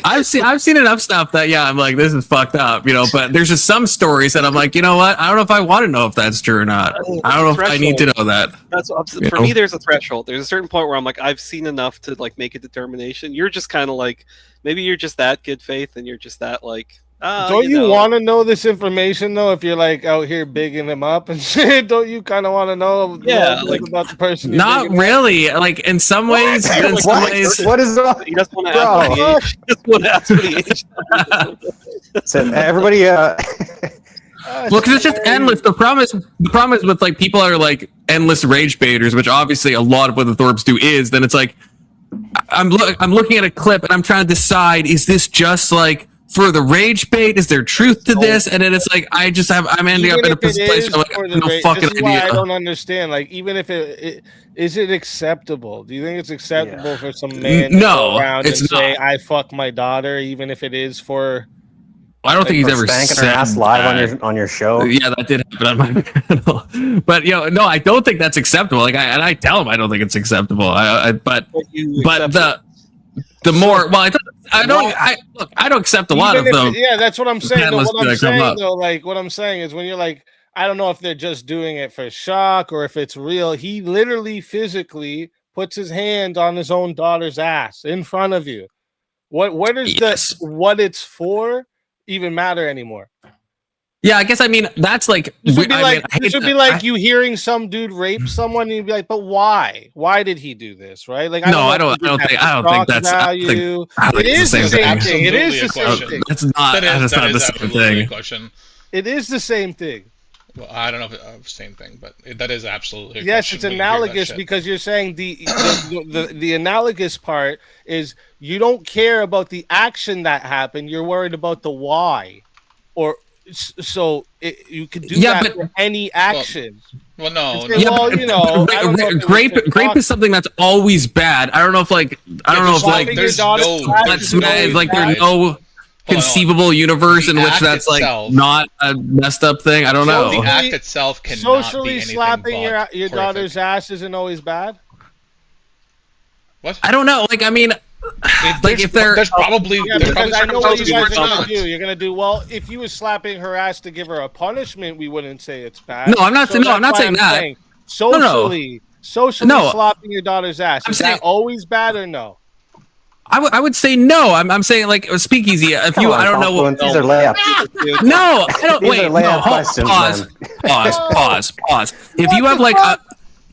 I've seen enough stuff that I'm like, this is fucked up, but there's just some stories that I'm like, you know what? I don't know if I want to know if that's true or not. I don't know if I need to know that. That's for me. There's a threshold. There's a certain point where I'm like, I've seen enough to make a determination. You're just kind of maybe you're just that good faith, and you're just that don't you want to know this information though? If you're out here bigging him up and shit, don't you kind of want to know? Yeah, about the person. Not really. In some ways. What is wrong? You just want to ask for the age. You just want to ask for the age. So everybody. Well, because it's just endless. The problem is with people are endless rage baiters, which obviously a lot of what the Thorpes do is. Then it's I'm looking at a clip and I'm trying to decide, is this just for the rage bait? Is there truth to this? And then it's I'm ending up in a place where I have no fucking idea. I don't understand. Even if is it acceptable? Do you think it's acceptable for some man to go around and say, "I fuck my daughter," even if it is for? I don't think he's ever spanking her ass live on your show. Yeah, that did happen on my channel. But no, I don't think that's acceptable. I tell him I don't think it's acceptable. the more. Well, I don't accept a lot of them. Yeah, that's what I'm saying. No, Panelists what I'm that come saying up. though, like what I'm saying is when you're like, I don't know if they're just doing it for shock or if it's real. He literally physically puts his hand on his own daughter's ass in front of you. What does Yes. what it's for even matter anymore? Yeah, I guess I mean that's like This would be I like mean, I hate this would be that- like you hearing some dude rape someone and you'd be like, but why? Why did he do this? Right? Like No, I know don't if think it's that's. I don't value. think It is the same thing. It is Absolutely the a same question. thing. That's not. That is not the same absolutely a thing. question. It is the same thing. Well, I don't know if same thing, but that is absolutely a Yes, question it's when you hear that analogous shit. because you're saying the analogous part is you don't care about the action that happened. You're worried about the why, or so you could do Yeah, that but- for any action. Well, no, Say, no. well, you know, I don't know if it was grape for grape shock. is something that's always bad. I don't know if like Slapping your there's daughter's no- ass that's is always like bad. there's no conceivable universe The in which act that's itself- like not a messed up thing. I don't know. The act itself cannot be Socially anything slapping but your horrific. daughter's ass isn't always bad. What? I don't know. Like I mean, like if they're there's probably Yeah, there's because probably I know what you circumstances guys where are it's gonna not. do. You're gonna do well. If you was slapping her ass to give her a punishment, we wouldn't say it's bad. No, I'm not- no, I'm not that's why saying that. Socially, No. slapping your daughter's ass I'm is saying- that always bad or no? I would say no. I'm saying like a speakeasy. If you I don't know what. These are layup. No, I don't. These Wait, are no. layup Hold, questions, pause. If you have like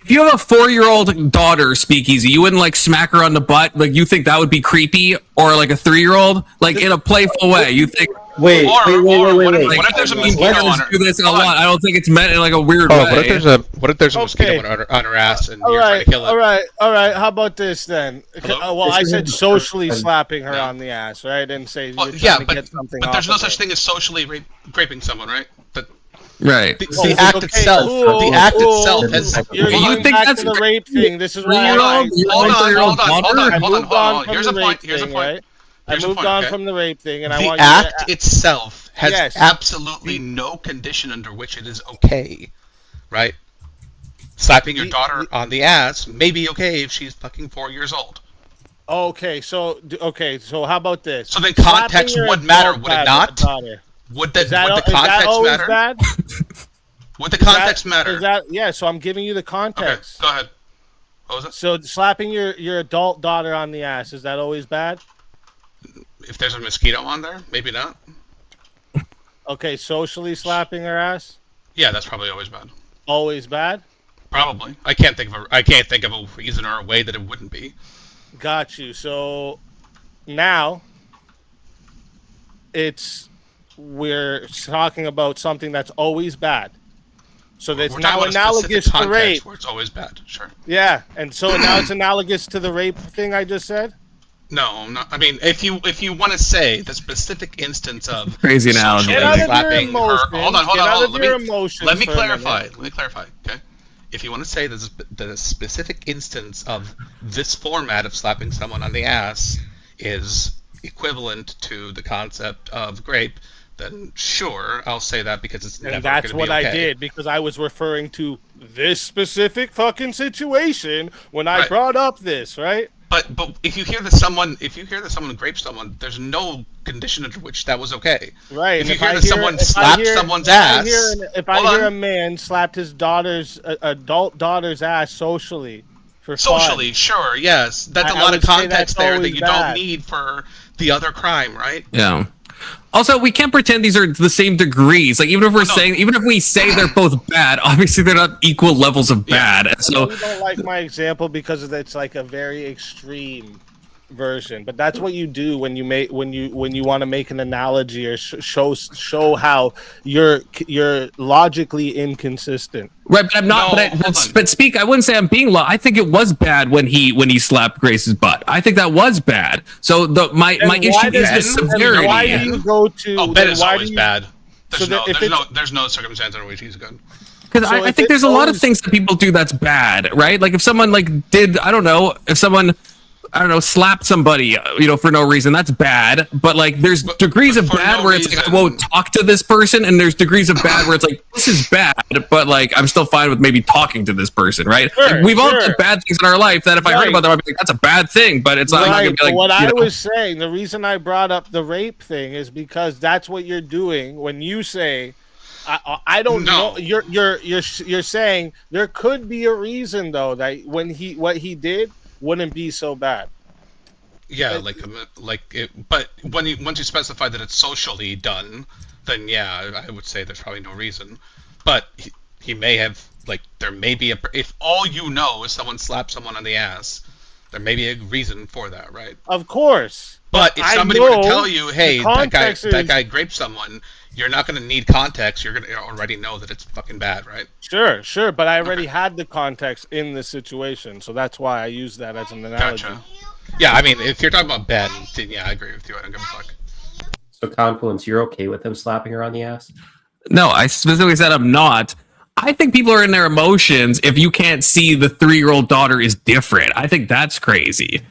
if you have a 4-year-old daughter, speakeasy, you wouldn't like smack her on the butt. Like you think that would be creepy, or like a 3-year-old, like in a playful way. You think Wait, Or what like, if there's a I mean, mosquito on kids her? do this a lot. I don't think it's meant in like a weird Oh, way. what if there's a Okay. mosquito on her ass and All you're trying right, to kill it? all right. How about this then? Hello? Well, I said socially Yeah. slapping her on the ass, right? And say Well, you're trying yeah, to get something but there's off no of such her. thing as socially raping someone, right? But Right. the act itself, the act itself has. You're You going think back that's to the rape thing. This is why Hold on, I hold Hold on. Here's a point. Here's a thing, point. right? I Here's a moved point, on okay? from the rape thing, and I The want you to act itself has Yes. absolutely no condition under which it is okay, right? Slapping your daughter on the ass may be okay if she's fucking 4 years old. Okay, so how about this? So then Slapping context your would matter, adult would it daughter- not? Would the Is that context always matter? bad? Would the context matter? Is that yeah? So I'm giving you the Okay, context. go ahead. What was it? So slapping your adult daughter on the ass, is that always bad? If there's a mosquito on there, maybe not. Okay, socially slapping her ass, Yeah, that's probably always bad. always bad. Probably. I can't think of a reason or a way that it wouldn't be. Got you. So now we're talking about something that's always bad. So that's We're now talking about a analogous specific to context rape. where it's always bad. Sure. Yeah, and so now it's analogous to the rape thing I just said. No, not. I mean, if you want to say the specific instance of Crazy analogy. Get out of your slapping her, emotions. hold on. Get out of Let your me emotions let me for a minute. clarify. Okay. If you want to say the specific instance of this format of slapping someone on the ass is equivalent to the concept of grape, then sure, I'll say that because it's never And that's gonna what be okay. I did because I was referring to this specific fucking situation when I Right. brought up this, right? But if you hear that someone grapes someone, there's no condition under which that was okay. Right. If and you hear I that someone slapped someone's ass, if I hold hear on. a man slapped his adult daughter's ass socially for socially, fun, sure, yes, that's a I lot would of say context that's there that always you bad. don't need for the other crime, right? Yeah. Also, we can't pretend these are the same degrees. Like even if we say they're both bad, obviously they're not equal levels of bad. And so you don't like my example because it's like a very extreme version, but that's what you do when you want to make an analogy or show how you're logically inconsistent. right, but I'm not. No, But speak. I wouldn't say I'm being. I think it was bad when he slapped Grace's butt. I think that was bad. So my issue is the severity. Why do you go to? Oh, Ben then is why always do you- bad. if There's no circumstance under which he's good. Because So I if think it's there's a lot of always- things that people do that's bad, right? Like if someone did, I don't know, if someone I don't know, slap somebody, for no reason. That's bad. But like, there's degrees of bad where it's like I won't talk to this person, and there's degrees of bad where it's like this is bad, but like I'm still fine with maybe talking to this person, right? Sure, like, we've all done bad things in our life that if I heard about them, I'd be like, that's a bad thing. But it's not. I'm not gonna be like. What I was saying, the reason I brought up the rape thing is because that's what you're doing when you say. I don't know. You're saying there could be a reason though that what he did wouldn't be so bad. Yeah, but once you specify that it's socially done, then yeah, I would say there's probably no reason. But he may have there may be if all you know is someone slapped someone on the ass, there may be a reason for that, right? Of course. But if somebody were to tell you, hey, that guy raped someone, you're not going to need context. You're going to already know that it's fucking bad, right? Sure. But I already had the context in the situation, so that's why I use that as an analogy. Gotcha. Yeah, I mean, if you're talking about Ben, then yeah, I agree with you. I don't give a fuck. So, Confluence, you're okay with him slapping her on the ass? No, I specifically said I'm not. I think people are in their emotions if you can't see the 3-year-old daughter is different. I think that's crazy.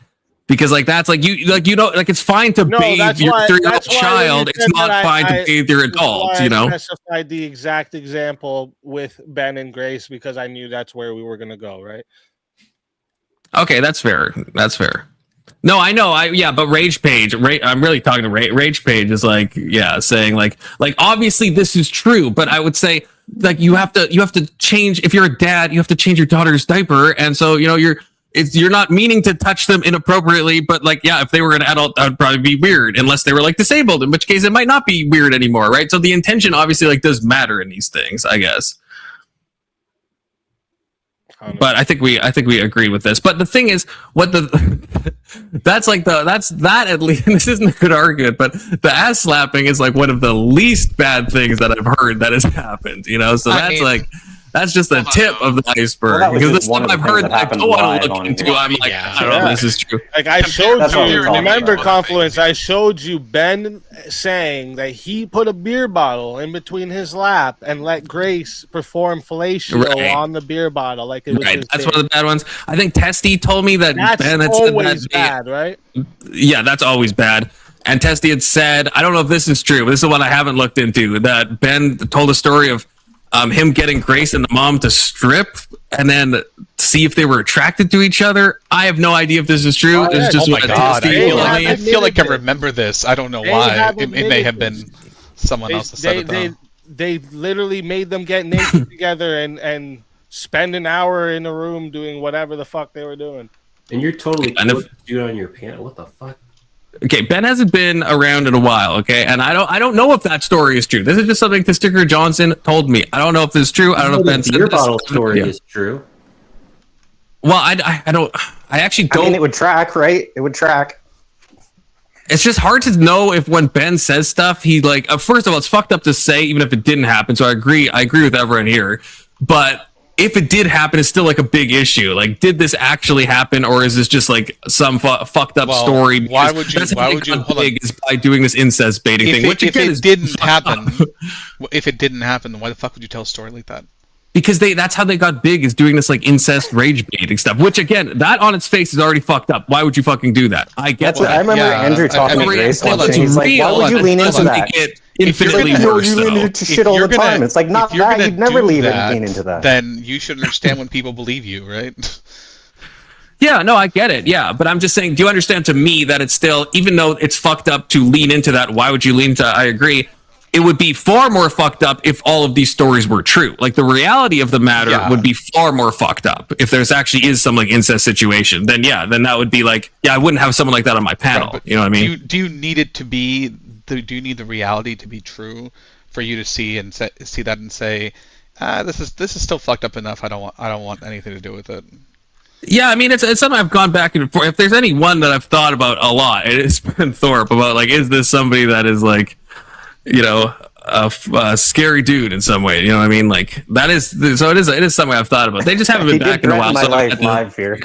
Because that's it's fine to bathe your 3-year-old child. It's not fine to bathe your adult, I specified the exact example with Ben and Grace because I knew that's where we were going to go, right? Okay, that's fair. No, I know. But Rage Page, I'm really talking to Rage Page is saying obviously this is true, but I would say you have to change. If you're a dad, you have to change your daughter's diaper, and so you're not meaning to touch them inappropriately, but if they were an adult, that would probably be weird, unless they were disabled, in which case it might not be weird anymore, right? So the intention obviously does matter in these things, I guess. But I think we agree with this. But the thing is, that's at least this isn't a good argument, but the ass slapping is one of the least bad things that I've heard that has happened. So that's just the tip of the iceberg. Because the stuff I've heard that I don't want to look into, I'm like, I don't know if this is true. I showed you, remember, Confluence, I showed you Ben saying that he put a beer bottle in between his lap and let Grace perform fellatio on the beer bottle. It was that's one of the bad ones. I think Testy told me that Ben had said that bad, right? Yeah, that's always bad. And Testy had said, I don't know if this is true, but this is one I haven't looked into, that Ben told a story of him getting Grace and the mom to strip and then see if they were attracted to each other. I have no idea if this is true. It's just my God. I feel like I remember this. I don't know why. It may have been someone else that said it. They literally made them get naked together and spend an hour in a room doing whatever the fuck they were doing. And you're totally dude on your pants. What the fuck? Okay, Ben hasn't been around in a while, okay? And I don't know if that story is true. This is just something Sticker Johnson told me. I don't know if this is true. I don't know if Ben said this. Beer bottle story is true. Well, I actually don't. I mean, it would track, right? It would track. It's just hard to know if when Ben says stuff, he first of all, it's fucked up to say, even if it didn't happen. So I agree with everyone here. But if it did happen, it's still a big issue. Did this actually happen, or is this just some fucked up story? Why would you? Hold on. Is by doing this incest baiting thing, which again is didn't happen. If it didn't happen, then why the fuck would you tell a story like that? Because that's how they got big, is doing this incest rage baiting stuff. Which again, that on its face is already fucked up. Why would you fucking do that? I get that. I remember Andrew talking to Grace once, and he's like, "Why would you lean into that? Infinitely worse, you lean into shit all the time. It's not that. You'd never lean into that. Then you should understand when people believe you, right? Yeah, no, I get it. Yeah, but I'm just saying, do you understand to me that it's still, even though it's fucked up to lean into that, why would you lean into that? I agree. It would be far more fucked up if all of these stories were true. The reality of the matter would be far more fucked up if there's actually is some incest situation. Then that would be I wouldn't have someone like that on my panel. Right, you know what I mean? Do you need it to be? Do you need the reality to be true for you to see that and say, this is still fucked up enough. I don't want anything to do with it. Yeah, I mean, it's something I've gone back and forth. If there's any one that I've thought about a lot, it's been Thorpe about is this somebody that is a scary dude in some way, you know what I mean? That is, so it is something I've thought about. They just haven't been back in a while. So live here.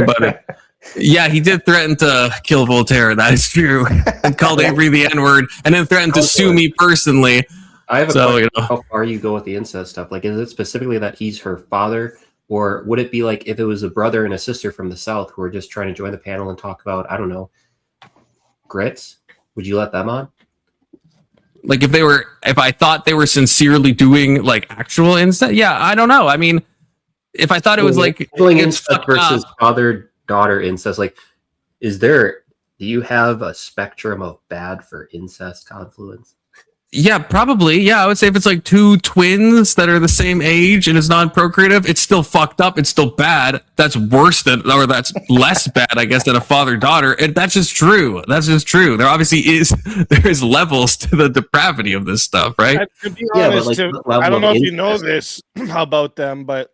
Yeah, he did threaten to kill Voltaire. That is true. And called Avery the N-word, and then threatened to sue me personally. I have a question. How far you go with the incest stuff? Is it specifically that he's her father, Or would it be like if it was a brother and a sister from the South who are just trying to join the panel and talk about, I don't know, grits? Would you let them on? Like if I thought they were sincerely doing like actual incest, yeah, I don't know. I mean, if I thought it was like incest versus father-daughter incest, like, do you have a spectrum of bad for incest, Confluence? Yeah, probably. Yeah, I would say if it's like two twins that are the same age and it's non-procreative, it's still fucked up. It's still bad. That's worse than, or that's less bad, I guess, than a father-daughter. And that's just true. That's just true. There obviously there is levels to the depravity of this stuff, right? To be honest, I don't know if you know this about them, but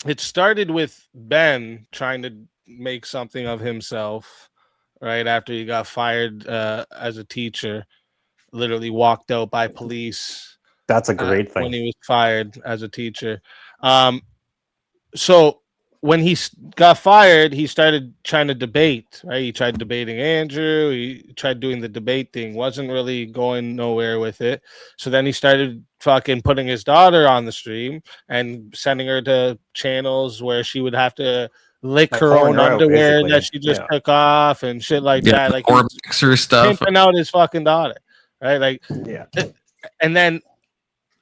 it started with Ben trying to make something of himself, right after he got fired as a teacher. Literally walked out by police. That's a great thing. When he was fired as a teacher. So when he got fired, he started trying to debate, right? He tried debating Andrew. He tried doing the debate thing. Wasn't really going nowhere with it. So then he started fucking putting his daughter on the stream and sending her to channels where she would have to lick her own underwear that she just took off and shit like that. Like or mixer stuff. Pimping out his fucking daughter. Right, like, yeah, and then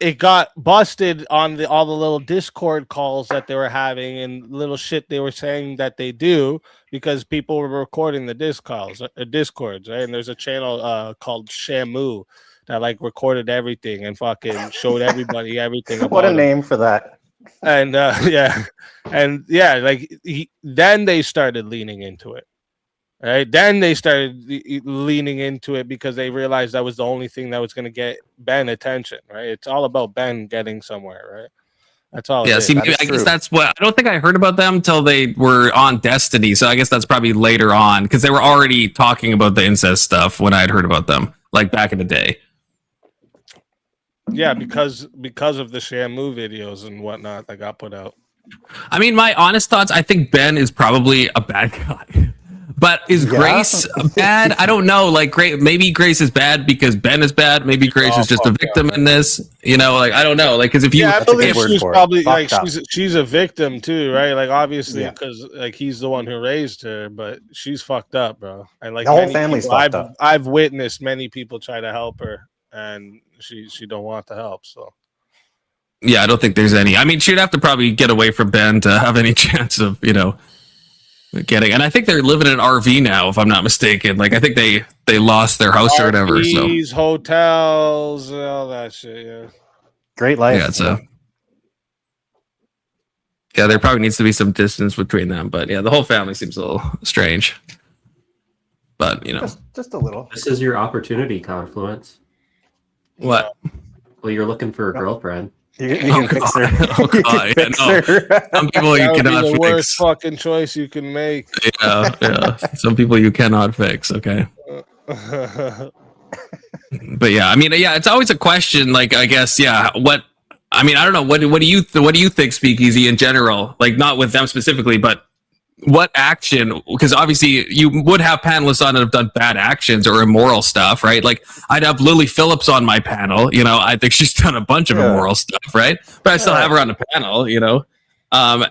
it got busted on all the little Discord calls that they were having and little shit they were saying that they do because people were recording the Discords, right? And there's a channel called Shamu that like recorded everything and fucking showed everybody everything. What a name for that! And then they started leaning into it. Right. Then they started leaning into it because they realized that was the only thing that was going to get Ben attention. Right. It's all about Ben getting somewhere. Right. That's all. Yeah. See, I guess that's what I don't think I heard about them till they were on Destiny. So I guess that's probably later on because they were already talking about the incest stuff when I had heard about them, like back in the day. Yeah, because of the Shamu videos and whatnot that got put out. I mean, my honest thoughts. I think Ben is probably a bad guy. But is Grace bad? I don't know. Like, maybe Grace is bad because Ben is bad. Maybe Grace is just a victim in this. You know, like I don't know. Like, because if you, I believe she's probably like she's a victim too, right? Like, obviously, because like he's the one who raised her, but she's fucked up, bro. And like the whole family's fucked up. I've witnessed many people try to help her, and she don't want the help. So. Yeah, I don't think there's any. I mean, she'd have to probably get away from Ben to have any chance of, getting. And I think they're living in an RV now, if I'm not mistaken. Like, I think they lost their house or whatever. So hotels, all that shit. Yeah, great life. Yeah, so yeah, there probably needs to be some distance between them. But yeah, the whole family seems a little strange. But just a little. This is your opportunity, Confluence. What? Well, you're looking for a girlfriend. You can fix her. Oh god, some people you cannot be the fix. Worst fucking choice you can make. Yeah. Some people you cannot fix. Okay. But yeah, I mean, yeah, it's always a question. Like, I guess, yeah. I don't know. What do you think, Speakeasy, in general? Like, not with them specifically, but what action? Because obviously you would have panelists on that have done bad actions or immoral stuff, right? Like, I'd have Lily Phillips on my panel. I think she's done a bunch of immoral stuff, right? But I still have her on the panel.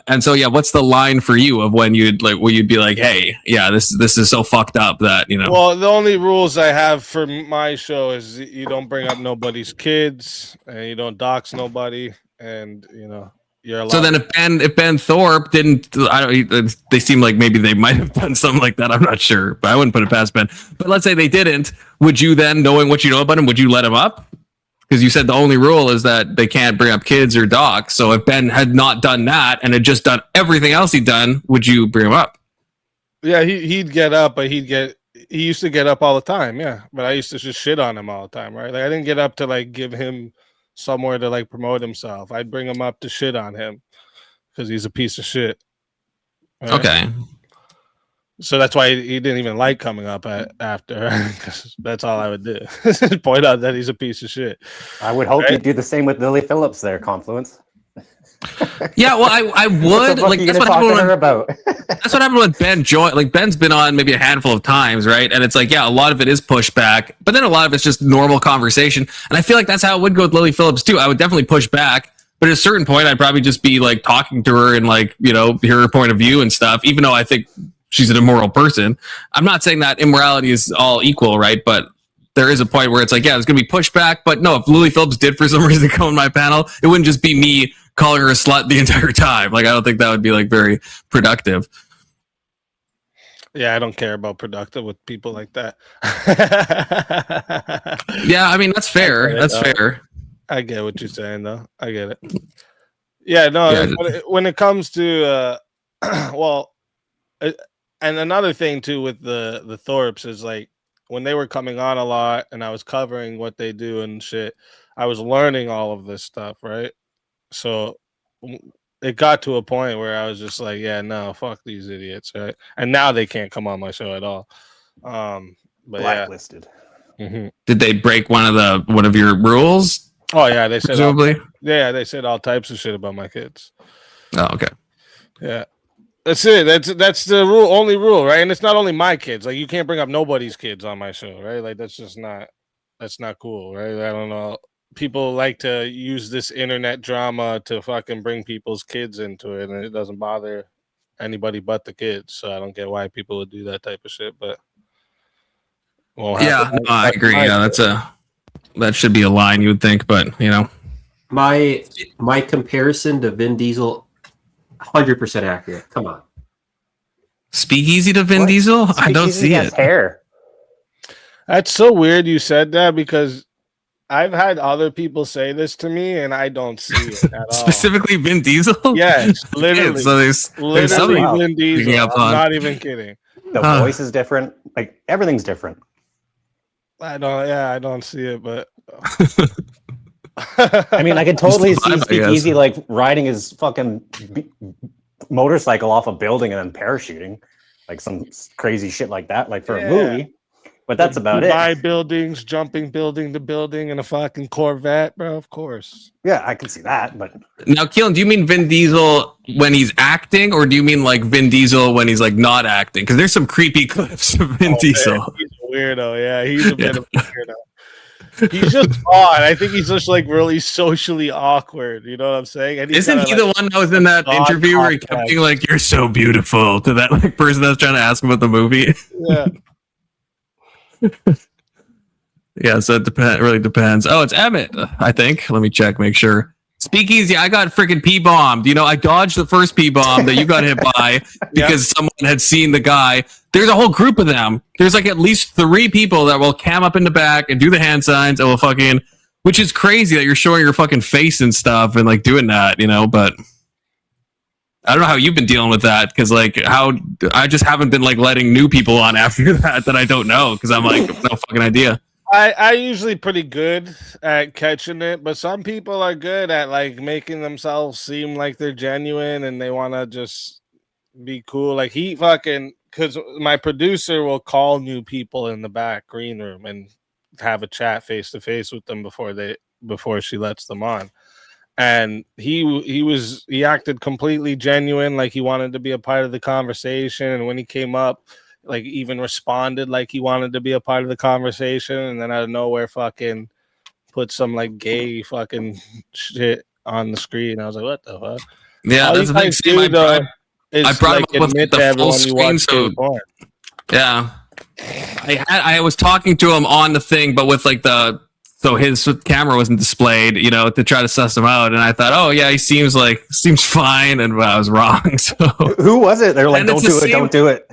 And so yeah, what's the line for you of when you'd be like, hey, yeah, this is so fucked up that Well, the only rules I have for my show is you don't bring up nobody's kids and you don't dox nobody, and you're allowed. So then if Ben Thorpe didn't, they seem like maybe they might have done something like that. I'm not sure, but I wouldn't put it past Ben. But let's say they didn't. Would you then, knowing what you know about him, would you let him up? Because you said the only rule is that they can't bring up kids or docs. So if Ben had not done that and had just done everything else he'd done, would you bring him up? Yeah, he'd get up, but he used to get up all the time. Yeah, but I used to just shit on him all the time, right? Like, I didn't get up to like give him somewhere to like promote himself. I'd bring him up to shit on him because he's a piece of shit. Right? Okay. So that's why he didn't even like coming up after, because that's all I would do. Point out that he's a piece of shit. I would hope you'd do the same with Lily Phillips there, Confluence. Yeah, well, I would. Like, that's what happened when Ben joined. Like, Ben's been on maybe a handful of times, right? And it's like, yeah, a lot of it is pushback, but then a lot of it's just normal conversation. And I feel like that's how it would go with Lily Phillips too. I would definitely push back, But at a certain point, I'd probably just be like talking to her and like, you know, hear her point of view and stuff, even though I think she's an immoral person. I'm not saying that immorality is all equal, right? But there is a point where it's like, yeah, there's going to be pushback. But no, if Lily Phillips did for some reason come on my panel, it wouldn't just be me calling her a slut the entire time. Like, I don't think that would be like very productive. Yeah, I don't care about productive with people like that. Yeah, I mean, that's fair. That's fair. I get what you're saying, though. I get it. Yeah, no. Yeah. When it comes to, well, and another thing too with the Thorpes is like when they were coming on a lot, and I was covering what they do and shit. I was learning all of this stuff, right? So it got to a point where I was just like, yeah, no, fuck these idiots, right? And now they can't come on my show at all. But Blacklisted. Yeah. Mm-hmm. Did they break one of your rules? Oh yeah, they said presumably. They said all types of shit about my kids. Oh, okay. Yeah. That's it. That's the rule, only rule, right? And it's not only my kids. Like you can't bring up nobody's kids on my show, right? Like that's not cool, right? I don't know. People like to use this internet drama to fucking bring people's kids into it, and it doesn't bother anybody but the kids. So I don't get why people would do that type of shit. But yeah, no, I agree. Yeah, that should be a line you would think, but you know, my comparison to Vin Diesel, 100% accurate. Come on, Speakeasy to Vin Diesel? I don't see it. Hair. That's so weird you said that because I've had other people say this to me and I don't see it at all. Specifically Vin Diesel? Yes, literally. So there's literally something Vin Diesel. I'm not even kidding. The voice is different. Like everything's different. I don't see it, but I mean, I could totally see Speakeasy like riding his fucking motorcycle off a building and then parachuting, like some crazy shit like that, like for a movie. But that's about it. Buy buildings, jumping building to building in a fucking Corvette, bro. Of course. Yeah, I can see that. But now, Keelan, do you mean Vin Diesel when he's acting, or do you mean like Vin Diesel when he's like not acting? Because there's some creepy clips of Vin Diesel. Man, he's a weirdo. Yeah, he's a bit of a weirdo. He's just odd. I think he's just like really socially awkward. You know what I'm saying? And isn't he the one that was in that interview where he kept being like, "You're so beautiful" to that like person that's trying to ask him about the movie? Yeah. Yeah, so it really depends. Oh, it's Emmett, I think. Let me check, make sure. Speakeasy, I got freaking P-bombed. You know, I dodged the first P-bomb that you got hit by because someone had seen the guy. There's a whole group of them. There's like at least 3 people that will cam up in the back and do the hand signs and will fucking, which is crazy that you're showing your fucking face and stuff and like doing that, you know, but I don't know how you've been dealing with that because, like, I just haven't been like letting new people on after that I don't know because I'm like no fucking idea. I usually pretty good at catching it, but some people are good at like making themselves seem like they're genuine and they want to just be cool. Like he fucking because my producer will call new people in the back green room and have a chat face to face with them before she lets them on. And he acted completely genuine, like he wanted to be a part of the conversation. And when he came up, like even responded like he wanted to be a part of the conversation. And then out of nowhere, fucking put some like gay fucking shit on the screen. I was like, what the fuck? Yeah, that's the thing. I brought him up with the full screen, so yeah. I was talking to him on the thing, but with like so his camera wasn't displayed, you know, to try to suss him out. And I thought, oh yeah, he seems fine, and I was wrong. So who was it? They're like, don't do it.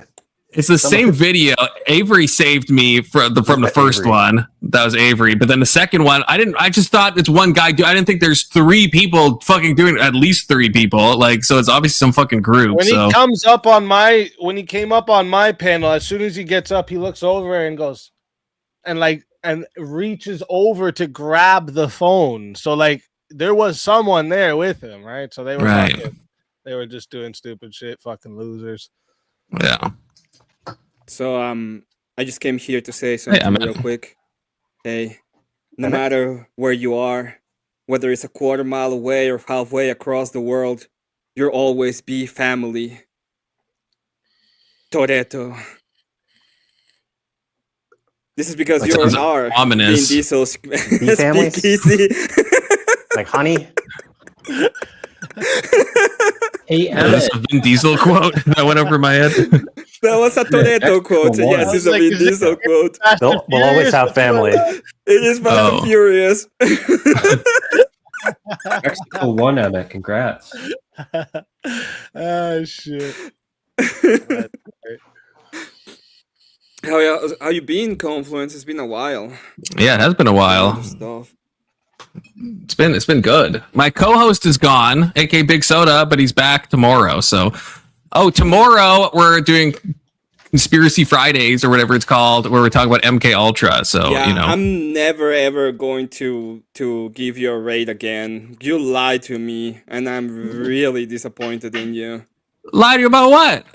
It's the same video. Avery saved me from the first one. That was Avery. But then the second one, I just thought it's one guy. I didn't think there's 3 people fucking doing it. At least 3 people. Like, so it's obviously some fucking group. When he comes up on when he came up on my panel, as soon as he gets up, he looks over and goes, and reaches over to grab the phone. So like there was someone there with him, right? So they were they were just doing stupid shit, fucking losers. Yeah. So I just came here to say something real quick. Hey, no matter where you are, whether it's a quarter mile away or halfway across the world, you'll always be family. Toretto. This is because you're in our Vin Diesel speakeasy. Like honey. Hey, That's a Vin Diesel quote that went over my head. That was a Toretto quote. Yes, it's a Vin Diesel quote. We'll always have family. It is Fast and Furious. Mexico won, Emmett. Congrats. Oh shit. How you been, Confluence? It's been a while. Yeah, it has been a while. Stuff. It's been good. My co-host is gone, aka Big Soda, but he's back tomorrow. So, tomorrow we're doing Conspiracy Fridays or whatever it's called, where we're talking about MK Ultra. So Yeah, you know, I'm never ever going to give you a raid again. You lied to me, and I'm really disappointed in you. Lied to you about what?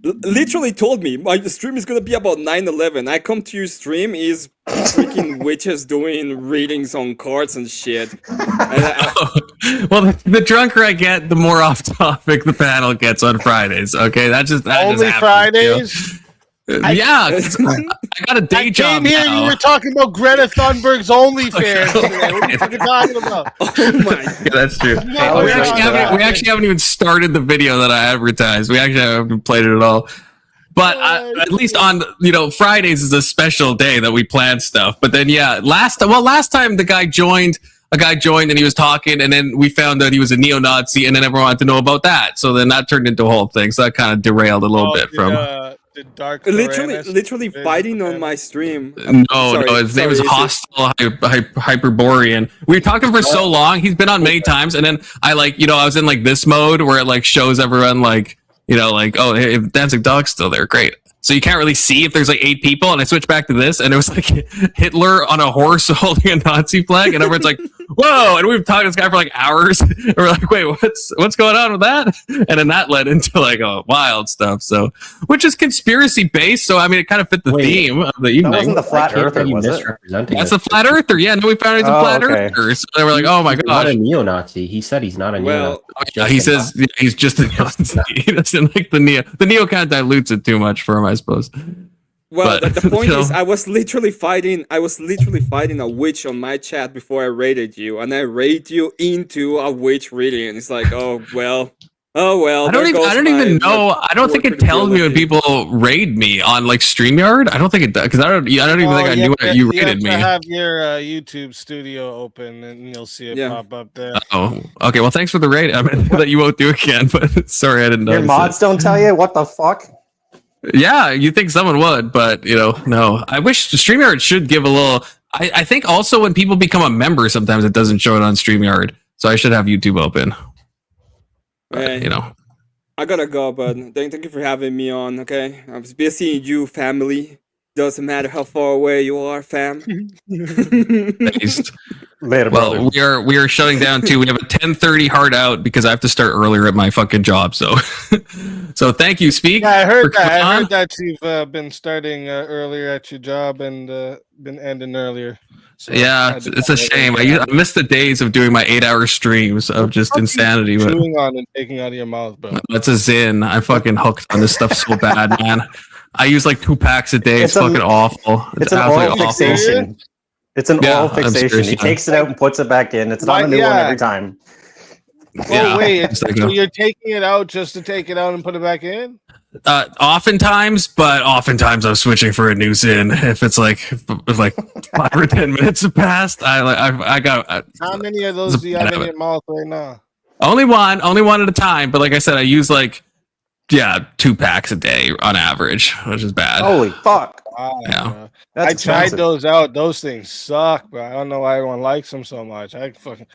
Literally told me my stream is gonna be about 9/11. I come to your stream, is freaking witches doing readings on cards and shit. Well, the drunker I get, the more off topic the panel gets on Fridays. Okay, that only just Fridays. Yeah, I got a day job here, now. you were talking about Greta Thunberg's OnlyFans. Today. What are you fucking talking about? Oh my god, yeah, that's true. No, we actually haven't even started the video that I advertised. We actually haven't played it at all. But at least on Fridays is a special day that we plan stuff. But then last time a guy joined and he was talking, and then we found out he was a neo-Nazi, and then everyone wanted to know about that. So then that turned into a whole thing. So that kind of derailed a little bit from. Dark literally fighting on my stream. No, his name is Hostile Hyperborean. We were talking for so long. He's been on many times, and then I was in like this mode where it shows everyone hey, if Danzig Dog's still there, great. So you can't really see if there's 8 people, and I switched back to this, and it was Hitler on a horse holding a Nazi flag, and everyone's like, "Whoa!" And we've talked to this guy for hours, and we're like, "Wait, what's going on with that?" And then that led into wild stuff. So, which is conspiracy based. So I mean, it kind of fit the theme of the evening. That wasn't the flat earther, was it? That's the flat earther. Yeah, no, we found he's a flat earther. So they were like, "Oh my gosh, not a neo-Nazi." He said he's not a neo-Nazi. He says he's just a Nazi. He doesn't like the neo. The neo kind of dilutes it too much for him, I suppose. Well, but the point is, I was literally fighting a witch on my chat before I raided you, and I raided you into a witch reading, and it's like, oh well. I don't even know. I don't think it tells me when people raid me on StreamYard. I don't think it does, because I don't even think I knew you raided me. You have your YouTube studio open, and you'll see it pop up there. Oh, okay. Well, thanks for the raid. I mean, that you won't do again, but sorry, I didn't know. Your mods don't tell you? What the fuck? Yeah, you think someone would, but no. I wish StreamYard should give a little. I think also when people become a member, sometimes it doesn't show it on StreamYard, so I should have YouTube open. But, I gotta go, but thank you for having me on. Okay, I was busy seeing you, family. Doesn't matter how far away you are, fam. Later, well, we are shutting down too. We have a 10:30 hard out because I have to start earlier at my fucking job. So, so thank you, Speak. Yeah, I heard that you've been starting earlier at your job and been ending earlier. So yeah, it's a shame. I miss the days of doing my 8-hour streams of just insanity. Chewing on and taking out of your mouth, bro. That's a zin. I'm fucking hooked on this stuff so bad, man. I use 2 packs a day. It's fucking awful. It's an oral fixation. It's an oral fixation. He takes it out and puts it back in. It's not a new one every time. Oh, wait. So you're taking it out just to take it out and put it back in? Oftentimes, but oftentimes I'm switching for a new zin. If it's 5 or 10 minutes have passed, I got. How many of those do you have in your mouth right now? Only one at a time. But like I said, I use 2 packs a day on average, which is bad. Holy fuck! Wow, yeah, I tried those out. Those things suck, bro. I don't know why everyone likes them so much. I fucking.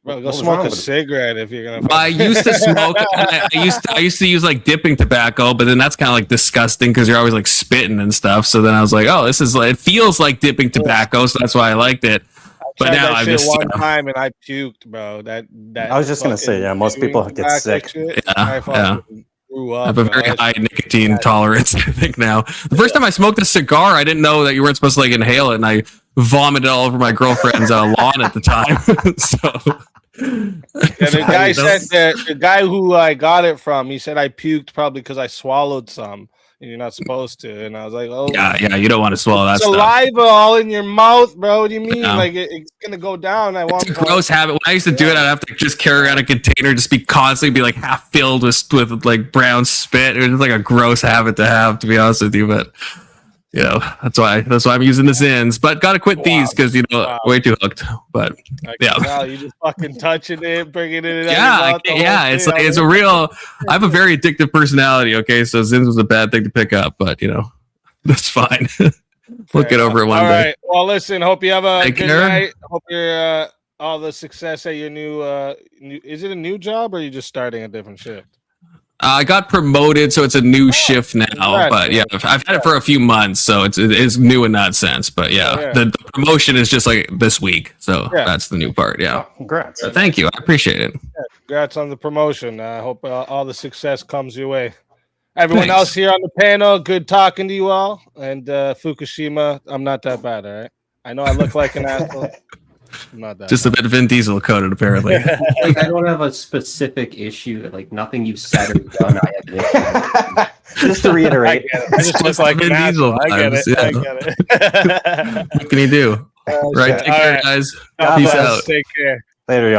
Bro, go smoke a cigarette if you're gonna. I used to smoke. I used to use dipping tobacco, but then that's kind of disgusting because you're always spitting and stuff. So then I was like, oh, this is it feels like dipping tobacco, so that's why I liked it. But now I just one time and I puked, bro. That I was just gonna say, most people get sick. I have a very high nicotine tolerance, I think now. The first time I smoked a cigar, I didn't know that you weren't supposed to inhale it, and I vomited all over my girlfriend's lawn at the time. So. The guy said that the guy who I got it from, he said I puked probably because I swallowed some. You're not supposed to. And I was like, oh. Yeah, you don't want to swallow that stuff. Saliva all in your mouth, bro. What do you mean? Yeah. Like, it's going to go down. It's a gross habit. When I used to do it, I'd have to just carry around a container, just be constantly be like half filled with like brown spit. It was like a gross habit to have, to be honest with you. But you know, that's why I'm using the Zins. But gotta quit these because way too hooked. But wow, you just fucking touching it, bringing it in. It's like it's a real. I have a very addictive personality. Okay, so Zins was a bad thing to pick up, but you know, that's fine. We'll get over it one day. All right. Well, listen. Hope you have a good night. Hope you're all the success at your new. Is it a new job or are you just starting a different shift? I got promoted, so it's a new shift now. But yeah, I've had it for a few months, so it is new in that sense. But the promotion is just like this week, so that's the new part. Yeah, congrats. So thank you, I appreciate it. Congrats on the promotion. I hope all the success comes your way. Everyone else here on the panel, good talking to you all. And Fukushima, I'm not that bad, all right? I know I look like an asshole. I'm not that just bad. A bit Vin Diesel coded, apparently. Like, I don't have a specific issue. Like, nothing you've said or done, I have an issue. Just to reiterate, I just look like Vin Diesel. I get it. What can he do? Right, take care, guys. Peace out. Take care. Later, y'all.